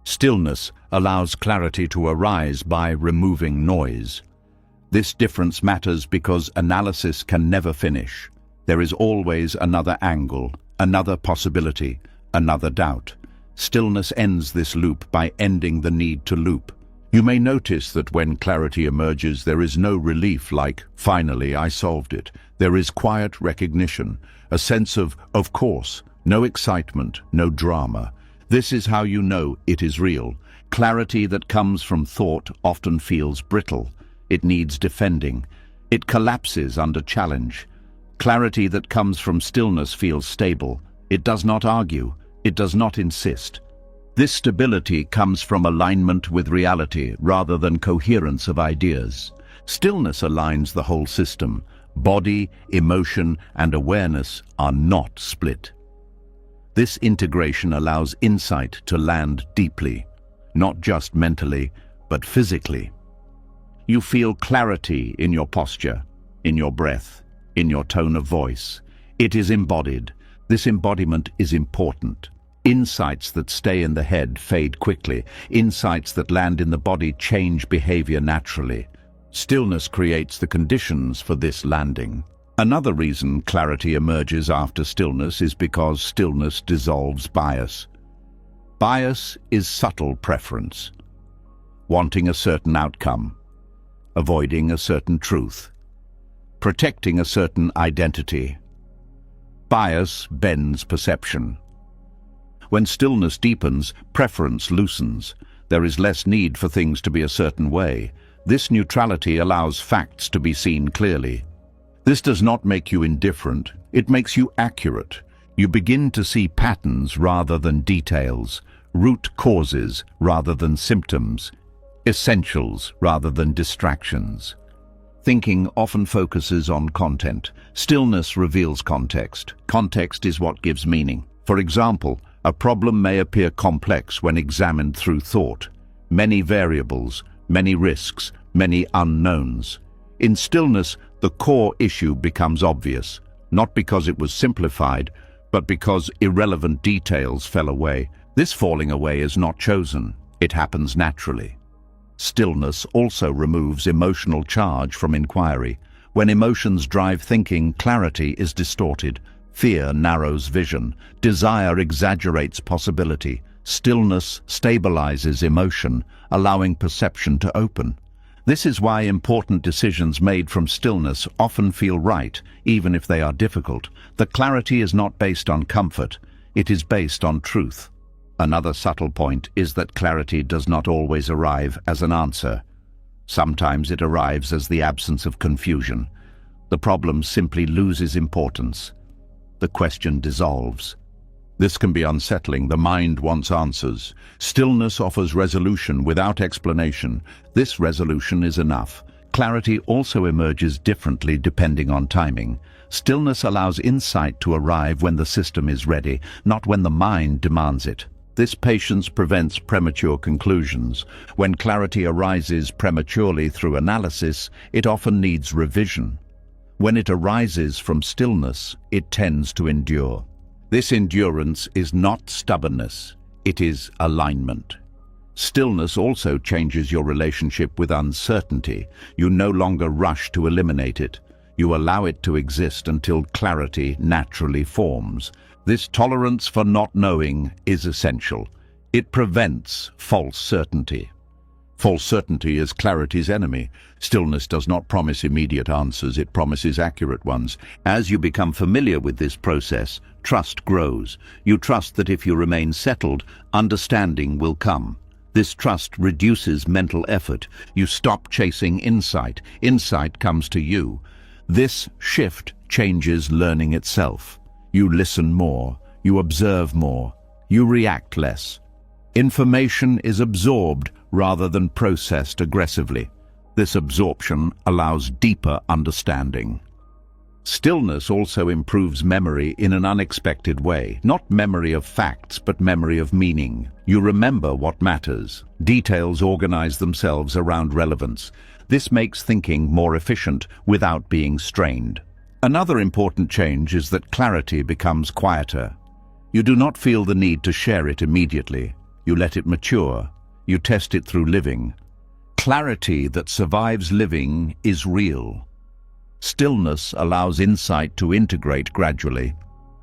Stillness allows clarity to arise by removing noise. This difference matters because analysis can never finish. There is always another angle, another possibility, another doubt. Stillness ends this loop by ending the need to loop. You may notice that when clarity emerges, there is no relief like, finally, I solved it. There is quiet recognition, a sense of course, no excitement, no drama. This is how you know it is real. Clarity that comes from thought often feels brittle. It needs defending. It collapses under challenge. Clarity that comes from stillness feels stable. It does not argue. It does not insist. This stability comes from alignment with reality rather than coherence of ideas. Stillness aligns the whole system. Body, emotion, and awareness are not split. This integration allows insight to land deeply, not just mentally, but physically. You feel clarity in your posture, in your breath, in your tone of voice. It is embodied. This embodiment is important. Insights that stay in the head fade quickly. Insights that land in the body change behavior naturally. Stillness creates the conditions for this landing. Another reason clarity emerges after stillness is because stillness dissolves bias. Bias is subtle preference, wanting a certain outcome, avoiding a certain truth, protecting a certain identity. Bias bends perception. When stillness deepens, preference loosens. There is less need for things to be a certain way. This neutrality allows facts to be seen clearly. This does not make you indifferent, it makes you accurate. You begin to see patterns rather than details, root causes rather than symptoms, essentials rather than distractions. Thinking often focuses on content. Stillness reveals context. Context is what gives meaning. For example, a problem may appear complex when examined through thought. Many variables, many risks, many unknowns. In stillness, the core issue becomes obvious, not because it was simplified, but because irrelevant details fell away. This falling away is not chosen. It happens naturally. Stillness also removes emotional charge from inquiry. When emotions drive thinking, clarity is distorted. Fear narrows vision. Desire exaggerates possibility. Stillness stabilizes emotion, allowing perception to open. This is why important decisions made from stillness often feel right, even if they are difficult. The clarity is not based on comfort. It is based on truth. Another subtle point is that clarity does not always arrive as an answer. Sometimes it arrives as the absence of confusion. The problem simply loses importance. The question dissolves. This can be unsettling. The mind wants answers. Stillness offers resolution without explanation. This resolution is enough. Clarity also emerges differently depending on timing. Stillness allows insight to arrive when the system is ready, not when the mind demands it. This patience prevents premature conclusions. When clarity arises prematurely through analysis, it often needs revision. When it arises from stillness, it tends to endure. This endurance is not stubbornness, it is alignment. Stillness also changes your relationship with uncertainty. You no longer rush to eliminate it. You allow it to exist until clarity naturally forms. This tolerance for not knowing is essential. It prevents false certainty. False certainty is clarity's enemy. Stillness does not promise immediate answers, it promises accurate ones. As you become familiar with this process, trust grows. You trust that if you remain settled, understanding will come. This trust reduces mental effort. You stop chasing insight. Insight comes to you. This shift changes learning itself. You listen more, you observe more, you react less. Information is absorbed rather than processed aggressively. This absorption allows deeper understanding. Stillness also improves memory in an unexpected way. Not memory of facts, but memory of meaning. You remember what matters. Details organize themselves around relevance. This makes thinking more efficient without being strained. Another important change is that clarity becomes quieter. You do not feel the need to share it immediately. You let it mature. You test it through living. Clarity that survives living is real. Stillness allows insight to integrate gradually.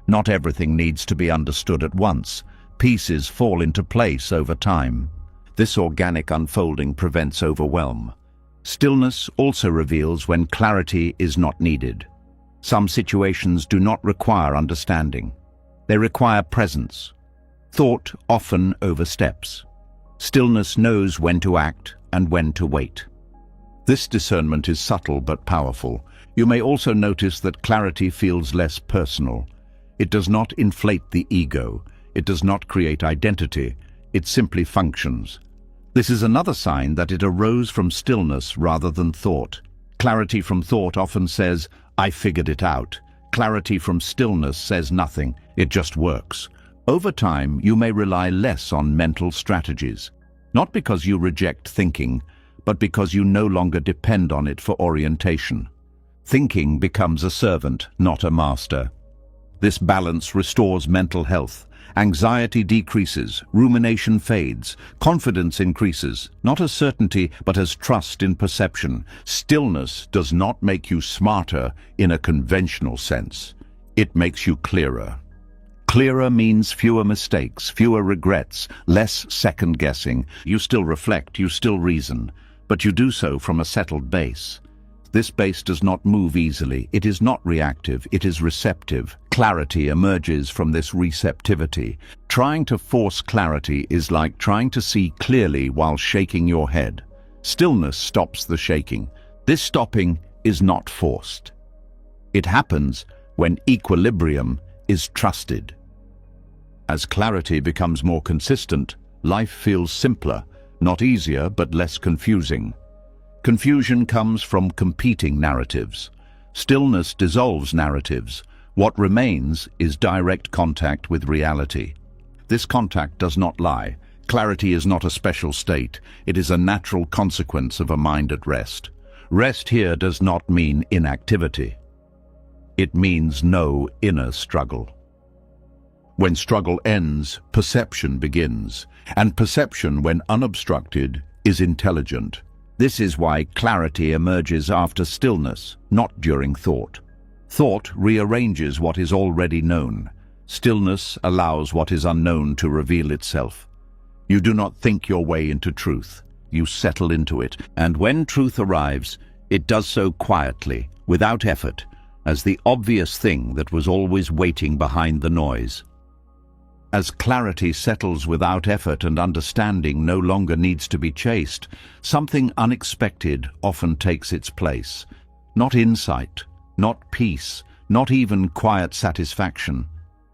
Not everything needs to be understood at once. Pieces fall into place over time. This organic unfolding prevents overwhelm. Stillness also reveals when clarity is not needed. Some situations do not require understanding. They require presence. Thought often oversteps. Stillness knows when to act and when to wait. This discernment is subtle but powerful. You may also notice that clarity feels less personal. It does not inflate the ego. It does not create identity. It simply functions. This is another sign that it arose from stillness rather than thought. Clarity from thought often says, "I figured it out." Clarity from stillness says nothing, it just works. Over time, you may rely less on mental strategies. Not because you reject thinking, but because you no longer depend on it for orientation. Thinking becomes a servant, not a master. This balance restores mental health. Anxiety decreases, rumination fades, confidence increases, not as certainty, but as trust in perception. Stillness does not make you smarter in a conventional sense. It makes you clearer. Clearer means fewer mistakes, fewer regrets, less second-guessing. You still reflect, you still reason, but you do so from a settled base. This base does not move easily. It is not reactive, it is receptive. Clarity emerges from this receptivity. Trying to force clarity is like trying to see clearly while shaking your head. Stillness stops the shaking. This stopping is not forced. It happens when equilibrium is trusted. As clarity becomes more consistent, life feels simpler, not easier but less confusing. Confusion comes from competing narratives. Stillness dissolves narratives. What remains is direct contact with reality. This contact does not lie. Clarity is not a special state. It is a natural consequence of a mind at rest. Rest here does not mean inactivity. It means no inner struggle. When struggle ends, perception begins. And perception, when unobstructed, is intelligent. This is why clarity emerges after stillness, not during thought. Thought rearranges what is already known. Stillness allows what is unknown to reveal itself. You do not think your way into truth. You settle into it, and when truth arrives, it does so quietly, without effort, as the obvious thing that was always waiting behind the noise. As clarity settles without effort and understanding no longer needs to be chased, something unexpected often takes its place. Not insight, not peace, not even quiet satisfaction.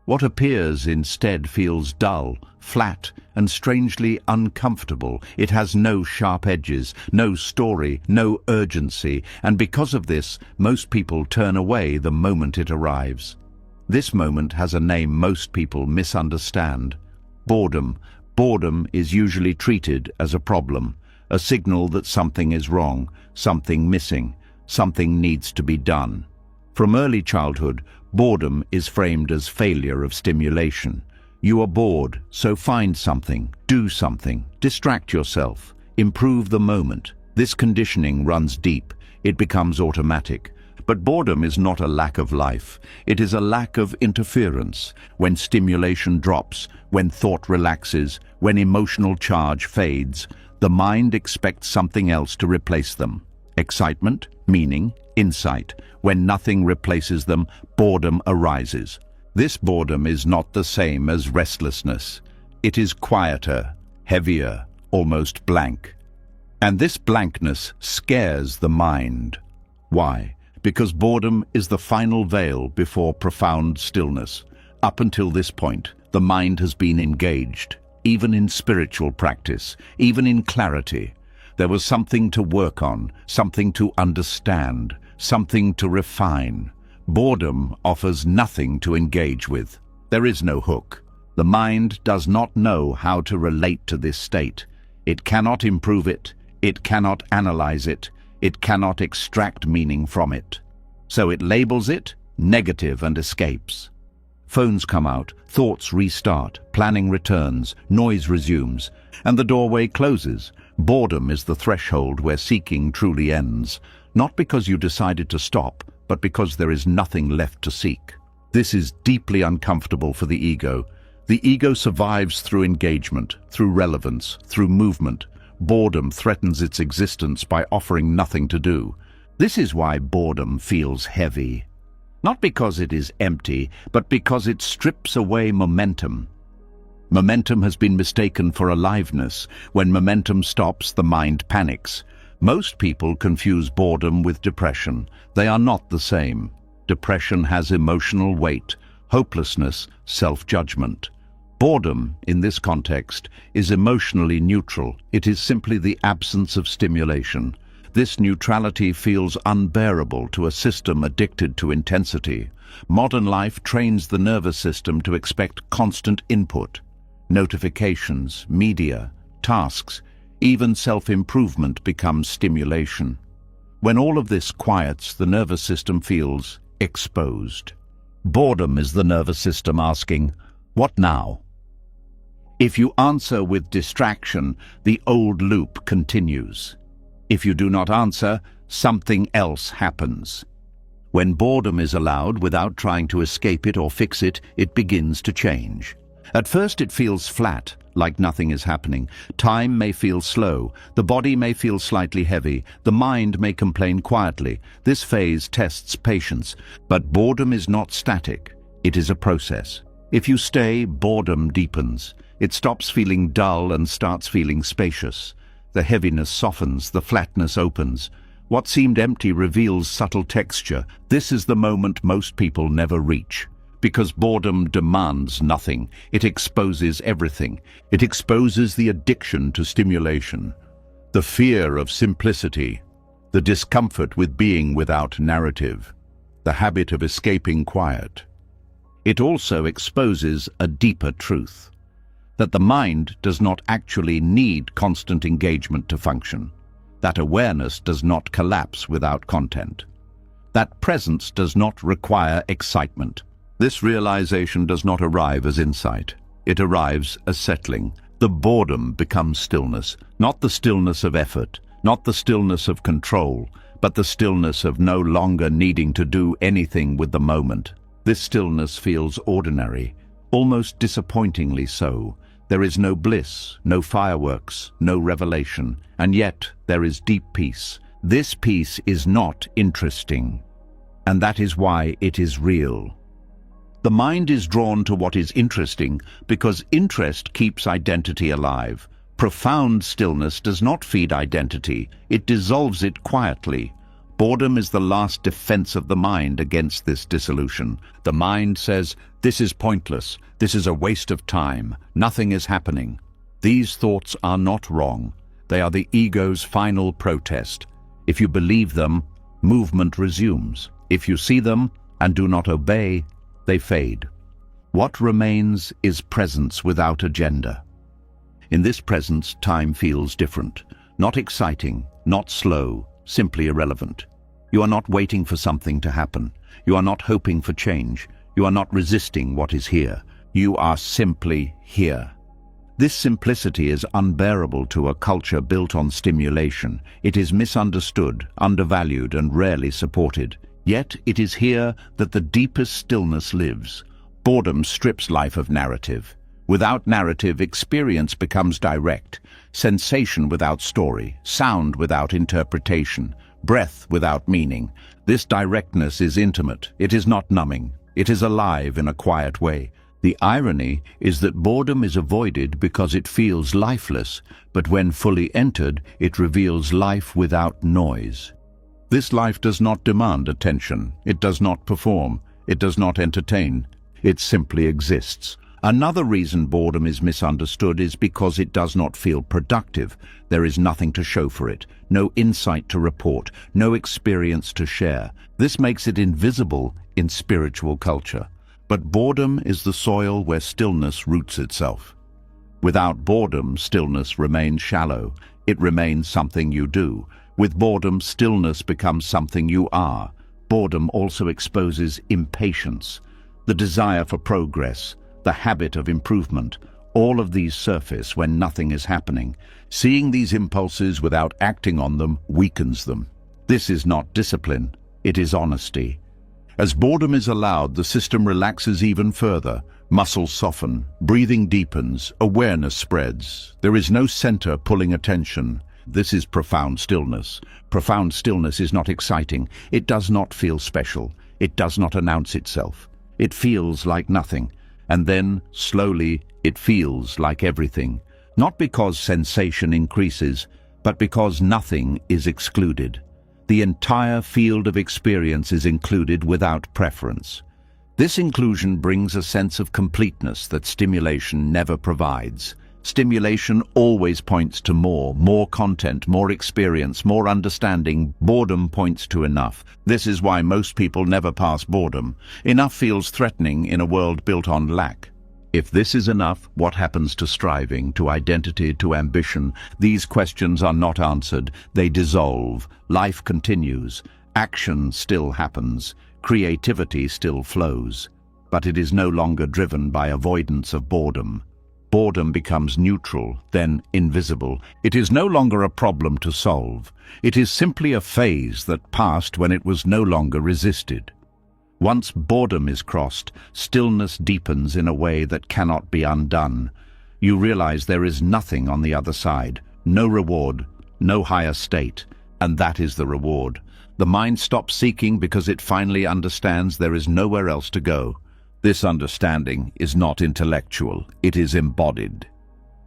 What appears instead feels dull, flat, and strangely uncomfortable. It has no sharp edges, no story, no urgency, and because of this, most people turn away the moment it arrives. This moment has a name most people misunderstand: boredom. Boredom is usually treated as a problem, a signal that something is wrong, something missing, something needs to be done. From early childhood, boredom is framed as failure of stimulation. You are bored, so find something, do something, distract yourself, improve the moment. This conditioning runs deep. It becomes automatic. But boredom is not a lack of life. It is a lack of interference. When stimulation drops, when thought relaxes, when emotional charge fades, the mind expects something else to replace them. Excitement, meaning, insight. When nothing replaces them, boredom arises. This boredom is not the same as restlessness. It is quieter, heavier, almost blank. And this blankness scares the mind. Why? Because boredom is the final veil before profound stillness. Up until this point, the mind has been engaged, even in spiritual practice, even in clarity. There was something to work on, something to understand, something to refine. Boredom offers nothing to engage with. There is no hook. The mind does not know how to relate to this state. It cannot improve it. It cannot analyze it. It cannot extract meaning from it. So it labels it negative and escapes. Phones come out, thoughts restart, planning returns, noise resumes, and the doorway closes. Boredom is the threshold where seeking truly ends, not because you decided to stop, but because there is nothing left to seek. This is deeply uncomfortable for the ego. The ego survives through engagement, through relevance, through movement. Boredom threatens its existence by offering nothing to do. This is why boredom feels heavy. Not because it is empty, but because it strips away momentum. Momentum has been mistaken for aliveness. When momentum stops, the mind panics. Most people confuse boredom with depression. They are not the same. Depression has emotional weight, hopelessness, self-judgment. Boredom, in this context, is emotionally neutral. It is simply the absence of stimulation. This neutrality feels unbearable to a system addicted to intensity. Modern life trains the nervous system to expect constant input. Notifications, media, tasks, even self-improvement becomes stimulation. When all of this quiets, the nervous system feels exposed. Boredom is the nervous system asking, "What now?" If you answer with distraction, the old loop continues. If you do not answer, something else happens. When boredom is allowed without trying to escape it or fix it, it begins to change. At first it feels flat, like nothing is happening. Time may feel slow, the body may feel slightly heavy, the mind may complain quietly. This phase tests patience, but boredom is not static. It is a process. If you stay, boredom deepens. It stops feeling dull and starts feeling spacious. The heaviness softens, the flatness opens. What seemed empty reveals subtle texture. This is the moment most people never reach. Because boredom demands nothing. It exposes everything. It exposes the addiction to stimulation, the fear of simplicity, the discomfort with being without narrative, the habit of escaping quiet. It also exposes a deeper truth, that the mind does not actually need constant engagement to function, that awareness does not collapse without content, that presence does not require excitement. This realization does not arrive as insight. It arrives as settling. The boredom becomes stillness, not the stillness of effort, not the stillness of control, but the stillness of no longer needing to do anything with the moment. This stillness feels ordinary, almost disappointingly so. There is no bliss, no fireworks, no revelation, and yet there is deep peace. This peace is not interesting, and that is why it is real. The mind is drawn to what is interesting because interest keeps identity alive. Profound stillness does not feed identity, it dissolves it quietly. Boredom is the last defense of the mind against this dissolution. The mind says, "This is pointless, this is a waste of time, nothing is happening." These thoughts are not wrong. They are the ego's final protest. If you believe them, movement resumes. If you see them and do not obey, they fade. What remains is presence without agenda. In this presence, time feels different. Not exciting, not slow, simply irrelevant. You are not waiting for something to happen. You are not hoping for change. You are not resisting what is here. You are simply here. This simplicity is unbearable to a culture built on stimulation. It is misunderstood, undervalued, and rarely supported. Yet it is here that the deepest stillness lives. Boredom strips life of narrative. Without narrative, experience becomes direct. Sensation without story, sound without interpretation, breath without meaning. This directness is intimate. It is not numbing. It is alive in a quiet way. The irony is that boredom is avoided because it feels lifeless, but when fully entered, it reveals life without noise. This life does not demand attention. It does not perform. It does not entertain. It simply exists. Another reason boredom is misunderstood is because it does not feel productive. There is nothing to show for it, no insight to report, no experience to share. This makes it invisible in spiritual culture. But boredom is the soil where stillness roots itself. Without boredom, stillness remains shallow. It remains something you do. With boredom, stillness becomes something you are. Boredom also exposes impatience, the desire for progress, the habit of improvement. All of these surface when nothing is happening. Seeing these impulses without acting on them weakens them. This is not discipline, it is honesty. As boredom is allowed, the system relaxes even further. Muscles soften, breathing deepens, awareness spreads. There is no center pulling attention. This is profound stillness. Profound stillness is not exciting. It does not feel special. It does not announce itself. It feels like nothing. And then, slowly, it feels like everything. Not because sensation increases, but because nothing is excluded. The entire field of experience is included without preference. This inclusion brings a sense of completeness that stimulation never provides. Stimulation always points to more content, more experience, more understanding. Boredom points to enough. This is why most people never pass boredom. Enough feels threatening in a world built on lack. If this is enough, what happens to striving, to identity, to ambition? These questions are not answered. They dissolve. Life continues. Action still happens. Creativity still flows. But it is no longer driven by avoidance of boredom. Boredom becomes neutral, then invisible. It is no longer a problem to solve. It is simply a phase that passed when it was no longer resisted. Once boredom is crossed, stillness deepens in a way that cannot be undone. You realize there is nothing on the other side, no reward, no higher state, and that is the reward. The mind stops seeking because it finally understands there is nowhere else to go. This understanding is not intellectual, it is embodied.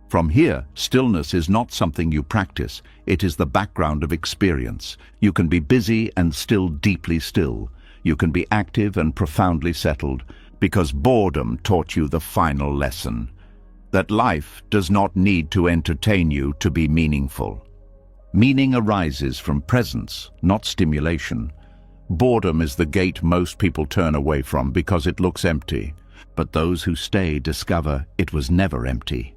From here, stillness is not something you practice, it is the background of experience. You can be busy and still deeply still. You can be active and profoundly settled, because boredom taught you the final lesson, that life does not need to entertain you to be meaningful. Meaning arises from presence, not stimulation. Boredom is the gate most people turn away from because it looks empty, but those who stay discover it was never empty.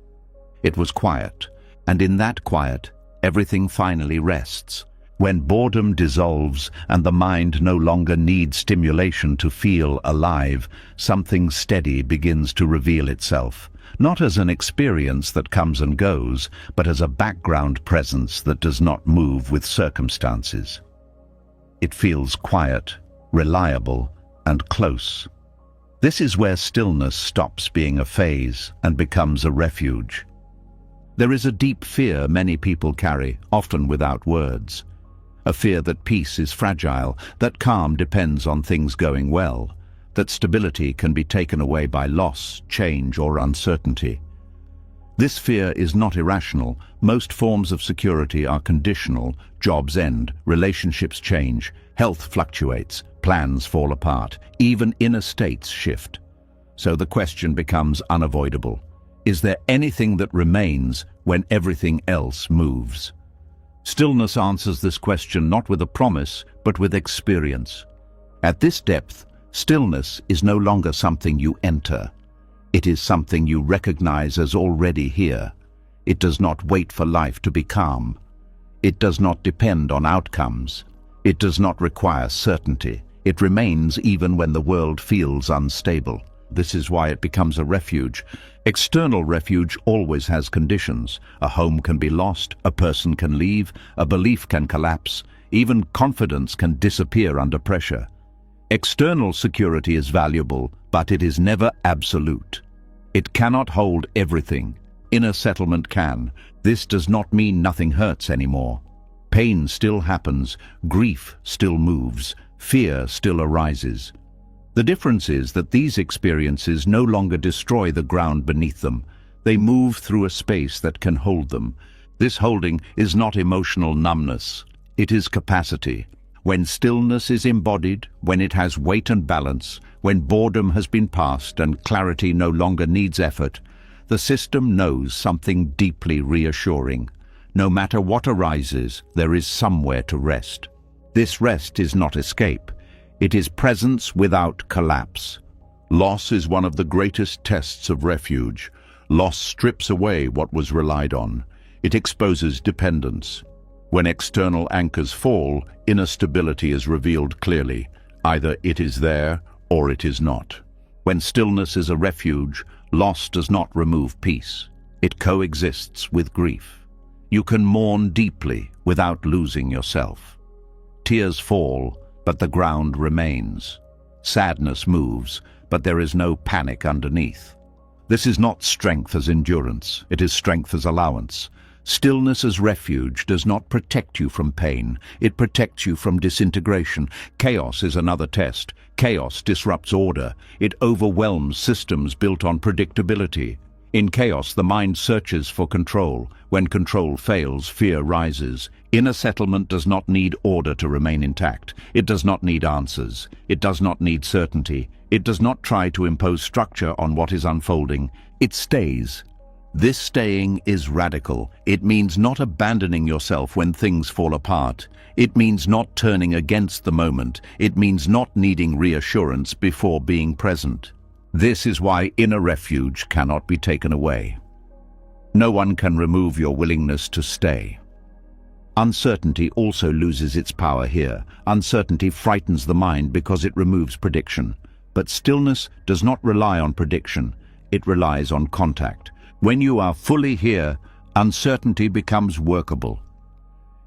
It was quiet, and in that quiet, everything finally rests. When boredom dissolves and the mind no longer needs stimulation to feel alive, something steady begins to reveal itself, not as an experience that comes and goes, but as a background presence that does not move with circumstances. It feels quiet, reliable, and close. This is where stillness stops being a phase and becomes a refuge. There is a deep fear many people carry, often without words. A fear that peace is fragile, that calm depends on things going well, that stability can be taken away by loss, change, or uncertainty. This fear is not irrational. Most forms of security are conditional. Jobs end, relationships change, health fluctuates, plans fall apart, even inner states shift. So the question becomes unavoidable. Is there anything that remains when everything else moves? Stillness answers this question not with a promise, but with experience. At this depth, stillness is no longer something you enter. It is something you recognize as already here. It does not wait for life to be calm. It does not depend on outcomes. It does not require certainty. It remains even when the world feels unstable. This is why it becomes a refuge. External refuge always has conditions. A home can be lost, a person can leave, a belief can collapse, even confidence can disappear under pressure. External security is valuable, but it is never absolute. It cannot hold everything. Inner settlement can. This does not mean nothing hurts anymore. Pain still happens, grief still moves, fear still arises. The difference is that these experiences no longer destroy the ground beneath them. They move through a space that can hold them. This holding is not emotional numbness. It is capacity. When stillness is embodied, when it has weight and balance, when boredom has been passed and clarity no longer needs effort, the system knows something deeply reassuring. No matter what arises, there is somewhere to rest. This rest is not escape. It is presence without collapse. Loss is one of the greatest tests of refuge. Loss strips away what was relied on. It exposes dependence. When external anchors fall, inner stability is revealed clearly. Either it is there or it is not. When stillness is a refuge, loss does not remove peace. It coexists with grief. You can mourn deeply without losing yourself. Tears fall, but the ground remains. Sadness moves, but there is no panic underneath. This is not strength as endurance. It is strength as allowance. Stillness as refuge does not protect you from pain. It protects you from disintegration. Chaos is another test. Chaos disrupts order. It overwhelms systems built on predictability. In chaos, the mind searches for control. When control fails, fear rises. Inner settlement does not need order to remain intact. It does not need answers. It does not need certainty. It does not try to impose structure on what is unfolding. It stays. This staying is radical. It means not abandoning yourself when things fall apart. It means not turning against the moment. It means not needing reassurance before being present. This is why inner refuge cannot be taken away. No one can remove your willingness to stay. Uncertainty also loses its power here. Uncertainty frightens the mind because it removes prediction. But stillness does not rely on prediction. It relies on contact. When you are fully here, uncertainty becomes workable.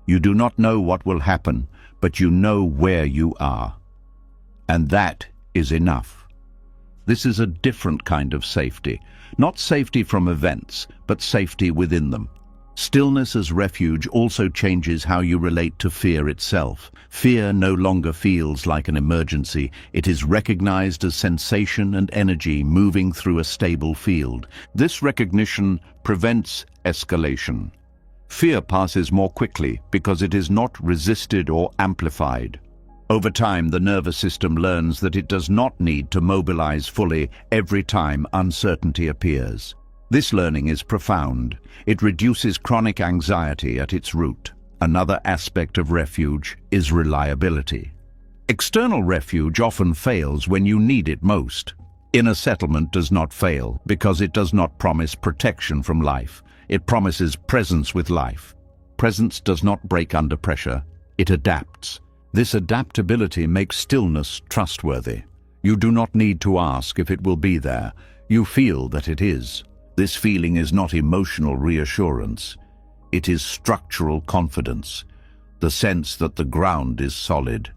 You do not know what will happen, but you know where you are. And that is enough. This is a different kind of safety. Not safety from events, but safety within them. Stillness as refuge also changes how you relate to fear itself. Fear no longer feels like an emergency. It is recognized as sensation and energy moving through a stable field. This recognition prevents escalation. Fear passes more quickly because it is not resisted or amplified. Over time, the nervous system learns that it does not need to mobilize fully every time uncertainty appears. This learning is profound. It reduces chronic anxiety at its root. Another aspect of refuge is reliability. External refuge often fails when you need it most. Inner settlement does not fail because it does not promise protection from life. It promises presence with life. Presence does not break under pressure. It adapts. This adaptability makes stillness trustworthy. You do not need to ask if it will be there. You feel that it is. This feeling is not emotional reassurance. It is structural confidence, the sense that the ground is solid.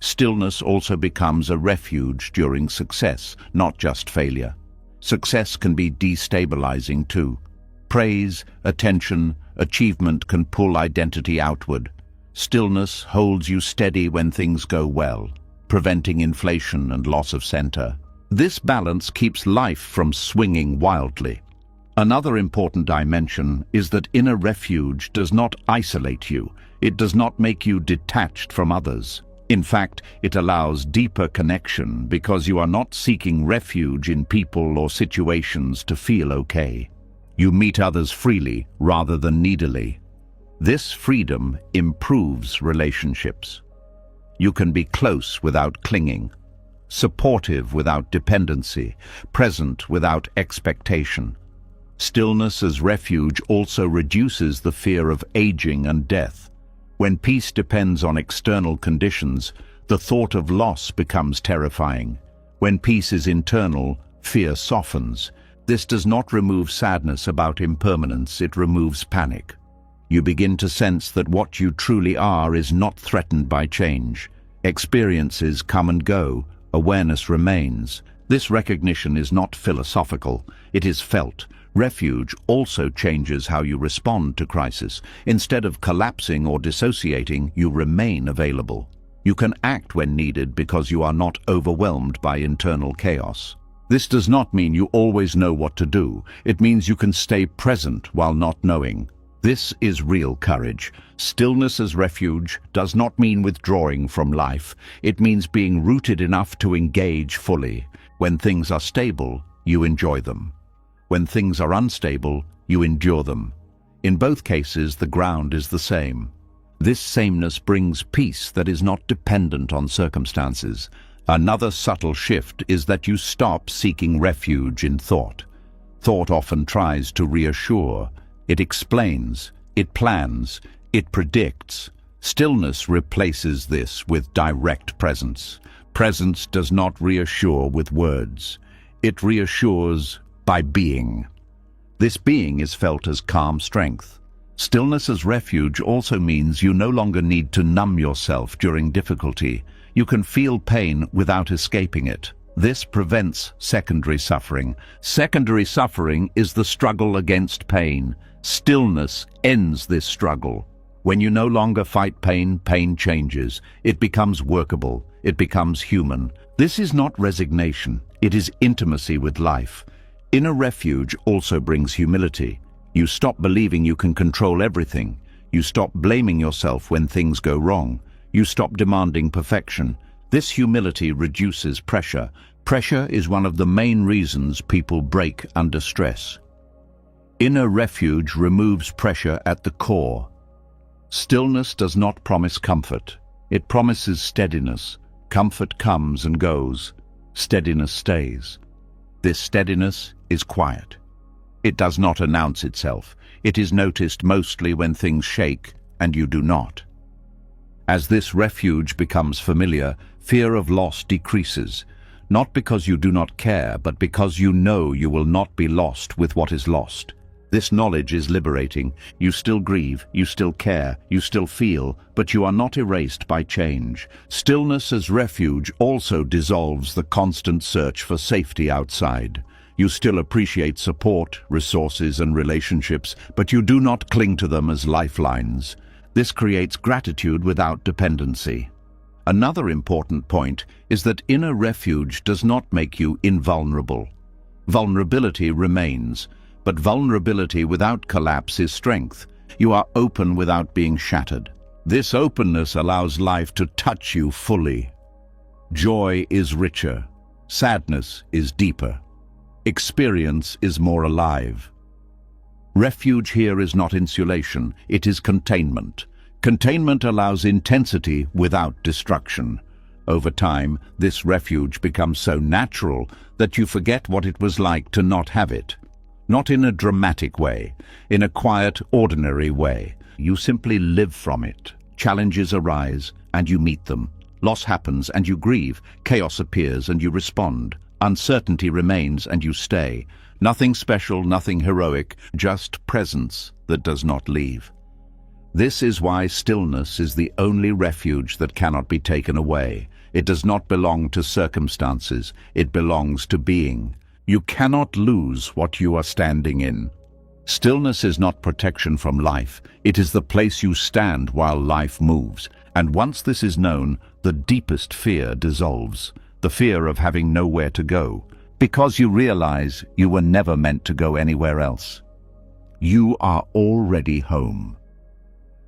Stillness also becomes a refuge during success, not just failure. Success can be destabilizing too. Praise, attention, achievement can pull identity outward. Stillness holds you steady when things go well, preventing inflation and loss of center. This balance keeps life from swinging wildly. Another important dimension is that inner refuge does not isolate you. It does not make you detached from others. In fact, it allows deeper connection because you are not seeking refuge in people or situations to feel okay. You meet others freely rather than needily. This freedom improves relationships. You can be close without clinging, supportive without dependency, present without expectation. Stillness as refuge also reduces the fear of aging and death. When peace depends on external conditions, the thought of loss becomes terrifying. When peace is internal, fear softens. This does not remove sadness about impermanence, it removes panic. You begin to sense that what you truly are is not threatened by change. Experiences come and go, awareness remains. This recognition is not philosophical, it is felt. Refuge also changes how you respond to crisis. Instead of collapsing or dissociating, you remain available. You can act when needed because you are not overwhelmed by internal chaos. This does not mean you always know what to do. It means you can stay present while not knowing. This is real courage. Stillness as refuge does not mean withdrawing from life. It means being rooted enough to engage fully. When things are stable, you enjoy them. When things are unstable, you endure them. In both cases, the ground is the same. This sameness brings peace that is not dependent on circumstances. Another subtle shift is that you stop seeking refuge in thought. Thought often tries to reassure. It explains, it plans, it predicts. Stillness replaces this with direct presence. Presence does not reassure with words. It reassures by being. This being is felt as calm strength. Stillness as refuge also means you no longer need to numb yourself during difficulty. You can feel pain without escaping it. This prevents secondary suffering. Secondary suffering is the struggle against pain. Stillness ends this struggle. When you no longer fight pain, pain changes. It becomes workable. It becomes human. This is not resignation. It is intimacy with life. Inner refuge also brings humility. You stop believing you can control everything. You stop blaming yourself when things go wrong. You stop demanding perfection. This humility reduces pressure. Pressure is one of the main reasons people break under stress. Inner refuge removes pressure at the core. Stillness does not promise comfort. It promises steadiness. Comfort comes and goes. Steadiness stays. This steadiness is quiet. It does not announce itself. It is noticed mostly when things shake and you do not. As this refuge becomes familiar, fear of loss decreases, not because you do not care, but because you know you will not be lost with what is lost. This knowledge is liberating. You still grieve, you still care, you still feel, but you are not erased by change. Stillness as refuge also dissolves the constant search for safety outside. You still appreciate support, resources, and relationships, but you do not cling to them as lifelines. This creates gratitude without dependency. Another important point is that inner refuge does not make you invulnerable. Vulnerability remains. But vulnerability without collapse is strength. You are open without being shattered. This openness allows life to touch you fully. Joy is richer. Sadness is deeper. Experience is more alive. Refuge here is not insulation, it is containment. Containment allows intensity without destruction. Over time, this refuge becomes so natural that you forget what it was like to not have it. Not in a dramatic way, in a quiet, ordinary way. You simply live from it. Challenges arise, and you meet them. Loss happens, and you grieve. Chaos appears, and you respond. Uncertainty remains, and you stay. Nothing special, nothing heroic, just presence that does not leave. This is why stillness is the only refuge that cannot be taken away. It does not belong to circumstances, it belongs to being. You cannot lose what you are standing in. Stillness is not protection from life, it is the place you stand while life moves. And once this is known, the deepest fear dissolves, the fear of having nowhere to go, because you realize you were never meant to go anywhere else. You are already home.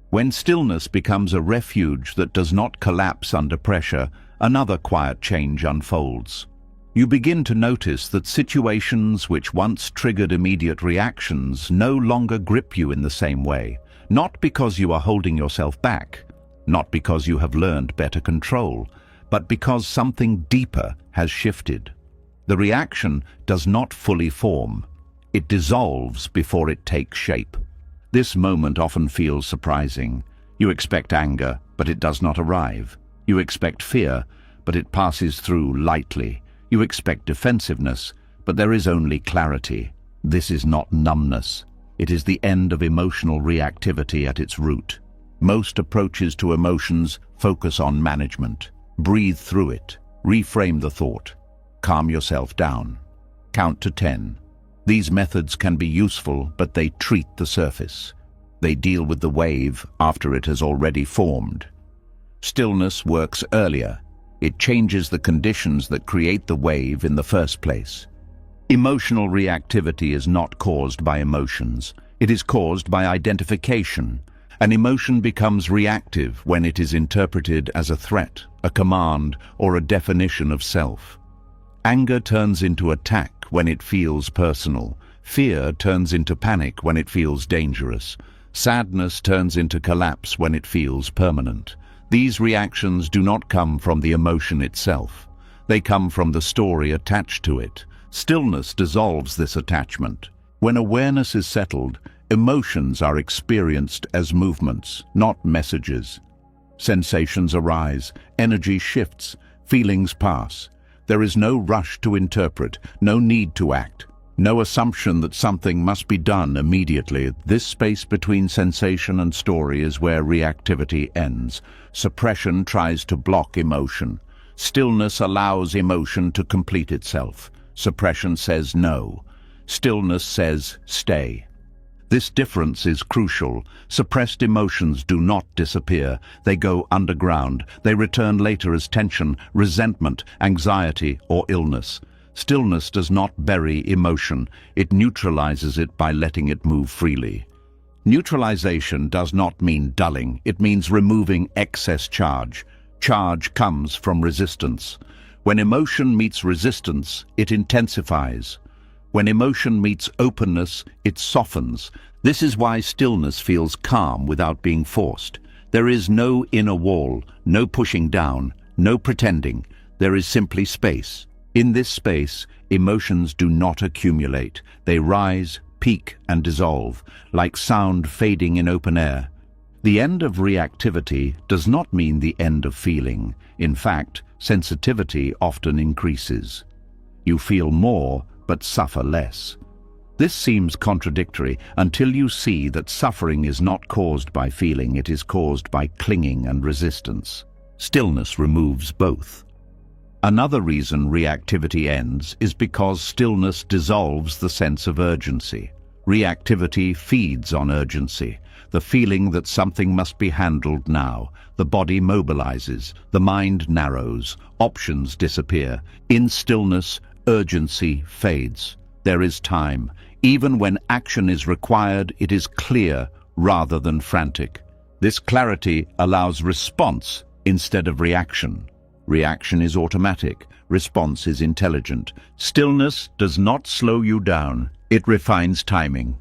When stillness becomes a refuge that does not collapse under pressure, another quiet change unfolds. You begin to notice that situations which once triggered immediate reactions no longer grip you in the same way, not because you are holding yourself back, not because you have learned better control, but because something deeper has shifted. The reaction does not fully form. It dissolves before it takes shape. This moment often feels surprising. You expect anger, but it does not arrive. You expect fear, but it passes through lightly. You expect defensiveness, but there is only clarity. This is not numbness. It is the end of emotional reactivity at its root. Most approaches to emotions focus on management. Breathe through it. Reframe the thought. Calm yourself down. Count to 10. These methods can be useful, but they treat the surface. They deal with the wave after it has already formed. Stillness works earlier. It changes the conditions that create the wave in the first place. Emotional reactivity is not caused by emotions. It is caused by identification. An emotion becomes reactive when it is interpreted as a threat, a command, or a definition of self. Anger turns into attack when it feels personal. Fear turns into panic when it feels dangerous. Sadness turns into collapse when it feels permanent. These reactions do not come from the emotion itself. They come from the story attached to it. Stillness dissolves this attachment. When awareness is settled, emotions are experienced as movements, not messages. Sensations arise, energy shifts, feelings pass. There is no rush to interpret, no need to act, no assumption that something must be done immediately. This space between sensation and story is where reactivity ends. Suppression tries to block emotion. Stillness allows emotion to complete itself. Suppression says no. Stillness says stay. This difference is crucial. Suppressed emotions do not disappear. They go underground. They return later as tension, resentment, anxiety, or illness. Stillness does not bury emotion. It neutralizes it by letting it move freely. Neutralization does not mean dulling. It means removing excess charge. Charge comes from resistance. When emotion meets resistance, it intensifies. When emotion meets openness, it softens. This is why stillness feels calm without being forced. There is no inner wall, no pushing down, no pretending. There is simply space. In this space, emotions do not accumulate. They rise, peak, and dissolve, like sound fading in open air. The end of reactivity does not mean the end of feeling. In fact, sensitivity often increases. You feel more, but suffer less. This seems contradictory until you see that suffering is not caused by feeling, it is caused by clinging and resistance. Stillness removes both. Another reason reactivity ends is because stillness dissolves the sense of urgency. Reactivity feeds on urgency, the feeling that something must be handled now. The body mobilizes, the mind narrows, options disappear. In stillness, urgency fades. There is time. Even when action is required, it is clear rather than frantic. This clarity allows response instead of reaction. Reaction is automatic. Response is intelligent. Stillness does not slow you down. It refines timing.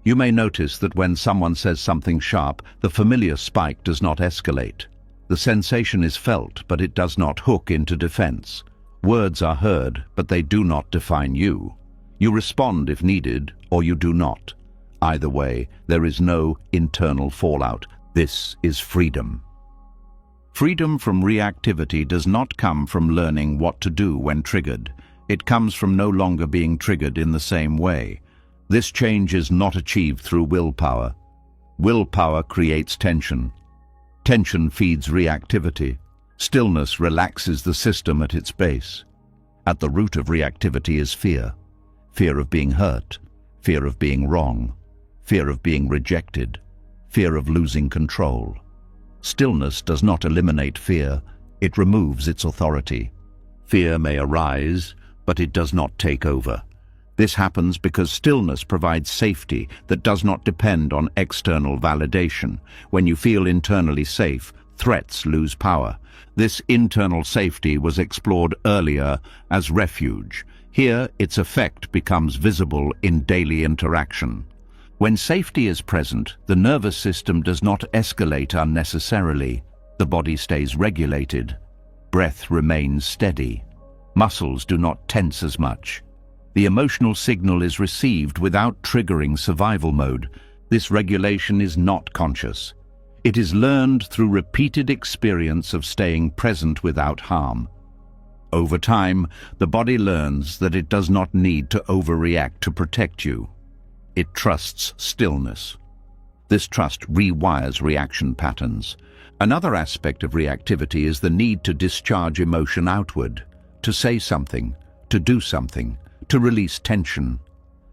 You may notice that when someone says something sharp, the familiar spike does not escalate. The sensation is felt, but it does not hook into defense. Words are heard, but they do not define you. You respond if needed, or you do not. Either way, there is no internal fallout. This is freedom. Freedom from reactivity does not come from learning what to do when triggered. It comes from no longer being triggered in the same way. This change is not achieved through willpower. Willpower creates tension. Tension feeds reactivity. Stillness relaxes the system at its base. At the root of reactivity is fear. Fear of being hurt, fear of being wrong, fear of being rejected, fear of losing control. Stillness does not eliminate fear, it removes its authority. Fear may arise, but it does not take over. This happens because stillness provides safety that does not depend on external validation. When you feel internally safe, threats lose power. This internal safety was explored earlier as refuge. Here, its effect becomes visible in daily interaction. When safety is present, the nervous system does not escalate unnecessarily. The body stays regulated. Breath remains steady. Muscles do not tense as much. The emotional signal is received without triggering survival mode. This regulation is not conscious. It is learned through repeated experience of staying present without harm. Over time, the body learns that it does not need to overreact to protect you. It trusts stillness. This trust rewires reaction patterns. Another aspect of reactivity is the need to discharge emotion outward, to say something, to do something, to release tension.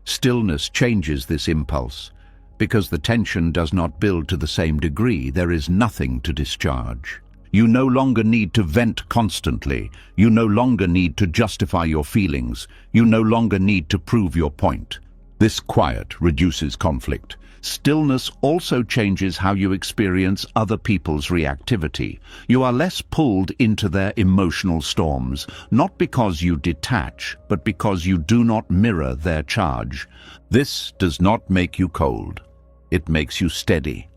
Stillness changes this impulse. Because the tension does not build to the same degree, there is nothing to discharge. You no longer need to vent constantly. You no longer need to justify your feelings. You no longer need to prove your point. This quiet reduces conflict. Stillness also changes how you experience other people's reactivity. You are less pulled into their emotional storms, not because you detach, but because you do not mirror their charge. This does not make you cold. It makes you steady.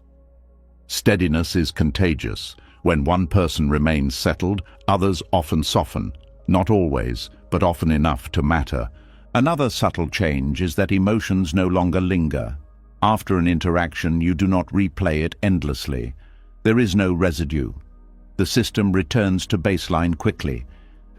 Steadiness is contagious. When one person remains settled, others often soften. Not always, but often enough to matter. Another subtle change is that emotions no longer linger. After an interaction, you do not replay it endlessly. There is no residue. The system returns to baseline quickly.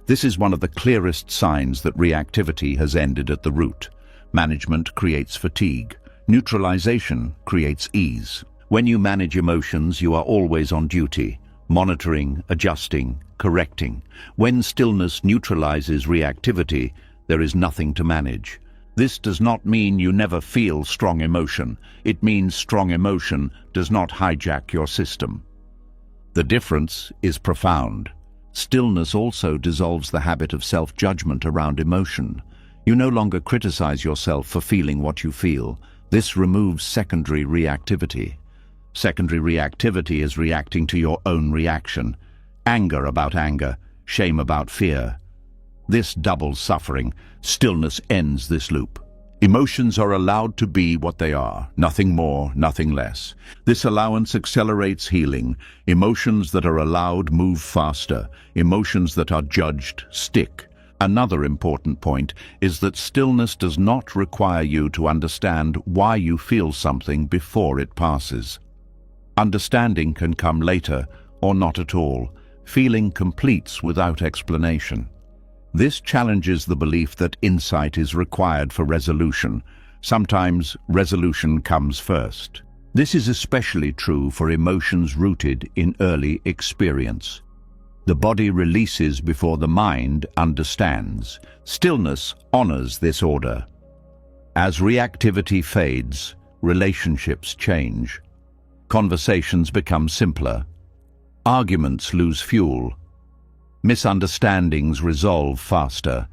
This is one of the clearest signs that reactivity has ended at the root. Management creates fatigue. Neutralization creates ease. When you manage emotions, you are always on duty, monitoring, adjusting, correcting. When stillness neutralizes reactivity, there is nothing to manage. This does not mean you never feel strong emotion. It means strong emotion does not hijack your system. The difference is profound. Stillness also dissolves the habit of self-judgment around emotion. You no longer criticize yourself for feeling what you feel. This removes secondary reactivity. Secondary reactivity is reacting to your own reaction. Anger about anger, shame about fear. This doubles suffering. Stillness ends this loop. Emotions are allowed to be what they are, nothing more, nothing less. This allowance accelerates healing. Emotions that are allowed move faster. Emotions that are judged stick. Another important point is that stillness does not require you to understand why you feel something before it passes. Understanding can come later, or not at all. Feeling completes without explanation. This challenges the belief that insight is required for resolution. Sometimes resolution comes first. This is especially true for emotions rooted in early experience. The body releases before the mind understands. Stillness honors this order. As reactivity fades, relationships change. Conversations become simpler. Arguments lose fuel. Misunderstandings resolve faster.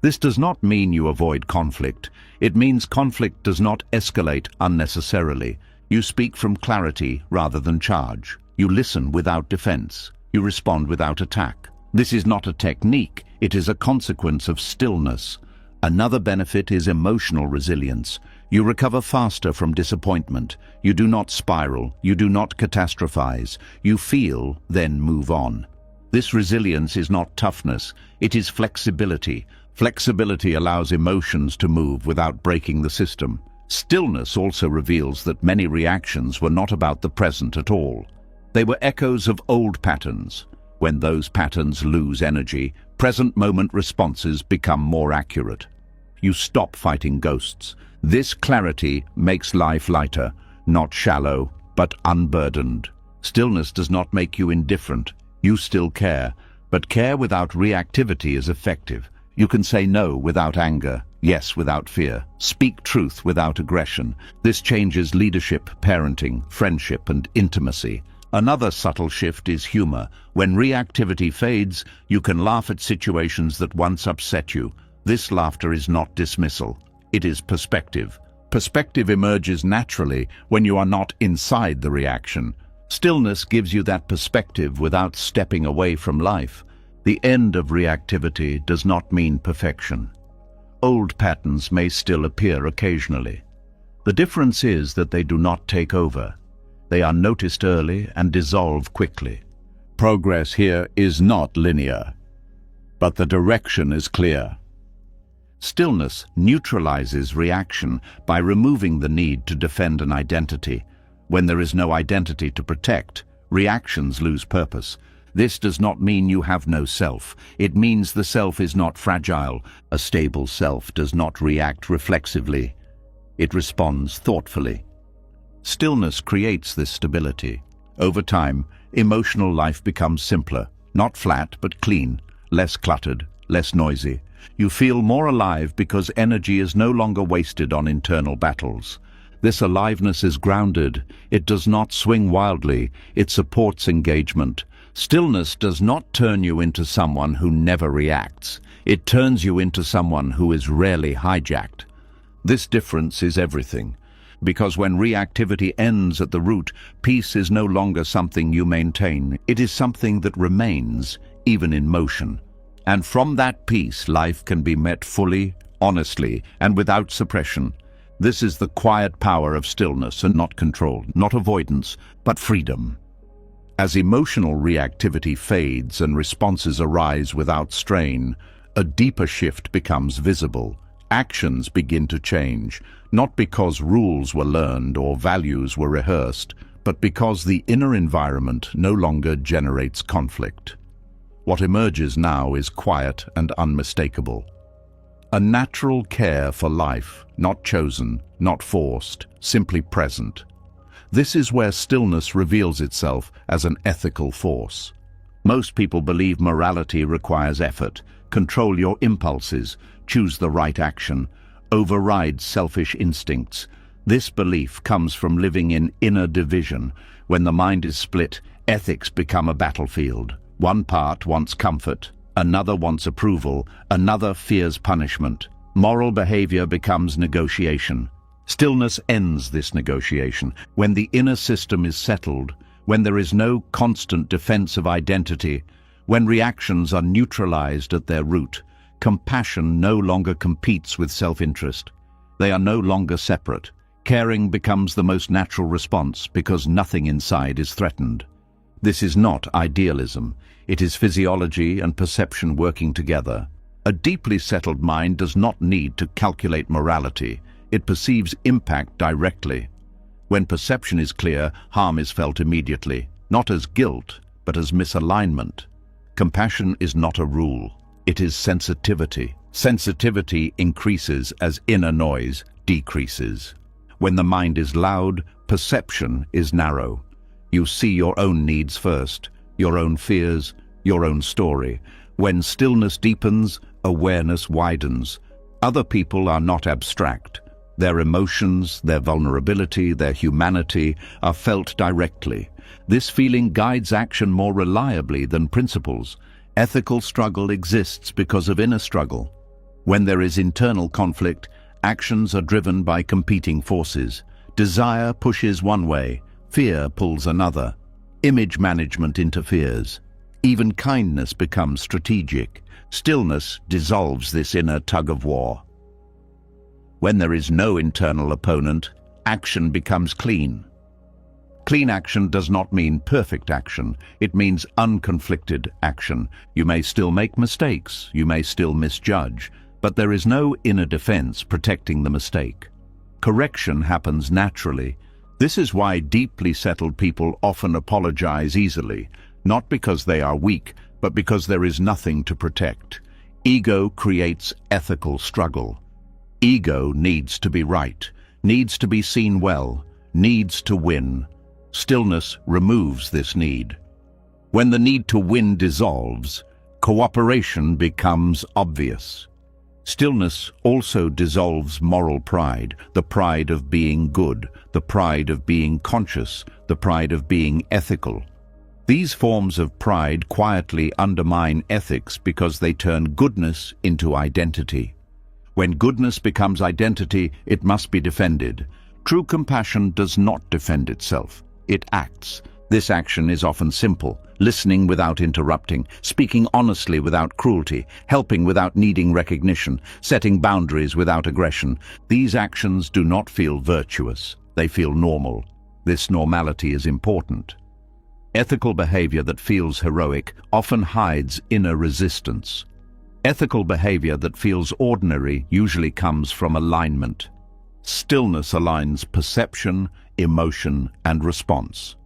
This does not mean you avoid conflict. It means conflict does not escalate unnecessarily. You speak from clarity rather than charge. You listen without defense. You respond without attack. This is not a technique, it is a consequence of stillness. Another benefit is emotional resilience. You recover faster from disappointment. You do not spiral. You do not catastrophize. You feel, then move on. This resilience is not toughness. It is flexibility. Flexibility allows emotions to move without breaking the system. Stillness also reveals that many reactions were not about the present at all. They were echoes of old patterns. When those patterns lose energy, present moment responses become more accurate. You stop fighting ghosts. This clarity makes life lighter, not shallow, but unburdened. Stillness does not make you indifferent. You still care, but care without reactivity is effective. You can say no without anger, yes without fear, speak truth without aggression. This changes leadership, parenting, friendship, and intimacy. Another subtle shift is humor. When reactivity fades, you can laugh at situations that once upset you. This laughter is not dismissal. It is perspective. Perspective emerges naturally when you are not inside the reaction. Stillness gives you that perspective without stepping away from life. The end of reactivity does not mean perfection. Old patterns may still appear occasionally. The difference is that they do not take over. They are noticed early and dissolve quickly. Progress here is not linear, but the direction is clear. Stillness neutralizes reaction by removing the need to defend an identity. When there is no identity to protect, reactions lose purpose. This does not mean you have no self. It means the self is not fragile. A stable self does not react reflexively. It responds thoughtfully. Stillness creates this stability. Over time, emotional life becomes simpler, not flat but clean, less cluttered, less noisy. You feel more alive because energy is no longer wasted on internal battles. This aliveness is grounded. It does not swing wildly. It supports engagement. Stillness does not turn you into someone who never reacts. It turns you into someone who is rarely hijacked. This difference is everything. Because when reactivity ends at the root, peace is no longer something you maintain. It is something that remains, even in motion. And from that peace, life can be met fully, honestly, and without suppression. This is the quiet power of stillness, and not control, not avoidance, but freedom. As emotional reactivity fades and responses arise without strain, a deeper shift becomes visible. Actions begin to change, not because rules were learned or values were rehearsed, but because the inner environment no longer generates conflict. What emerges now is quiet and unmistakable. A natural care for life, not chosen, not forced, simply present. This is where stillness reveals itself as an ethical force. Most people believe morality requires effort. Control your impulses, choose the right action, override selfish instincts. This belief comes from living in inner division. When the mind is split, ethics become a battlefield. One part wants comfort, another wants approval, another fears punishment. Moral behavior becomes negotiation. Stillness ends this negotiation. When the inner system is settled, when there is no constant defense of identity, when reactions are neutralized at their root, compassion no longer competes with self-interest. They are no longer separate. Caring becomes the most natural response because nothing inside is threatened. This is not idealism. It is physiology and perception working together. A deeply settled mind does not need to calculate morality. It perceives impact directly. When perception is clear, harm is felt immediately, not as guilt, but as misalignment. Compassion is not a rule. It is sensitivity. Sensitivity increases as inner noise decreases. When the mind is loud, perception is narrow. You see your own needs first, your own fears, your own story. When stillness deepens, awareness widens. Other people are not abstract. Their emotions, their vulnerability, their humanity are felt directly. This feeling guides action more reliably than principles. Ethical struggle exists because of inner struggle. When there is internal conflict, actions are driven by competing forces. Desire pushes one way, fear pulls another. Image management interferes. Even kindness becomes strategic. Stillness dissolves this inner tug-of-war. When there is no internal opponent, action becomes clean. Clean action does not mean perfect action. It means unconflicted action. You may still make mistakes, you may still misjudge, but there is no inner defense protecting the mistake. Correction happens naturally. This is why deeply settled people often apologize easily, not because they are weak, but because there is nothing to protect. Ego creates ethical struggle. Ego needs to be right, needs to be seen well, needs to win. Stillness removes this need. When the need to win dissolves, cooperation becomes obvious. Stillness also dissolves moral pride, the pride of being good, the pride of being conscious, the pride of being ethical. These forms of pride quietly undermine ethics because they turn goodness into identity. When goodness becomes identity, it must be defended. True compassion does not defend itself. It acts. This action is often simple: listening without interrupting, speaking honestly without cruelty, helping without needing recognition, setting boundaries without aggression. These actions do not feel virtuous. They feel normal. This normality is important. Ethical behavior that feels heroic often hides inner resistance. Ethical behavior that feels ordinary usually comes from alignment. Stillness aligns perception, emotion, and response.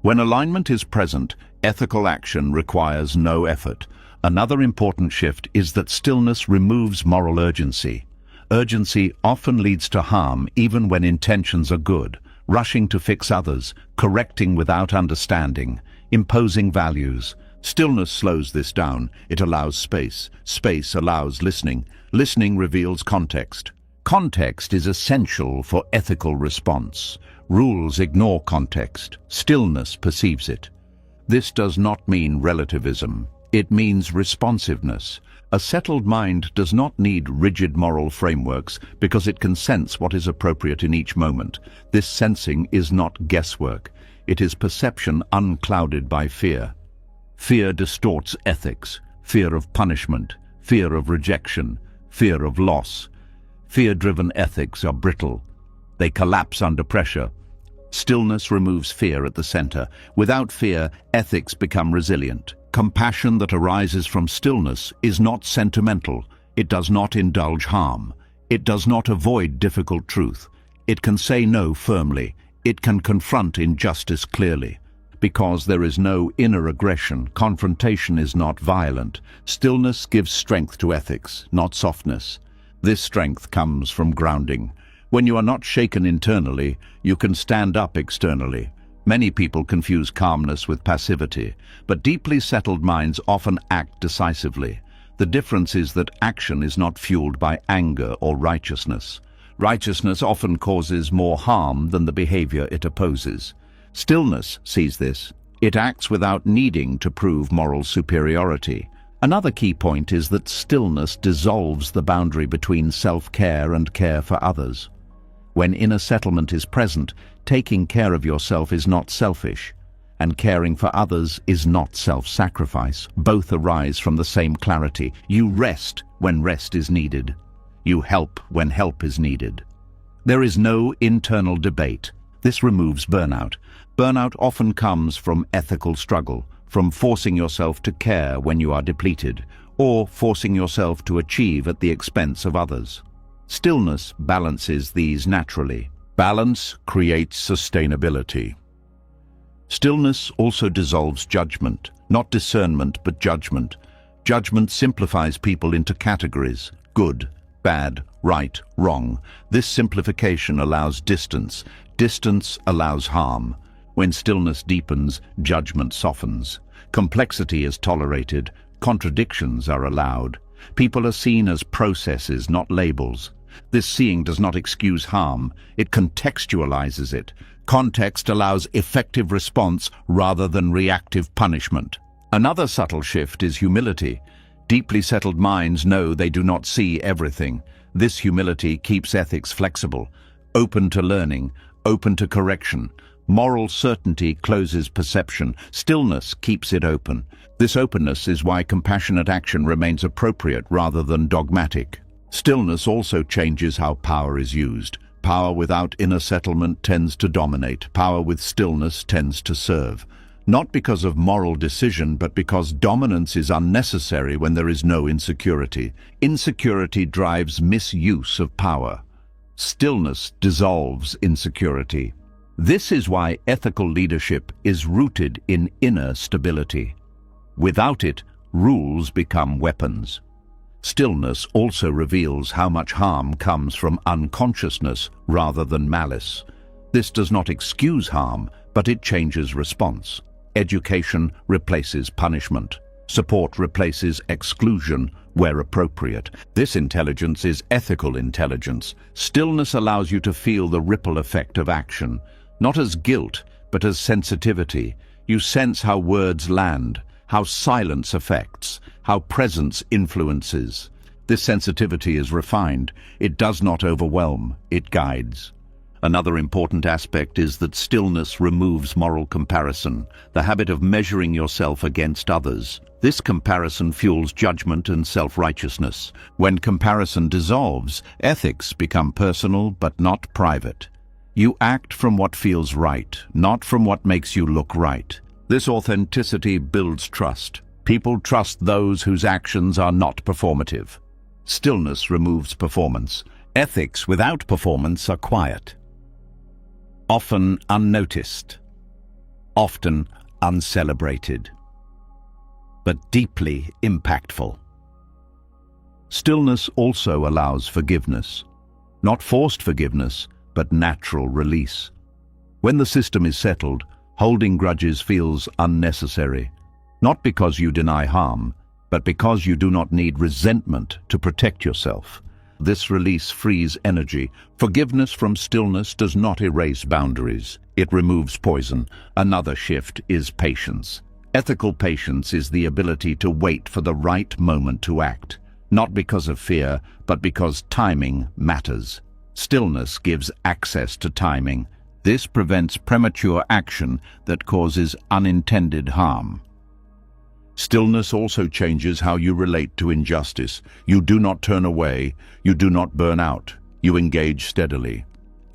When alignment is present, ethical action requires no effort. Another important shift is that stillness removes moral urgency. Urgency often leads to harm even when intentions are good. Rushing to fix others, correcting without understanding, imposing values. Stillness slows this down. It allows space. Space allows listening. Listening reveals context. Context is essential for ethical response. Rules ignore context. Stillness perceives it. This does not mean relativism. It means responsiveness. A settled mind does not need rigid moral frameworks because it can sense what is appropriate in each moment. This sensing is not guesswork. It is perception unclouded by fear. Fear distorts ethics. Fear of punishment, fear of rejection, fear of loss. Fear-driven ethics are brittle. They collapse under pressure. Stillness removes fear at the center. Without fear, ethics become resilient. Compassion that arises from stillness is not sentimental. It does not indulge harm. It does not avoid difficult truth. It can say no firmly. It can confront injustice clearly. Because there is no inner aggression, confrontation is not violent. Stillness gives strength to ethics, not softness. This strength comes from grounding. When you are not shaken internally, you can stand up externally. Many people confuse calmness with passivity, but deeply settled minds often act decisively. The difference is that action is not fueled by anger or righteousness. Righteousness often causes more harm than the behavior it opposes. Stillness sees this. It acts without needing to prove moral superiority. Another key point is that stillness dissolves the boundary between self-care and care for others. When inner settlement is present, taking care of yourself is not selfish, and caring for others is not self-sacrifice. Both arise from the same clarity. You rest when rest is needed. You help when help is needed. There is no internal debate. This removes burnout. Burnout often comes from ethical struggle, from forcing yourself to care when you are depleted, or forcing yourself to achieve at the expense of others. Stillness balances these naturally. Balance creates sustainability. Stillness also dissolves judgment, not discernment but judgment. Judgment simplifies people into categories: good, bad, right, wrong. This simplification allows distance. Distance allows harm. When stillness deepens, judgment softens. Complexity is tolerated. Contradictions are allowed. People are seen as processes, not labels. This seeing does not excuse harm. It contextualizes it. Context allows effective response rather than reactive punishment. Another subtle shift is humility. Deeply settled minds know they do not see everything. This humility keeps ethics flexible, open to learning, open to correction. Moral certainty closes perception. Stillness keeps it open. This openness is why compassionate action remains appropriate rather than dogmatic. Stillness also changes how power is used. Power without inner settlement tends to dominate. Power with stillness tends to serve. Not because of moral decision, but because dominance is unnecessary when there is no insecurity. Insecurity drives misuse of power. Stillness dissolves insecurity. This is why ethical leadership is rooted in inner stability. Without it, rules become weapons. Stillness also reveals how much harm comes from unconsciousness rather than malice. This does not excuse harm, but it changes response. Education replaces punishment. Support replaces exclusion where appropriate. This intelligence is ethical intelligence. Stillness allows you to feel the ripple effect of action, not as guilt, but as sensitivity. You sense how words land, how silence affects, how presence influences. This sensitivity is refined. It does not overwhelm, it guides. Another important aspect is that stillness removes moral comparison, the habit of measuring yourself against others. This comparison fuels judgment and self-righteousness. When comparison dissolves, ethics become personal but not private. You act from what feels right, not from what makes you look right. This authenticity builds trust. People trust those whose actions are not performative. Stillness removes performance. Ethics without performance are quiet, often unnoticed, often uncelebrated, but deeply impactful. Stillness also allows forgiveness, not forced forgiveness, but natural release. When the system is settled, holding grudges feels unnecessary, not because you deny harm, but because you do not need resentment to protect yourself. This release frees energy. Forgiveness from stillness does not erase boundaries. It removes poison. Another shift is patience. Ethical patience is the ability to wait for the right moment to act, not because of fear, but because timing matters. Stillness gives access to timing. This prevents premature action that causes unintended harm. Stillness also changes how you relate to injustice. You do not turn away, you do not burn out, you engage steadily.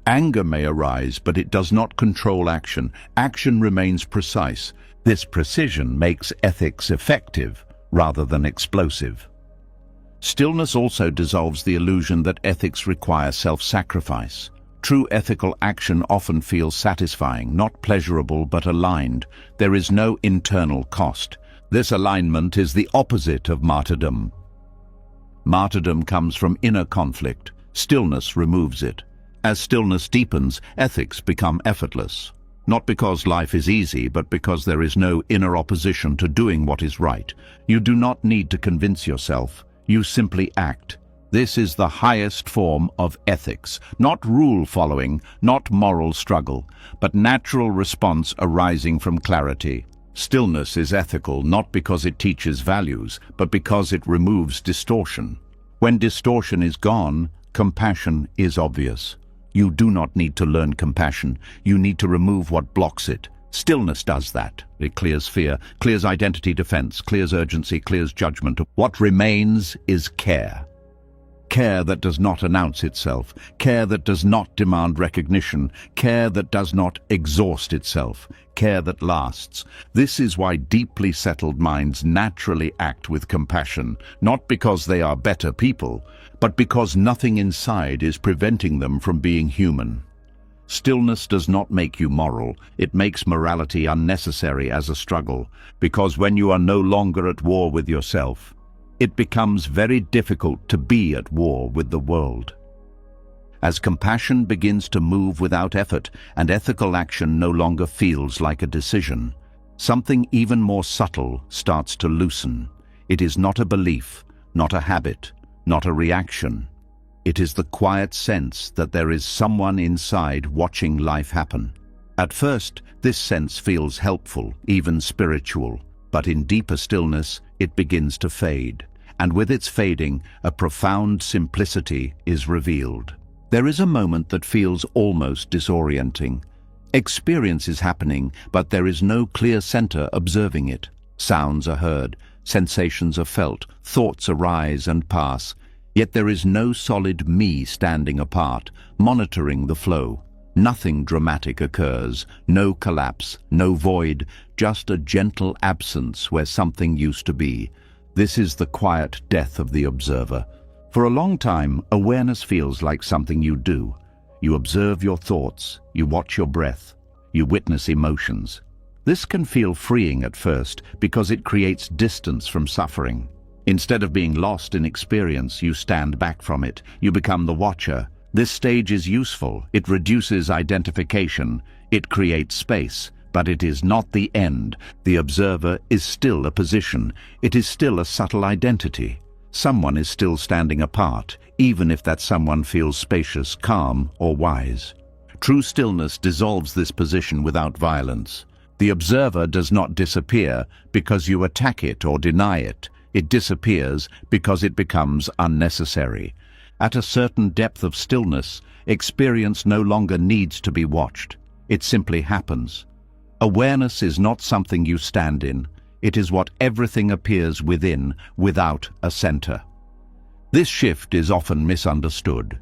Anger may arise, but it does not control action. Action remains precise. This precision makes ethics effective rather than explosive. Stillness also dissolves the illusion that ethics require self-sacrifice. True ethical action often feels satisfying, not pleasurable but aligned. There is no internal cost. This alignment is the opposite of martyrdom. Martyrdom comes from inner conflict. Stillness removes it. As stillness deepens, ethics become effortless. Not because life is easy, but because there is no inner opposition to doing what is right. You do not need to convince yourself. You simply act. This is the highest form of ethics, not rule following, not moral struggle, but natural response arising from clarity. Stillness is ethical not because it teaches values, but because it removes distortion. When distortion is gone, compassion is obvious. You do not need to learn compassion. You need to remove what blocks it. Stillness does that. It clears fear, clears identity defense, clears urgency, clears judgment. What remains is care. Care that does not announce itself, care that does not demand recognition, care that does not exhaust itself, care that lasts. This is why deeply settled minds naturally act with compassion, not because they are better people, but because nothing inside is preventing them from being human. Stillness does not make you moral, it makes morality unnecessary as a struggle, because when you are no longer at war with yourself, it becomes very difficult to be at war with the world. As compassion begins to move without effort and ethical action no longer feels like a decision, something even more subtle starts to loosen. It is not a belief, not a habit, not a reaction. It is the quiet sense that there is someone inside watching life happen. At first, this sense feels helpful, even spiritual, but in deeper stillness, it begins to fade. And with its fading, a profound simplicity is revealed. There is a moment that feels almost disorienting. Experience is happening, but there is no clear center observing it. Sounds are heard, sensations are felt, thoughts arise and pass. Yet there is no solid me standing apart, monitoring the flow. Nothing dramatic occurs, no collapse, no void, just a gentle absence where something used to be. This is the quiet death of the observer. For a long time, awareness feels like something you do. You observe your thoughts, you watch your breath, you witness emotions. This can feel freeing at first because it creates distance from suffering. Instead of being lost in experience, you stand back from it. You become the watcher. This stage is useful. It reduces identification. It creates space. But it is not the end. The observer is still a position. It is still a subtle identity. Someone is still standing apart, even if that someone feels spacious, calm, or wise. True stillness dissolves this position without violence. The observer does not disappear because you attack it or deny it. It disappears because it becomes unnecessary. At a certain depth of stillness, experience no longer needs to be watched. It simply happens. Awareness is not something you stand in. It is what everything appears within, without a center. This shift is often misunderstood.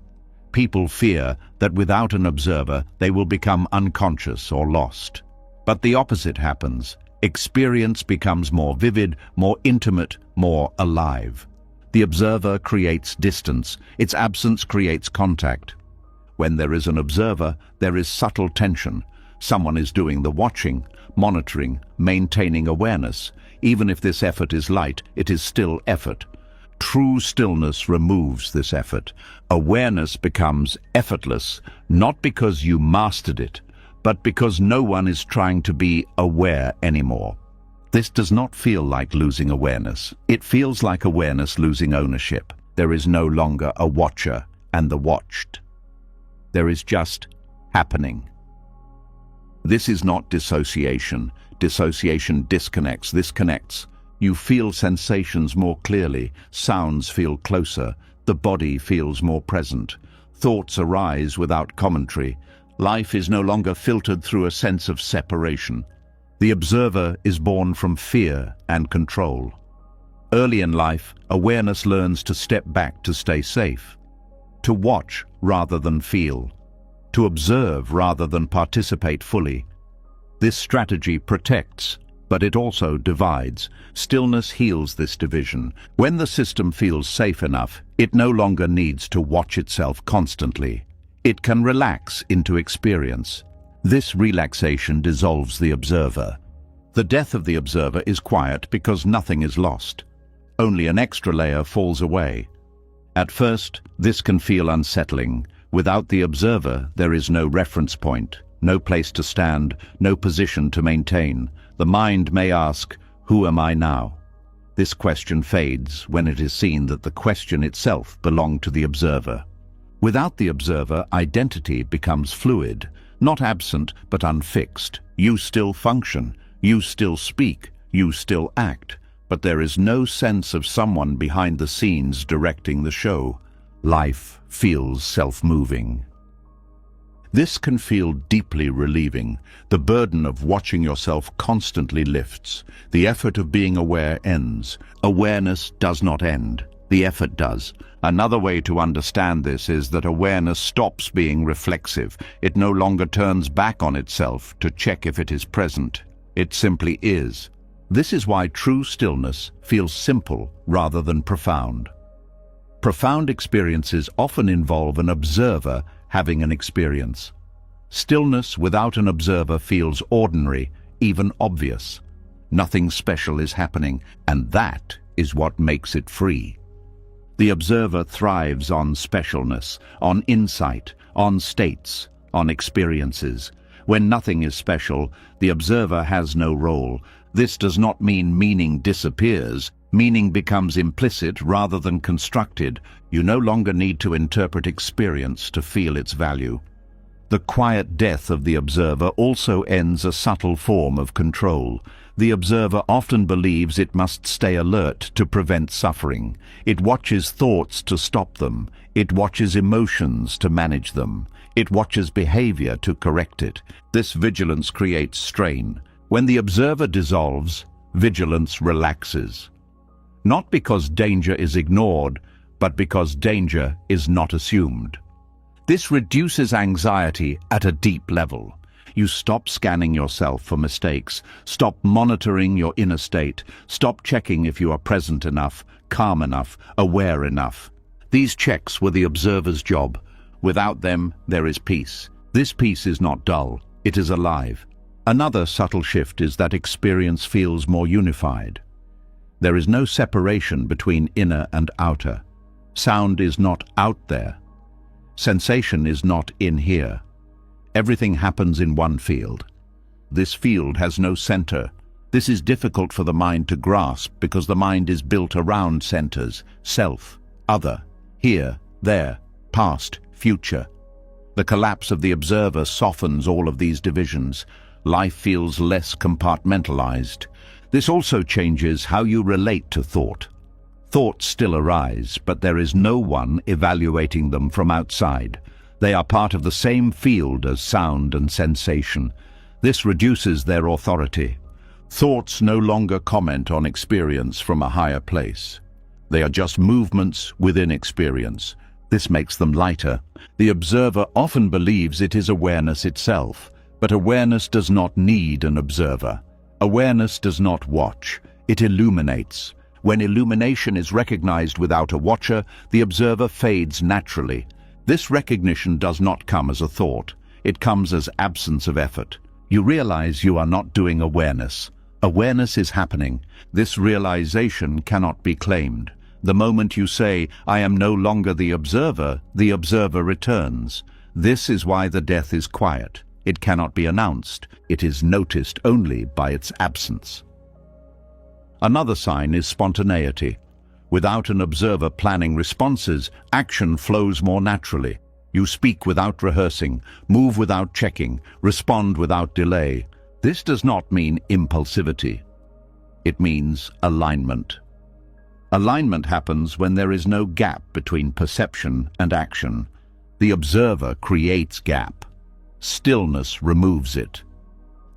People fear that without an observer, they will become unconscious or lost. But the opposite happens. Experience becomes more vivid, more intimate, more alive. The observer creates distance. Its absence creates contact. When there is an observer, there is subtle tension. Someone is doing the watching, monitoring, maintaining awareness. Even if this effort is light, it is still effort. True stillness removes this effort. Awareness becomes effortless, not because you mastered it, but because no one is trying to be aware anymore. This does not feel like losing awareness. It feels like awareness losing ownership. There is no longer a watcher and the watched. There is just happening. This is not dissociation. Dissociation disconnects. This connects. You feel sensations more clearly. Sounds feel closer. The body feels more present. Thoughts arise without commentary. Life is no longer filtered through a sense of separation. The observer is born from fear and control. Early in life, awareness learns to step back to stay safe, to watch rather than feel, to observe rather than participate fully. This strategy protects, but it also divides. Stillness heals this division. When the system feels safe enough, it no longer needs to watch itself constantly. It can relax into experience. This relaxation dissolves the observer. The death of the observer is quiet because nothing is lost. Only an extra layer falls away. At first, this can feel unsettling. Without the observer, there is no reference point, no place to stand, no position to maintain. The mind may ask, "Who am I now?" This question fades when it is seen that the question itself belonged to the observer. Without the observer, identity becomes fluid, not absent but unfixed. You still function, you still speak, you still act, but there is no sense of someone behind the scenes directing the show. Life feels self-moving. This can feel deeply relieving. The burden of watching yourself constantly lifts. The effort of being aware ends. Awareness does not end. The effort does. Another way to understand this is that awareness stops being reflexive. It no longer turns back on itself to check if it is present. It simply is. This is why true stillness feels simple rather than profound. Profound experiences often involve an observer having an experience. Stillness without an observer feels ordinary, even obvious. Nothing special is happening, and that is what makes it free. The observer thrives on specialness, on insight, on states, on experiences. When nothing is special, the observer has no role. This does not mean meaning disappears. Meaning becomes implicit rather than constructed. You no longer need to interpret experience to feel its value. The quiet death of the observer also ends a subtle form of control. The observer often believes it must stay alert to prevent suffering. It watches thoughts to stop them. It watches emotions to manage them. It watches behavior to correct it. This vigilance creates strain. When the observer dissolves, vigilance relaxes. Not because danger is ignored, but because danger is not assumed. This reduces anxiety at a deep level. You stop scanning yourself for mistakes, stop monitoring your inner state, stop checking if you are present enough, calm enough, aware enough. These checks were the observer's job. Without them, there is peace. This peace is not dull, it is alive. Another subtle shift is that experience feels more unified. There is no separation between inner and outer. Sound is not out there. Sensation is not in here. Everything happens in one field. This field has no center. This is difficult for the mind to grasp because the mind is built around centers: self, other, here, there, past, future. The collapse of the observer softens all of these divisions. Life feels less compartmentalized. This also changes how you relate to thought. Thoughts still arise, but there is no one evaluating them from outside. They are part of the same field as sound and sensation. This reduces their authority. Thoughts no longer comment on experience from a higher place. They are just movements within experience. This makes them lighter. The observer often believes it is awareness itself, but awareness does not need an observer. Awareness does not watch, it illuminates. When illumination is recognized without a watcher, the observer fades naturally. This recognition does not come as a thought, it comes as absence of effort. You realize you are not doing awareness. Awareness is happening. This realization cannot be claimed. The moment you say, "I am no longer the observer returns. This is why the death is quiet. It cannot be announced. It is noticed only by its absence. Another sign is spontaneity. Without an observer planning responses, action flows more naturally. You speak without rehearsing, move without checking, respond without delay. This does not mean impulsivity. It means alignment. Alignment happens when there is no gap between perception and action. The observer creates gap. Stillness removes it.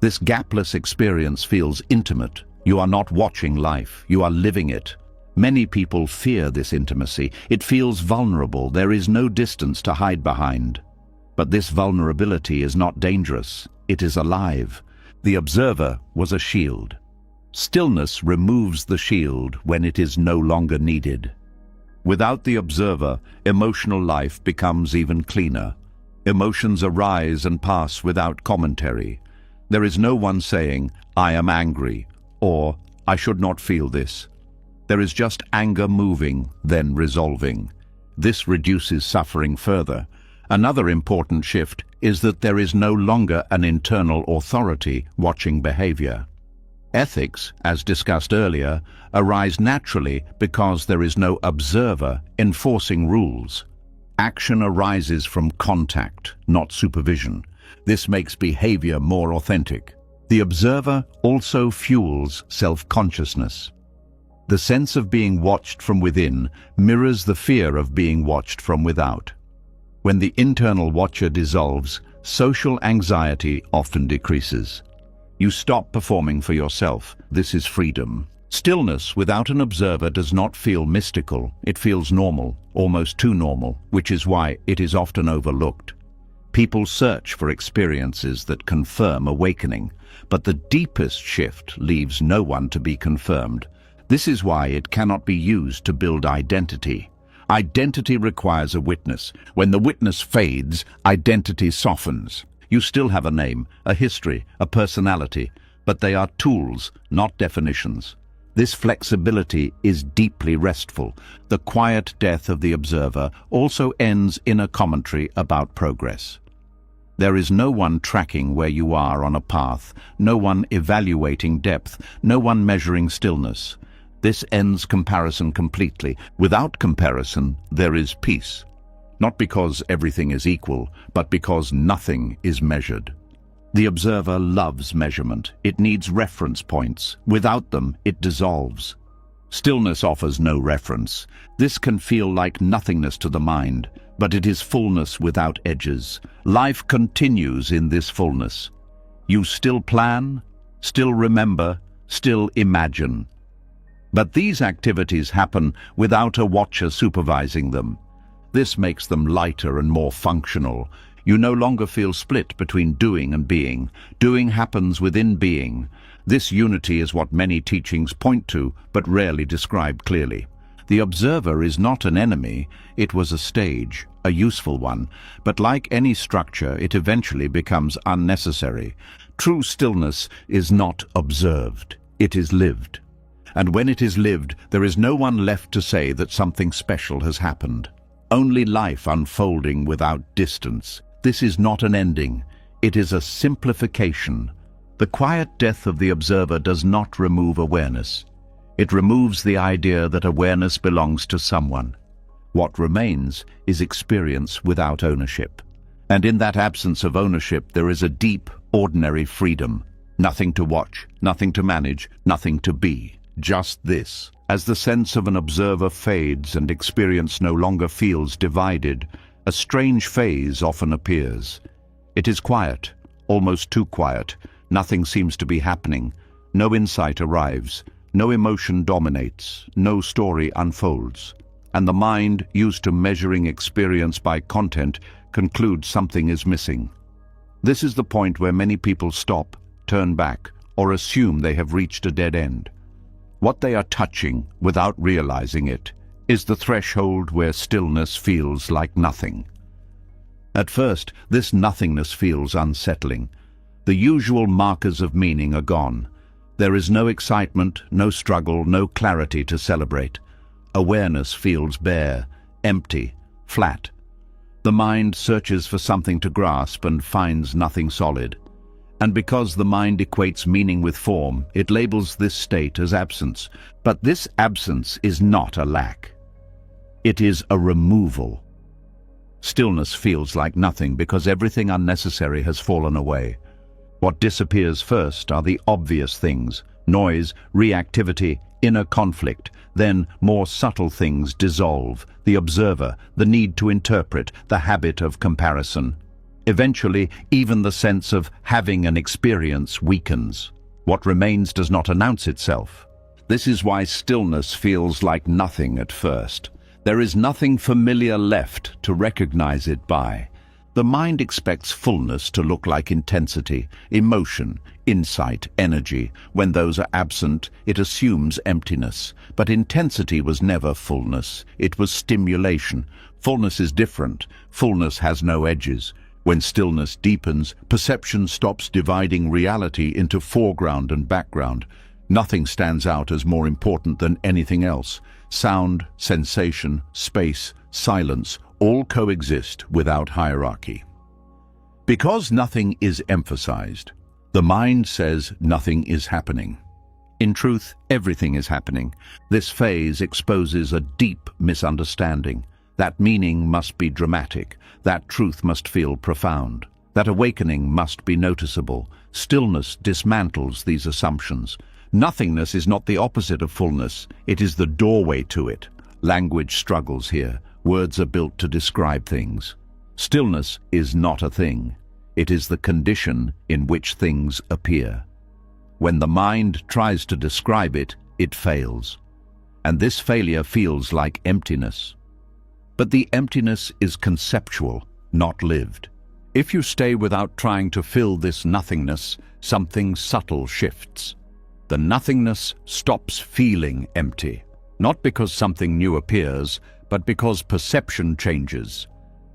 This gapless experience feels intimate. You are not watching life, you are living it. Many people fear this intimacy. It feels vulnerable. There is no distance to hide behind. But this vulnerability is not dangerous. It is alive. The observer was a shield. Stillness removes the shield when it is no longer needed. Without the observer, emotional life becomes even cleaner. Emotions arise and pass without commentary. There is no one saying, "I am angry," or "I should not feel this." There is just anger moving, then resolving. This reduces suffering further. Another important shift is that there is no longer an internal authority watching behavior. Ethics, as discussed earlier, arise naturally because there is no observer enforcing rules. Action arises from contact, not supervision. This makes behavior more authentic. The observer also fuels self-consciousness. The sense of being watched from within mirrors the fear of being watched from without. When the internal watcher dissolves, social anxiety often decreases. You stop performing for yourself. This is freedom. Stillness without an observer does not feel mystical. It feels normal, almost too normal, which is why it is often overlooked. People search for experiences that confirm awakening, but the deepest shift leaves no one to be confirmed. This is why it cannot be used to build identity. Identity requires a witness. When the witness fades, identity softens. You still have a name, a history, a personality, but they are tools, not definitions. This flexibility is deeply restful. The quiet death of the observer also ends in a commentary about progress. There is no one tracking where you are on a path, no one evaluating depth, no one measuring stillness. This ends comparison completely. Without comparison, there is peace. Not because everything is equal, but because nothing is measured. The observer loves measurement. It needs reference points. Without them, it dissolves. Stillness offers no reference. This can feel like nothingness to the mind, but it is fullness without edges. Life continues in this fullness. You still plan, still remember, still imagine. But these activities happen without a watcher supervising them. This makes them lighter and more functional. You no longer feel split between doing and being. Doing happens within being. This unity is what many teachings point to, but rarely describe clearly. The observer is not an enemy, it was a stage, a useful one, but like any structure, it eventually becomes unnecessary. True stillness is not observed, it is lived. And when it is lived, there is no one left to say that something special has happened. Only life unfolding without distance. This is not an ending, it is a simplification. The quiet death of the observer does not remove awareness. It removes the idea that awareness belongs to someone. What remains is experience without ownership. And in that absence of ownership, there is a deep, ordinary freedom. Nothing to watch, nothing to manage, nothing to be. Just this. As the sense of an observer fades and experience no longer feels divided, a strange phase often appears. It is quiet, almost too quiet. Nothing seems to be happening. No insight arrives. No emotion dominates. No story unfolds. And the mind, used to measuring experience by content, concludes something is missing. This is the point where many people stop, turn back, or assume they have reached a dead end. What they are touching, without realizing it, is the threshold where stillness feels like nothing. At first, this nothingness feels unsettling. The usual markers of meaning are gone. There is no excitement, no struggle, no clarity to celebrate. Awareness feels bare, empty, flat. The mind searches for something to grasp and finds nothing solid. And because the mind equates meaning with form, it labels this state as absence. But this absence is not a lack. It is a removal. Stillness feels like nothing because everything unnecessary has fallen away. What disappears first are the obvious things: noise, reactivity, inner conflict. Then more subtle things dissolve: the observer, the need to interpret, the habit of comparison. Eventually, even the sense of having an experience weakens. What remains does not announce itself. This is why stillness feels like nothing at first. There is nothing familiar left to recognize it by. The mind expects fullness to look like intensity, emotion, insight, energy. When those are absent, it assumes emptiness. But intensity was never fullness. It was stimulation. Fullness is different. Fullness has no edges. When stillness deepens, perception stops dividing reality into foreground and background. Nothing stands out as more important than anything else. Sound, sensation, space, silence, all coexist without hierarchy. Because nothing is emphasized, the mind says nothing is happening. In truth, everything is happening. This phase exposes a deep misunderstanding. That meaning must be dramatic. That truth must feel profound. That awakening must be noticeable. Stillness dismantles these assumptions. Nothingness is not the opposite of fullness. It is the doorway to it. Language struggles here. Words are built to describe things. Stillness is not a thing. It is the condition in which things appear. When the mind tries to describe it, it fails. And this failure feels like emptiness. But the emptiness is conceptual, not lived. If you stay without trying to fill this nothingness, something subtle shifts. The nothingness stops feeling empty, not because something new appears, but because perception changes.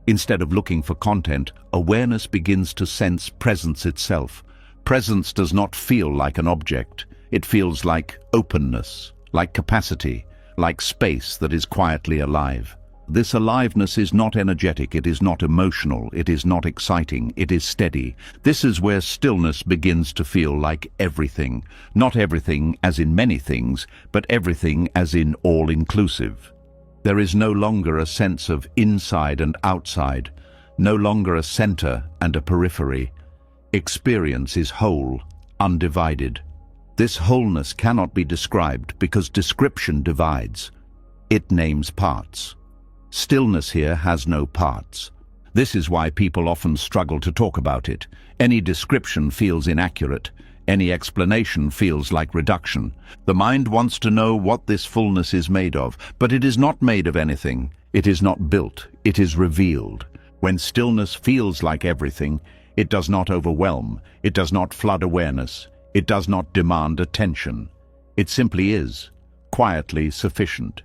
Instead of looking for content, awareness begins to sense presence itself. Presence does not feel like an object. It feels like openness, like capacity, like space that is quietly alive. This aliveness is not energetic, it is not emotional, it is not exciting, it is steady. This is where stillness begins to feel like everything. Not everything as in many things, but everything as in all-inclusive. There is no longer a sense of inside and outside, no longer a center and a periphery. Experience is whole, undivided. This wholeness cannot be described because description divides. It names parts. Stillness here has no parts. This is why people often struggle to talk about it. Any description feels inaccurate. Any explanation feels like reduction. The mind wants to know what this fullness is made of, but it is not made of anything. It is not built, it is revealed. When stillness feels like everything, it does not overwhelm, it does not flood awareness, it does not demand attention. It simply is, quietly sufficient.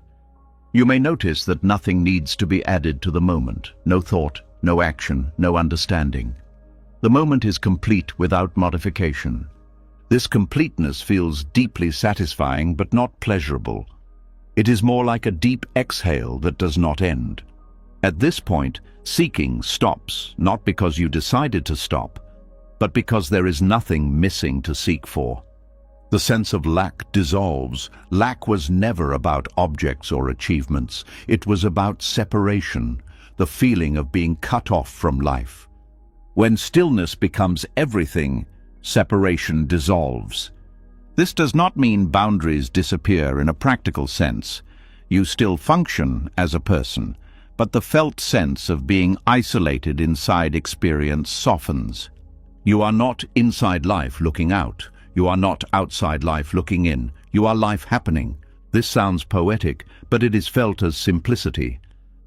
You may notice that nothing needs to be added to the moment. No thought, no action, no understanding. The moment is complete without modification. This completeness feels deeply satisfying but not pleasurable. It is more like a deep exhale that does not end. At this point, seeking stops, not because you decided to stop, but because there is nothing missing to seek for. The sense of lack dissolves. Lack was never about objects or achievements. It was about separation, the feeling of being cut off from life. When stillness becomes everything, separation dissolves. This does not mean boundaries disappear in a practical sense. You still function as a person, but the felt sense of being isolated inside experience softens. You are not inside life looking out. You are not outside life looking in. You are life happening. This sounds poetic, but it is felt as simplicity.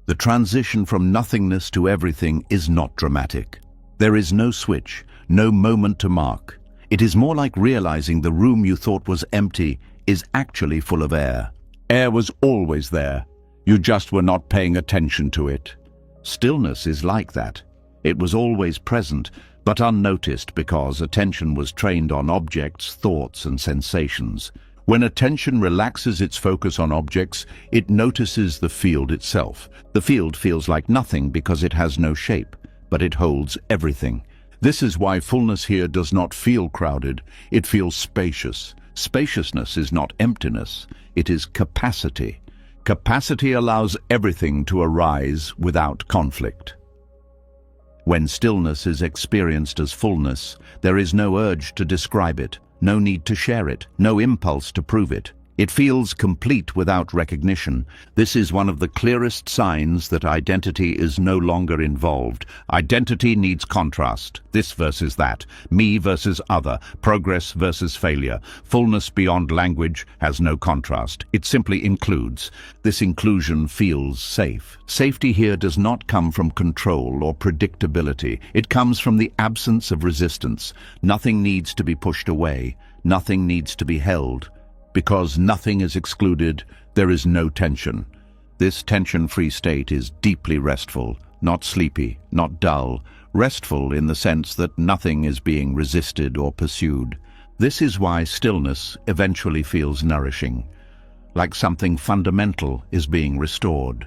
The transition from nothingness to everything is not dramatic. There is no switch, no moment to mark. It is more like realizing the room you thought was empty is actually full of air. Air was always there. You just were not paying attention to it. Stillness is like that. It was always present, but unnoticed because attention was trained on objects, thoughts, and sensations. When attention relaxes its focus on objects, it notices the field itself. The field feels like nothing because it has no shape, but it holds everything. This is why fullness here does not feel crowded. It feels spacious. Spaciousness is not emptiness. It is capacity. Capacity allows everything to arise without conflict. When stillness is experienced as fullness, there is no urge to describe it, no need to share it, no impulse to prove it. It feels complete without recognition. This is one of the clearest signs that identity is no longer involved. Identity needs contrast. This versus that. Me versus other. Progress versus failure. Fullness beyond language has no contrast. It simply includes. This inclusion feels safe. Safety here does not come from control or predictability. It comes from the absence of resistance. Nothing needs to be pushed away. Nothing needs to be held. Because nothing is excluded, there is no tension. This tension-free state is deeply restful, not sleepy, not dull, restful in the sense that nothing is being resisted or pursued. This is why stillness eventually feels nourishing, like something fundamental is being restored.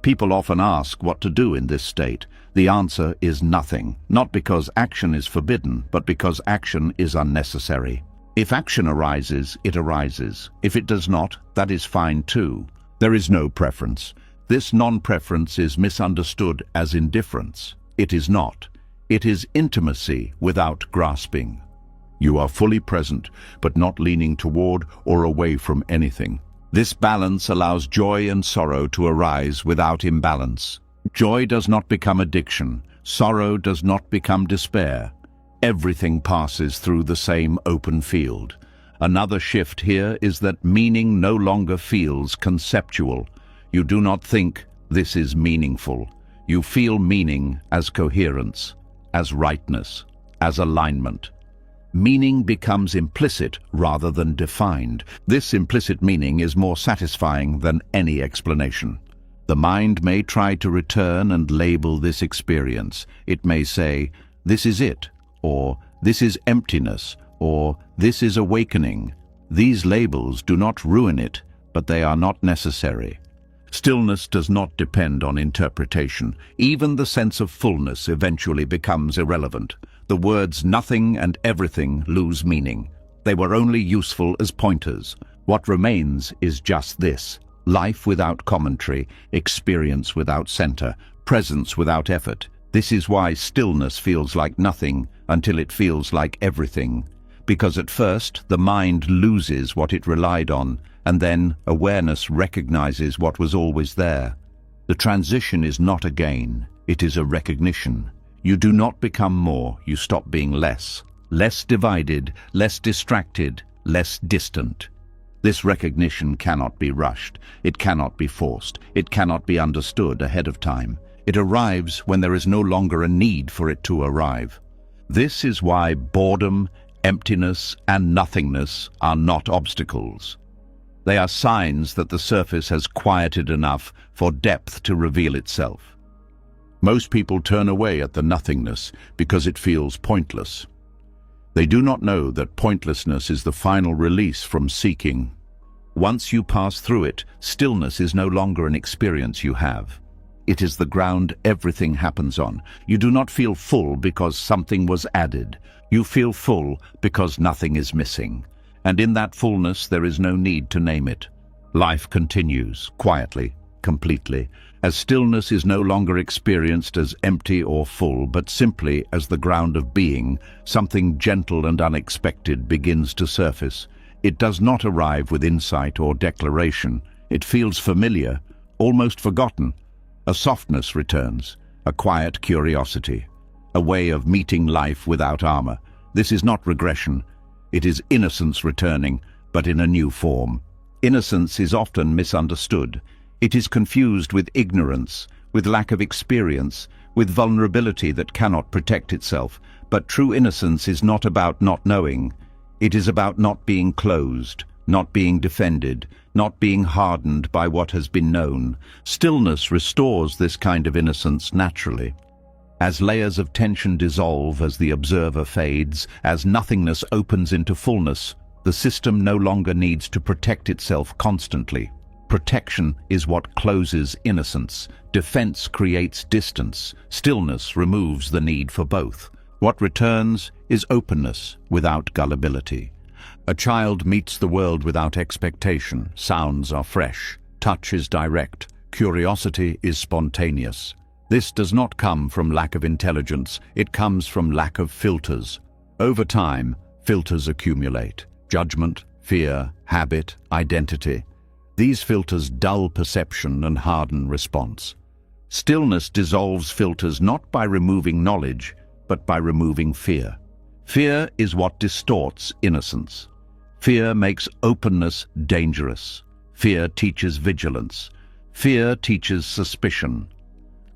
People often ask what to do in this state. The answer is nothing, not because action is forbidden, but because action is unnecessary. If action arises, it arises. If it does not, that is fine too. There is no preference. This non-preference is misunderstood as indifference. It is not. It is intimacy without grasping. You are fully present, but not leaning toward or away from anything. This balance allows joy and sorrow to arise without imbalance. Joy does not become addiction. Sorrow does not become despair. Everything passes through the same open field. Another shift here is that meaning no longer feels conceptual. You do not think, this is meaningful. You feel meaning as coherence, as rightness, as alignment. Meaning becomes implicit rather than defined. This implicit meaning is more satisfying than any explanation. The mind may try to return and label this experience. It may say, this is it, or this is emptiness, or this is awakening. These labels do not ruin it, but they are not necessary. Stillness does not depend on interpretation. Even the sense of fullness eventually becomes irrelevant. The words nothing and everything lose meaning. They were only useful as pointers. What remains is just this: life without commentary, experience without center, presence without effort. This is why stillness feels like nothing until it feels like everything. Because at first, the mind loses what it relied on, and then awareness recognizes what was always there. The transition is not a gain, it is a recognition. You do not become more, you stop being less. less divided, less distracted, less distant. This recognition cannot be rushed, it cannot be forced, it cannot be understood ahead of time. It arrives when there is no longer a need for it to arrive. This is why boredom, emptiness, and nothingness are not obstacles. They are signs that the surface has quieted enough for depth to reveal itself. Most people turn away at the nothingness because it feels pointless. They do not know that pointlessness is the final release from seeking. Once you pass through it, stillness is no longer an experience you have. It is the ground everything happens on. You do not feel full because something was added. You feel full because nothing is missing. And in that fullness there is no need to name it. Life continues, quietly, completely, as stillness is no longer experienced as empty or full, but simply as the ground of being. Something gentle and unexpected begins to surface. It does not arrive with insight or declaration. It feels familiar, almost forgotten. A softness returns, a quiet curiosity, a way of meeting life without armor. This is not regression. It is innocence returning, but in a new form. Innocence is often misunderstood. It is confused with ignorance, with lack of experience, with vulnerability that cannot protect itself. But true innocence is not about not knowing. It is about not being closed, not being defended, not being hardened by what has been known. Stillness restores this kind of innocence naturally. As layers of tension dissolve, as the observer fades, as nothingness opens into fullness, the system no longer needs to protect itself constantly. Protection is what closes innocence. Defense creates distance. Stillness removes the need for both. What returns is openness without gullibility. A child meets the world without expectation. Sounds are fresh. Touch is direct. Curiosity is spontaneous. This does not come from lack of intelligence. It comes from lack of filters. Over time, filters accumulate. Judgment, fear, habit, identity. These filters dull perception and harden response. Stillness dissolves filters not by removing knowledge, but by removing fear. Fear is what distorts innocence. Fear makes openness dangerous. Fear teaches vigilance. Fear teaches suspicion.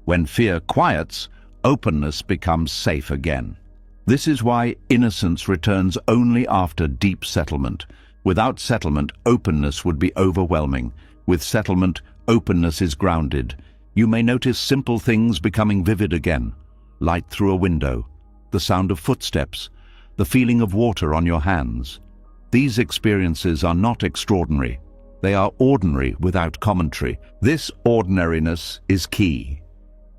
When fear quiets, openness becomes safe again. This is why innocence returns only after deep settlement. Without settlement, openness would be overwhelming. With settlement, openness is grounded. You may notice simple things becoming vivid again. Light through a window, the sound of footsteps, the feeling of water on your hands. These experiences are not extraordinary. They are ordinary without commentary. This ordinariness is key.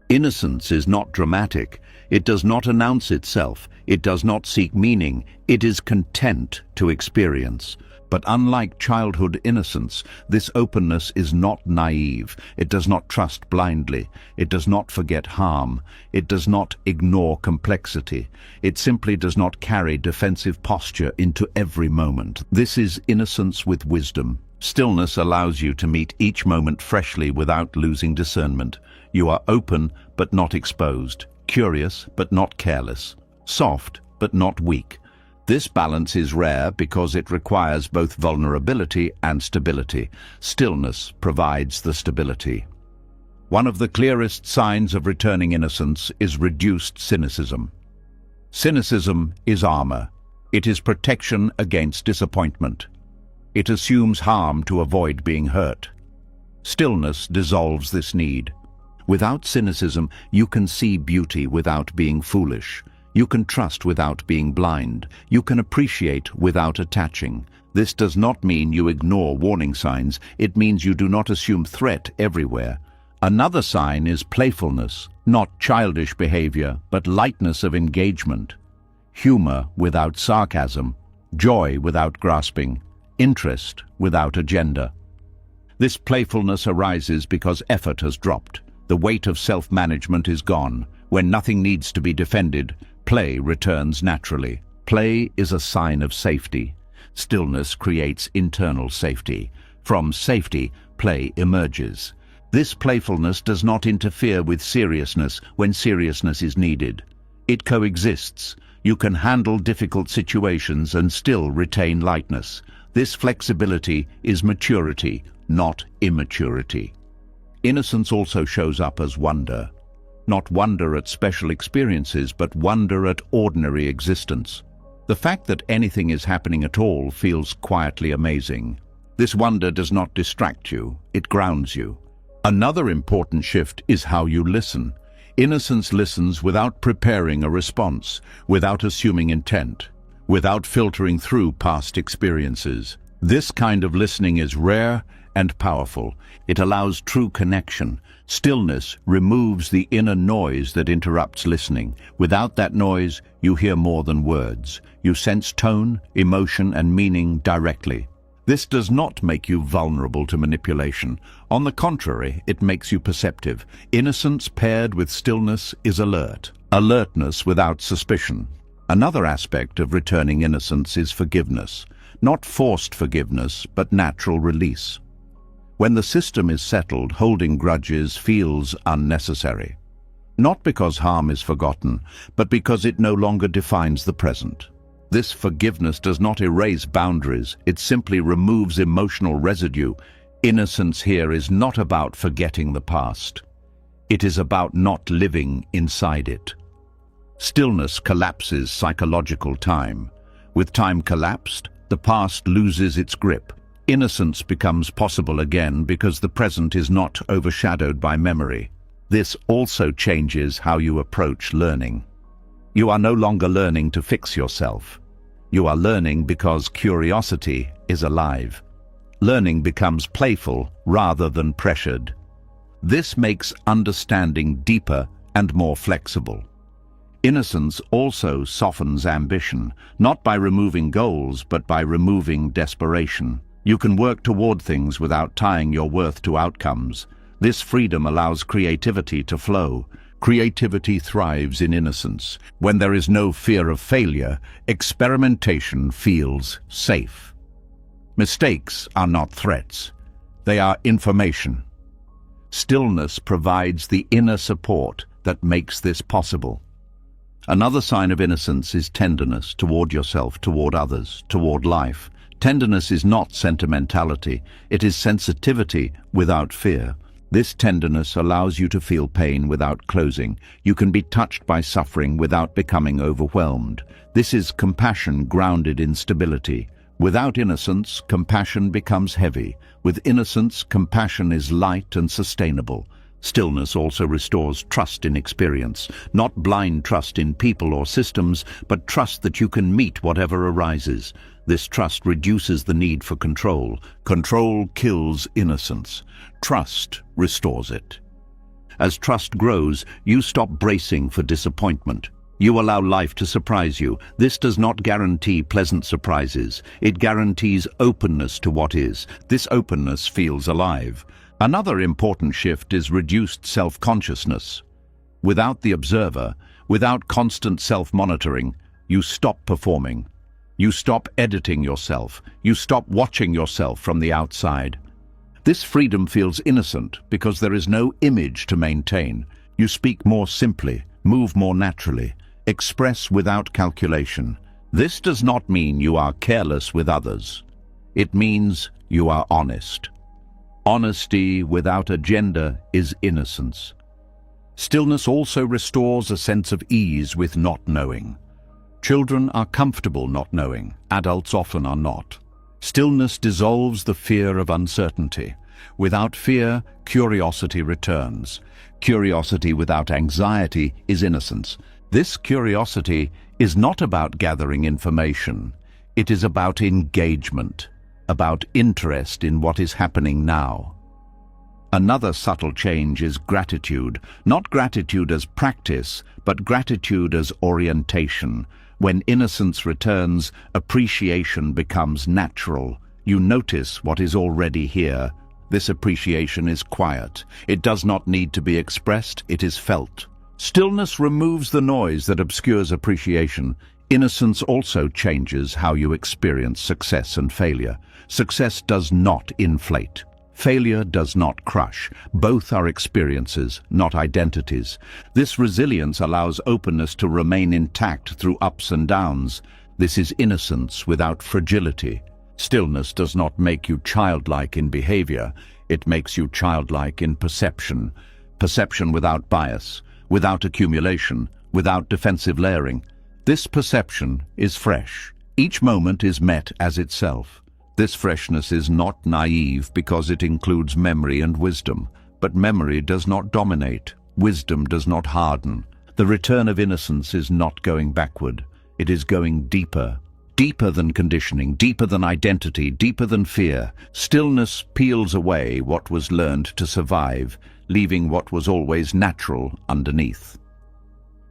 Innocence is not dramatic. It does not announce itself. It does not seek meaning. It is content to experience. But unlike childhood innocence, this openness is not naive. It does not trust blindly. It does not forget harm. It does not ignore complexity. It simply does not carry defensive posture into every moment. This is innocence with wisdom. Stillness allows you to meet each moment freshly without losing discernment. You are open but not exposed, curious but not careless, soft but not weak. This balance is rare because it requires both vulnerability and stability. Stillness provides the stability. One of the clearest signs of returning innocence is reduced cynicism. Cynicism is armor. It is protection against disappointment. It assumes harm to avoid being hurt. Stillness dissolves this need. Without cynicism, you can see beauty without being foolish. You can trust without being blind. You can appreciate without attaching. This does not mean you ignore warning signs. It means you do not assume threat everywhere. Another sign is playfulness, not childish behavior, but lightness of engagement. Humor without sarcasm. Joy without grasping. Interest without agenda. This playfulness arises because effort has dropped. The weight of self-management is gone. When nothing needs to be defended, play returns naturally. Play is a sign of safety. Stillness creates internal safety. From safety, play emerges. This playfulness does not interfere with seriousness when seriousness is needed. It coexists. You can handle difficult situations and still retain lightness. This flexibility is maturity, not immaturity. Innocence also shows up as wonder. Not wonder at special experiences, but wonder at ordinary existence. The fact that anything is happening at all feels quietly amazing. This wonder does not distract you, it grounds you. Another important shift is how you listen. Innocence listens without preparing a response, without assuming intent, without filtering through past experiences. This kind of listening is rare and powerful. It allows true connection. Stillness removes the inner noise that interrupts listening. Without that noise, you hear more than words. You sense tone, emotion, and meaning directly. This does not make you vulnerable to manipulation. On the contrary, it makes you perceptive. Innocence paired with stillness is alert. Alertness without suspicion. Another aspect of returning innocence is forgiveness. Not forced forgiveness, but natural release. When the system is settled, holding grudges feels unnecessary. Not because harm is forgotten, but because it no longer defines the present. This forgiveness does not erase boundaries, it simply removes emotional residue. Innocence here is not about forgetting the past. It is about not living inside it. Stillness collapses psychological time. With time collapsed, the past loses its grip. Innocence becomes possible again because the present is not overshadowed by memory. This also changes how you approach learning. You are no longer learning to fix yourself. You are learning because curiosity is alive. Learning becomes playful rather than pressured. This makes understanding deeper and more flexible. Innocence also softens ambition, not by removing goals, but by removing desperation. You can work toward things without tying your worth to outcomes. This freedom allows creativity to flow. Creativity thrives in innocence. When there is no fear of failure, experimentation feels safe. Mistakes are not threats. They are information. Stillness provides the inner support that makes this possible. Another sign of innocence is tenderness toward yourself, toward others, toward life. Tenderness is not sentimentality. It is sensitivity without fear. This tenderness allows you to feel pain without closing. You can be touched by suffering without becoming overwhelmed. This is compassion grounded in stability. Without innocence, compassion becomes heavy. With innocence, compassion is light and sustainable. Stillness also restores trust in experience, not blind trust in people or systems, but trust that you can meet whatever arises. This trust reduces the need for control. Control kills innocence. Trust restores it. As trust grows, you stop bracing for disappointment. You allow life to surprise you. This does not guarantee pleasant surprises. It guarantees openness to what is. This openness feels alive. Another important shift is reduced self-consciousness. Without the observer, without constant self-monitoring, you stop performing. You stop editing yourself. You stop watching yourself from the outside. This freedom feels innocent because there is no image to maintain. You speak more simply, move more naturally, express without calculation. This does not mean you are careless with others. It means you are honest. Honesty without agenda is innocence. Stillness also restores a sense of ease with not knowing. Children are comfortable not knowing. Adults often are not. Stillness dissolves the fear of uncertainty. Without fear, curiosity returns. Curiosity without anxiety is innocence. This curiosity is not about gathering information. It is about engagement, about interest in what is happening now. Another subtle change is gratitude, not gratitude as practice, but gratitude as orientation. When innocence returns, appreciation becomes natural. You notice what is already here. This appreciation is quiet. It does not need to be expressed, it is felt. Stillness removes the noise that obscures appreciation. Innocence also changes how you experience success and failure. Success does not inflate. Failure does not crush. Both are experiences, not identities. This resilience allows openness to remain intact through ups and downs. This is innocence without fragility. Stillness does not make you childlike in behavior. It makes you childlike in perception. Perception without bias, without accumulation, without defensive layering. This perception is fresh. Each moment is met as itself. This freshness is not naive because it includes memory and wisdom. But memory does not dominate. Wisdom does not harden. The return of innocence is not going backward. It is going deeper. Deeper than conditioning, deeper than identity, deeper than fear. Stillness peels away what was learned to survive, leaving what was always natural underneath.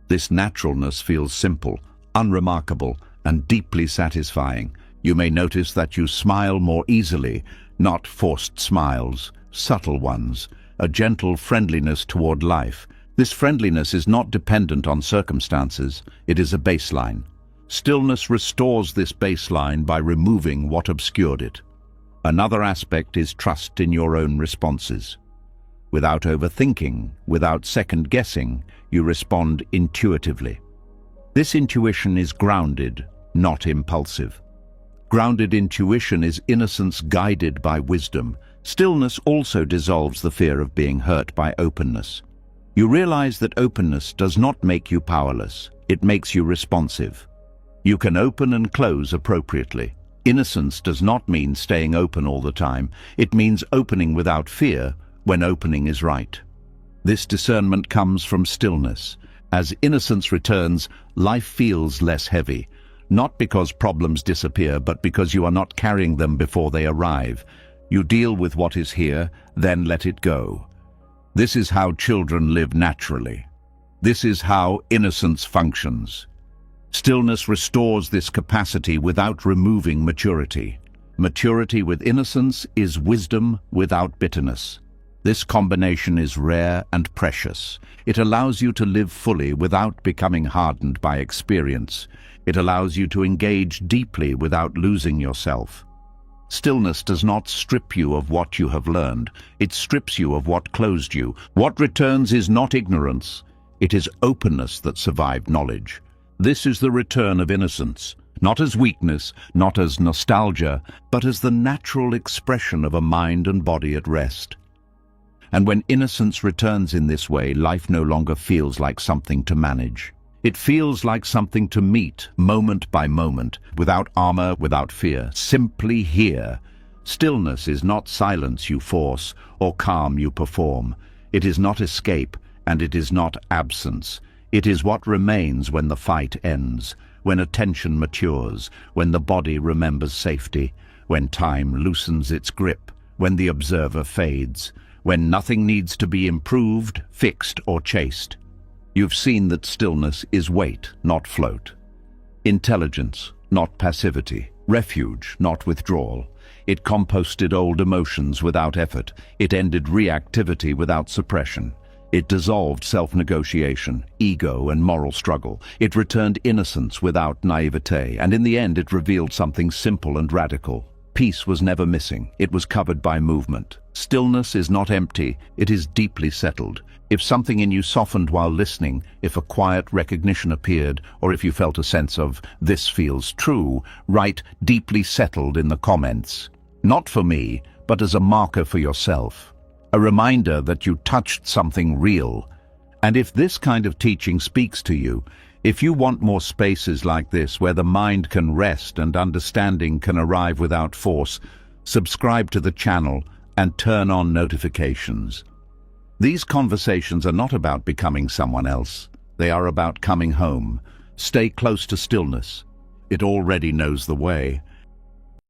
This naturalness feels simple, unremarkable, and deeply satisfying. You may notice that you smile more easily, not forced smiles, subtle ones, a gentle friendliness toward life. This friendliness is not dependent on circumstances, it is a baseline. Stillness restores this baseline by removing what obscured it. Another aspect is trust in your own responses. Without overthinking, without second-guessing, you respond intuitively. This intuition is grounded, not impulsive. Grounded intuition is innocence guided by wisdom. Stillness also dissolves the fear of being hurt by openness. You realize that openness does not make you powerless. It makes you responsive. You can open and close appropriately. Innocence does not mean staying open all the time. It means opening without fear when opening is right. This discernment comes from stillness. As innocence returns, life feels less heavy. Not because problems disappear, but because you are not carrying them before they arrive. You deal with what is here, then let it go. This is how children live naturally. This is how innocence functions. Stillness restores this capacity without removing maturity. Maturity with innocence is wisdom without bitterness. This combination is rare and precious. It allows you to live fully without becoming hardened by experience. It allows you to engage deeply without losing yourself. Stillness does not strip you of what you have learned. It strips you of what closed you. What returns is not ignorance. It is openness that survived knowledge. This is the return of innocence, not as weakness, not as nostalgia, but as the natural expression of a mind and body at rest. And when innocence returns in this way, life no longer feels like something to manage. It feels like something to meet, moment by moment, without armor, without fear, simply here. Stillness is not silence you force, or calm you perform. It is not escape, and it is not absence. It is what remains when the fight ends, when attention matures, when the body remembers safety, when time loosens its grip, when the observer fades, when nothing needs to be improved, fixed, or chased. You've seen that stillness is weight, not float. Intelligence, not passivity. Refuge, not withdrawal. It composted old emotions without effort. It ended reactivity without suppression. It dissolved self-negotiation, ego, and moral struggle. It returned innocence without naivete, and in the end it revealed something simple and radical. Peace was never missing. It was covered by movement. Stillness is not empty. It is deeply settled. If something in you softened while listening, if a quiet recognition appeared, or if you felt a sense of, "This feels true," write "deeply settled" in the comments. Not for me, but as a marker for yourself. A reminder that you touched something real. And if this kind of teaching speaks to you, if you want more spaces like this where the mind can rest and understanding can arrive without force, subscribe to the channel and turn on notifications. These conversations are not about becoming someone else. They are about coming home. Stay close to stillness. It already knows the way.